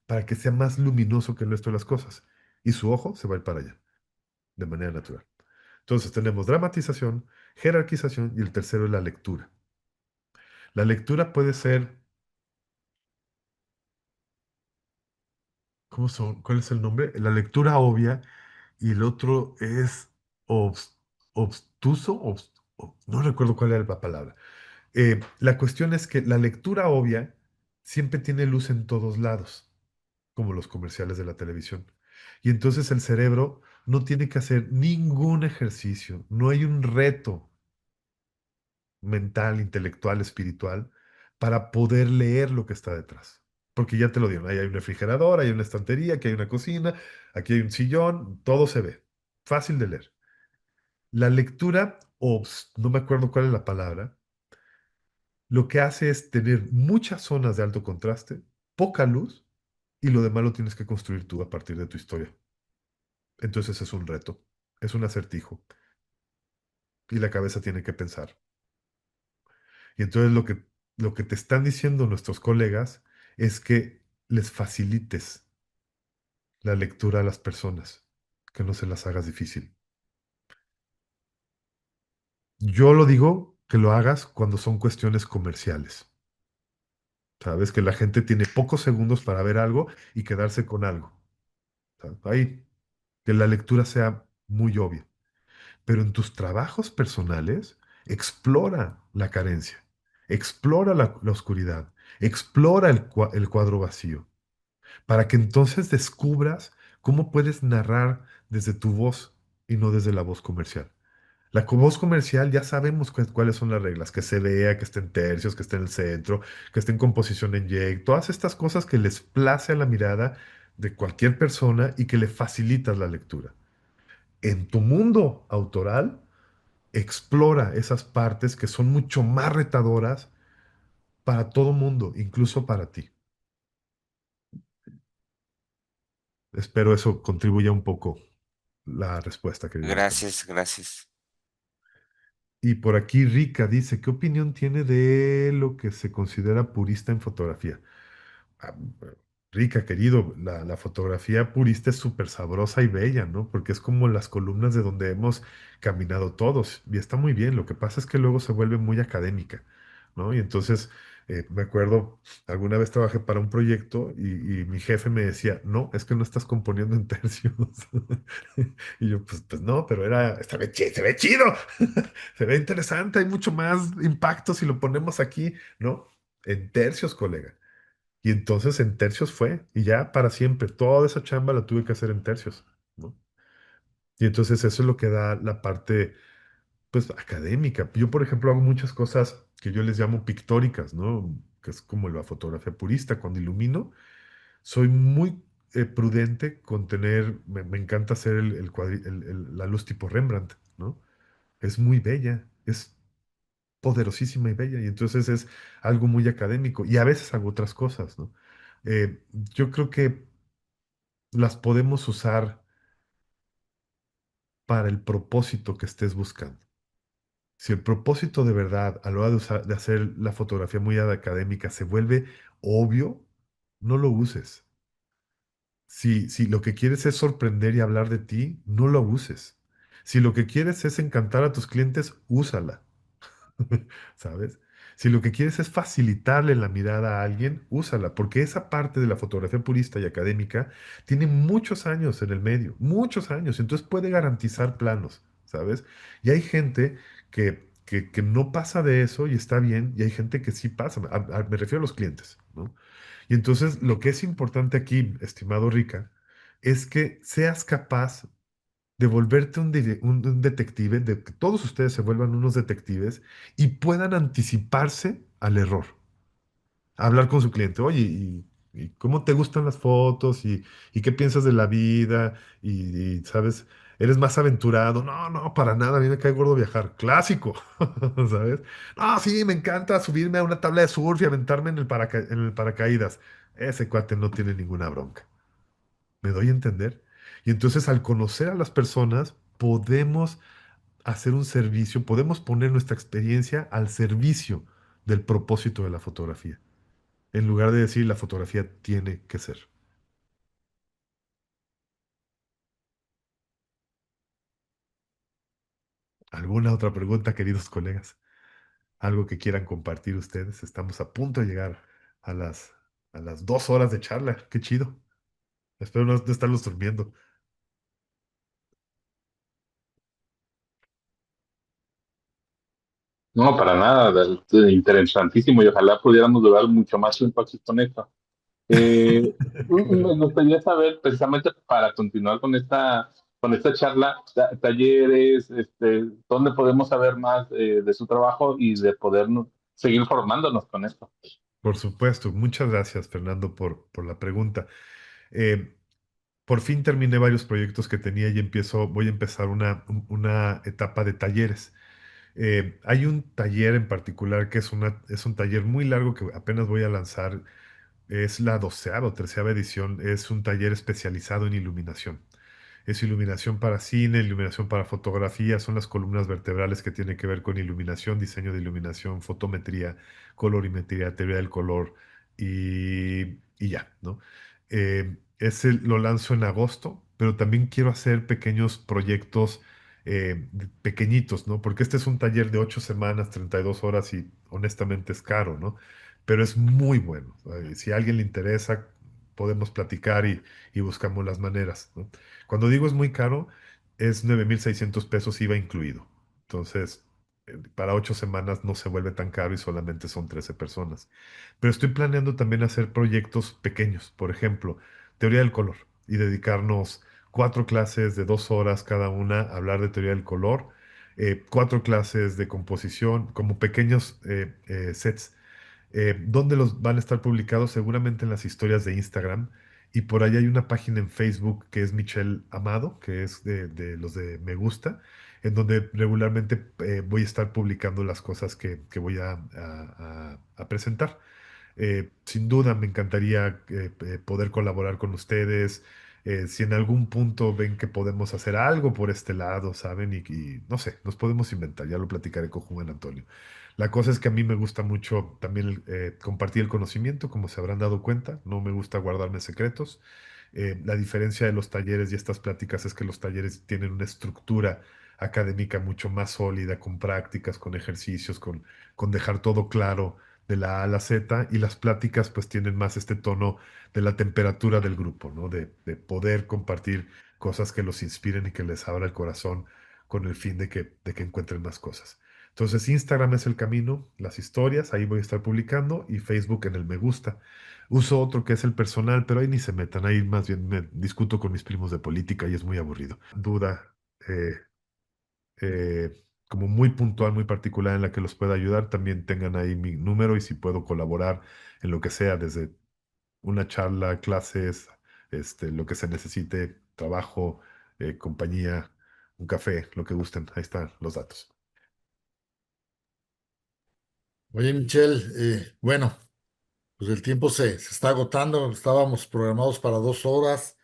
para que sea más luminoso que el resto de las cosas. Y su ojo se va a ir para allá. de manera natural. Entonces tenemos dramatización, jerarquización y el tercero es la lectura. La lectura puede ser, ¿cómo son? ¿Cuál es el nombre? La lectura obvia y el otro es obs- obstuso, no recuerdo cuál era la palabra. La cuestión es que la lectura obvia siempre tiene luz en todos lados, como los comerciales de la televisión. Y entonces el cerebro no tiene que hacer ningún ejercicio, no hay un reto mental, intelectual, espiritual, para poder leer lo que está detrás. Porque ya te lo dieron, ahí hay un refrigerador, hay una estantería, aquí hay una cocina, aquí hay un sillón, todo se ve. Fácil de leer. La lectura, no me acuerdo cuál es la palabra, lo que hace es tener muchas zonas de alto contraste, poca luz, y lo demás lo tienes que construir tú a partir de tu historia. Entonces es un reto, es un acertijo, y la cabeza tiene que pensar. Y entonces lo que te están diciendo nuestros colegas es que les facilites la lectura a las personas, que no se las hagas difícil. Yo lo digo que lo hagas cuando son cuestiones comerciales. Sabes que la gente tiene pocos segundos para ver algo y quedarse con algo. ¿Sabes? Ahí, que la lectura sea muy obvia. Pero en tus trabajos personales, explora la carencia, explora la oscuridad, explora el cuadro vacío, para que entonces descubras cómo puedes narrar desde tu voz y no desde la voz comercial. La voz comercial ya sabemos cuáles son las reglas, que se vea, que esté en tercios, que esté en el centro, que esté en composición en Jake, todas estas cosas que les place a la mirada de cualquier persona y que le facilitas la lectura. En tu mundo autoral, explora esas partes que son mucho más retadoras para todo mundo, incluso para ti. Espero eso contribuya un poco la respuesta, querido Alejandro. Gracias, gracias. Y por aquí Rica dice, ¿qué opinión tiene de lo que se considera purista en fotografía? Ah, Rica, querido, la fotografía purista es súper sabrosa y bella, ¿no? Porque es como las columnas de donde hemos caminado todos. Y está muy bien. Lo que pasa es que luego se vuelve muy académica, ¿no? Y entonces, me acuerdo, alguna vez trabajé para un proyecto y mi jefe me decía, no, es que no estás componiendo en tercios. Y yo, pues no, pero se ve chido, se ve interesante, hay mucho más impacto si lo ponemos aquí, ¿no? En tercios, colega. Y entonces en tercios fue, y ya para siempre, toda esa chamba la tuve que hacer en tercios, ¿no? Y entonces eso es lo que da la parte, pues, académica. Yo, por ejemplo, hago muchas cosas que yo les llamo pictóricas, ¿no? Que es como la fotografía purista. Cuando ilumino, soy muy prudente con tener, me encanta hacer la luz tipo Rembrandt, ¿no? Es muy bella, es poderosísima y bella, y entonces es algo muy académico. Y a veces hago otras cosas, ¿no? Yo creo que las podemos usar para el propósito que estés buscando. Si el propósito de verdad a la hora de hacer la fotografía muy académica se vuelve obvio, no lo uses. Si lo que quieres es sorprender y hablar de ti, no lo uses. Si lo que quieres es encantar a tus clientes, úsala. ¿Sabes? Si lo que quieres es facilitarle la mirada a alguien, úsala, porque esa parte de la fotografía purista y académica tiene muchos años en el medio, muchos años, entonces puede garantizar planos, ¿sabes? Y hay gente que no pasa de eso y está bien, y hay gente que sí pasa, me refiero a los clientes, ¿no? Y entonces lo que es importante aquí, estimado Rica, es que seas capaz de volverte un detective, de que todos ustedes se vuelvan unos detectives y puedan anticiparse al error. Hablar con su cliente, oye, ¿y cómo te gustan las fotos? ¿Y qué piensas de la vida? ¿Sabes? ¿Eres más aventurado? No, no, para nada, a mí me cae gordo viajar. Clásico, ¿sabes? No, sí, me encanta subirme a una tabla de surf y aventarme en el paracaídas. Ese cuate no tiene ninguna bronca. ¿Me doy a entender? Y entonces al conocer a las personas, podemos hacer un servicio, podemos poner nuestra experiencia al servicio del propósito de la fotografía, en lugar de decir la fotografía tiene que ser. ¿Alguna otra pregunta, queridos colegas? ¿Algo que quieran compartir ustedes? Estamos a punto de llegar a a las 2 horas de charla. Qué chido. Espero no estarlos durmiendo. No, para nada, interesantísimo y ojalá pudiéramos durar mucho más tiempo aquí con esto. Eh, Me gustaría saber, precisamente para continuar con esta charla, talleres, dónde podemos saber más de su trabajo y de podernos seguir formándonos con esto. Por supuesto. Muchas gracias, Fernando, por la pregunta. Eh, por fin terminé varios proyectos que tenía y voy a empezar una etapa de talleres. Hay un taller en particular que es un taller muy largo que apenas voy a lanzar. Es la 12ª o 13ª edición. Es un taller especializado en iluminación. Es iluminación para cine, iluminación para fotografía, son las columnas vertebrales que tienen que ver con iluminación, diseño de iluminación, fotometría, colorimetría, teoría del color y ya, ¿no? Lo lanzo en agosto, pero también quiero hacer pequeños proyectos pequeñitos, ¿no? Porque este es un taller de 8 semanas, 32 horas y honestamente es caro, ¿no? Pero es muy bueno. Si a alguien le interesa, podemos platicar y buscamos las maneras, ¿no? Cuando digo es muy caro, es 9,600 pesos IVA incluido. Entonces, para 8 semanas no se vuelve tan caro y solamente son 13 personas. Pero estoy planeando también hacer proyectos pequeños, por ejemplo, teoría del color y dedicarnos 4 clases de 2 horas cada una a hablar de teoría del color, 4 clases de composición, como pequeños sets. ¿Dónde los van a estar publicados? Seguramente en las historias de Instagram. Y por ahí hay una página en Facebook que es Michelle Amado, que es de los de Me Gusta, en donde regularmente voy a estar publicando las cosas que voy a presentar. Sin duda me encantaría poder colaborar con ustedes. Si en algún punto ven que podemos hacer algo por este lado, ¿saben? Y no sé, nos podemos inventar, ya lo platicaré con Juan Antonio. La cosa es que a mí me gusta mucho también compartir el conocimiento, como se habrán dado cuenta, no me gusta guardarme secretos. La diferencia de los talleres y estas pláticas es que los talleres tienen una estructura académica mucho más sólida, con prácticas, con ejercicios, con dejar todo claro de la A a la Z, y las pláticas pues tienen más este tono de la temperatura del grupo, ¿no? De poder compartir cosas que los inspiren y que les abra el corazón con el fin de que encuentren más cosas. Entonces Instagram es el camino, las historias, ahí voy a estar publicando, y Facebook en el me gusta. Uso otro que es el personal, pero ahí ni se metan, ahí más bien me discuto con mis primos de política y es muy aburrido. Duda. eh, como muy puntual, muy particular en la que los pueda ayudar, también tengan ahí mi número y si puedo colaborar en lo que sea, desde una charla, clases, lo que se necesite, trabajo, compañía, un café, lo que gusten. Ahí están los datos. Oye, Michelle, bueno, pues el tiempo se está agotando. Estábamos programados para 2 horas.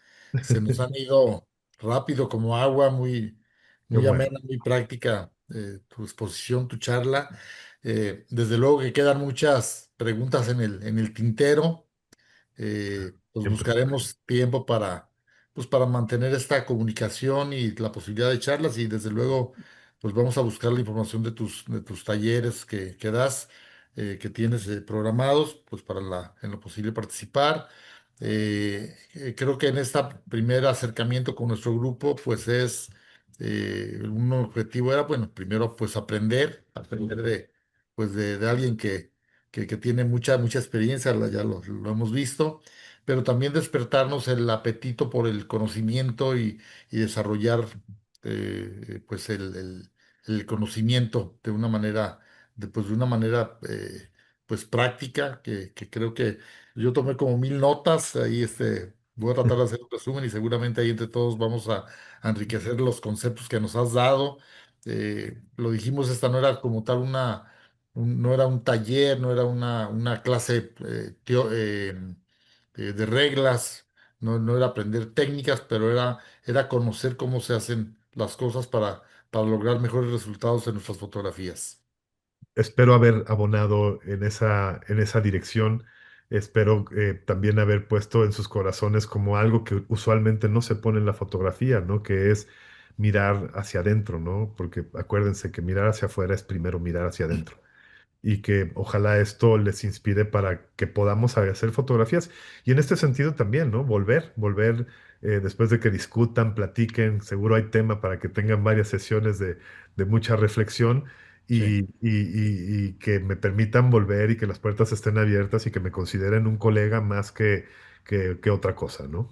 Se nos han ido rápido como agua, muy, Qué muy bueno. amena, muy práctica, tu exposición, tu charla. Desde luego que quedan muchas preguntas en el tintero. Pues Siempre. buscaremos tiempo pues para mantener esta comunicación y la posibilidad de charlas, y desde luego pues vamos a buscar la información de tus talleres que das, que tienes programados, pues para en lo posible participar. Creo que en este primer acercamiento con nuestro grupo pues un objetivo era, bueno, primero pues aprender de alguien que tiene mucha experiencia, ya lo hemos visto, pero también despertarnos el apetito por el conocimiento y desarrollar pues el conocimiento de una manera, pues de una manera pues práctica, que creo que yo tomé como 1000 notas, ahí voy a tratar de hacer un resumen y seguramente ahí entre todos vamos a enriquecer los conceptos que nos has dado. Lo dijimos, esta no era como tal no era un taller, no era una clase de reglas, no era aprender técnicas, pero era conocer cómo se hacen las cosas para lograr mejores resultados en nuestras fotografías. Espero haber abonado en esa dirección. Espero también haber puesto en sus corazones como algo que usualmente no se pone en la fotografía, ¿no? Que es mirar hacia adentro, ¿no? Porque acuérdense que mirar hacia afuera es primero mirar hacia adentro y que ojalá esto les inspire para que podamos hacer fotografías. Y en este sentido también, ¿no? Volver después de que discutan, platiquen, seguro hay tema para que tengan varias sesiones de mucha reflexión Sí. y que me permitan volver y que las puertas estén abiertas y que me consideren un colega más que otra cosa, ¿no?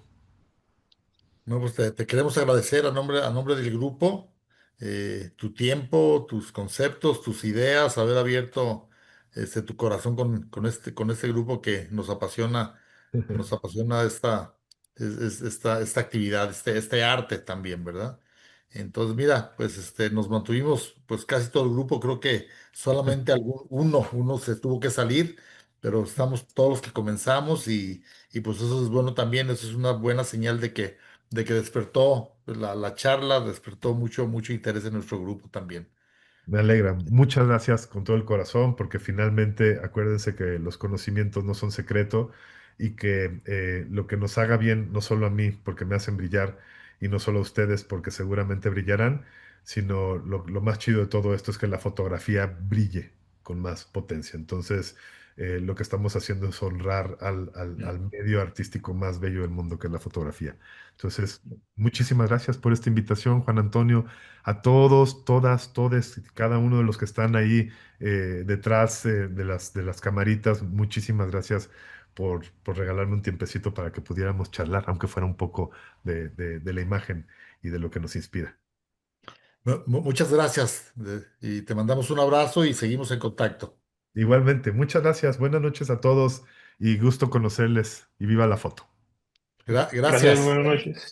No, pues te queremos agradecer a nombre del grupo, tu tiempo, tus conceptos, tus ideas, haber abierto tu corazón con este grupo que nos apasiona esta actividad, este arte también, ¿verdad? Entonces, mira, pues nos mantuvimos, pues casi todo el grupo, creo que solamente uno se tuvo que salir, pero estamos todos los que comenzamos y pues eso es bueno también, eso es una buena señal de que despertó la charla, despertó mucho interés en nuestro grupo también. Me alegra. Muchas gracias con todo el corazón, porque finalmente acuérdense que los conocimientos no son secreto y que lo que nos haga bien, no solo a mí, porque me hacen brillar, y no solo a ustedes, porque seguramente brillarán, sino lo más chido de todo esto es que la fotografía brille con más potencia. Entonces, lo que estamos haciendo es honrar al medio artístico más bello del mundo, que es la fotografía. Entonces, muchísimas gracias por esta invitación, Juan Antonio, a todos, todas, todes, cada uno de los que están ahí detrás de las camaritas. Muchísimas gracias por regalarme un tiempecito para que pudiéramos charlar, aunque fuera un poco de la imagen y de lo que nos inspira. Muchas gracias y te mandamos un abrazo y seguimos en contacto. Igualmente, muchas gracias, buenas noches a todos y gusto conocerles y viva la foto. Gracias, Gracias. buenas noches.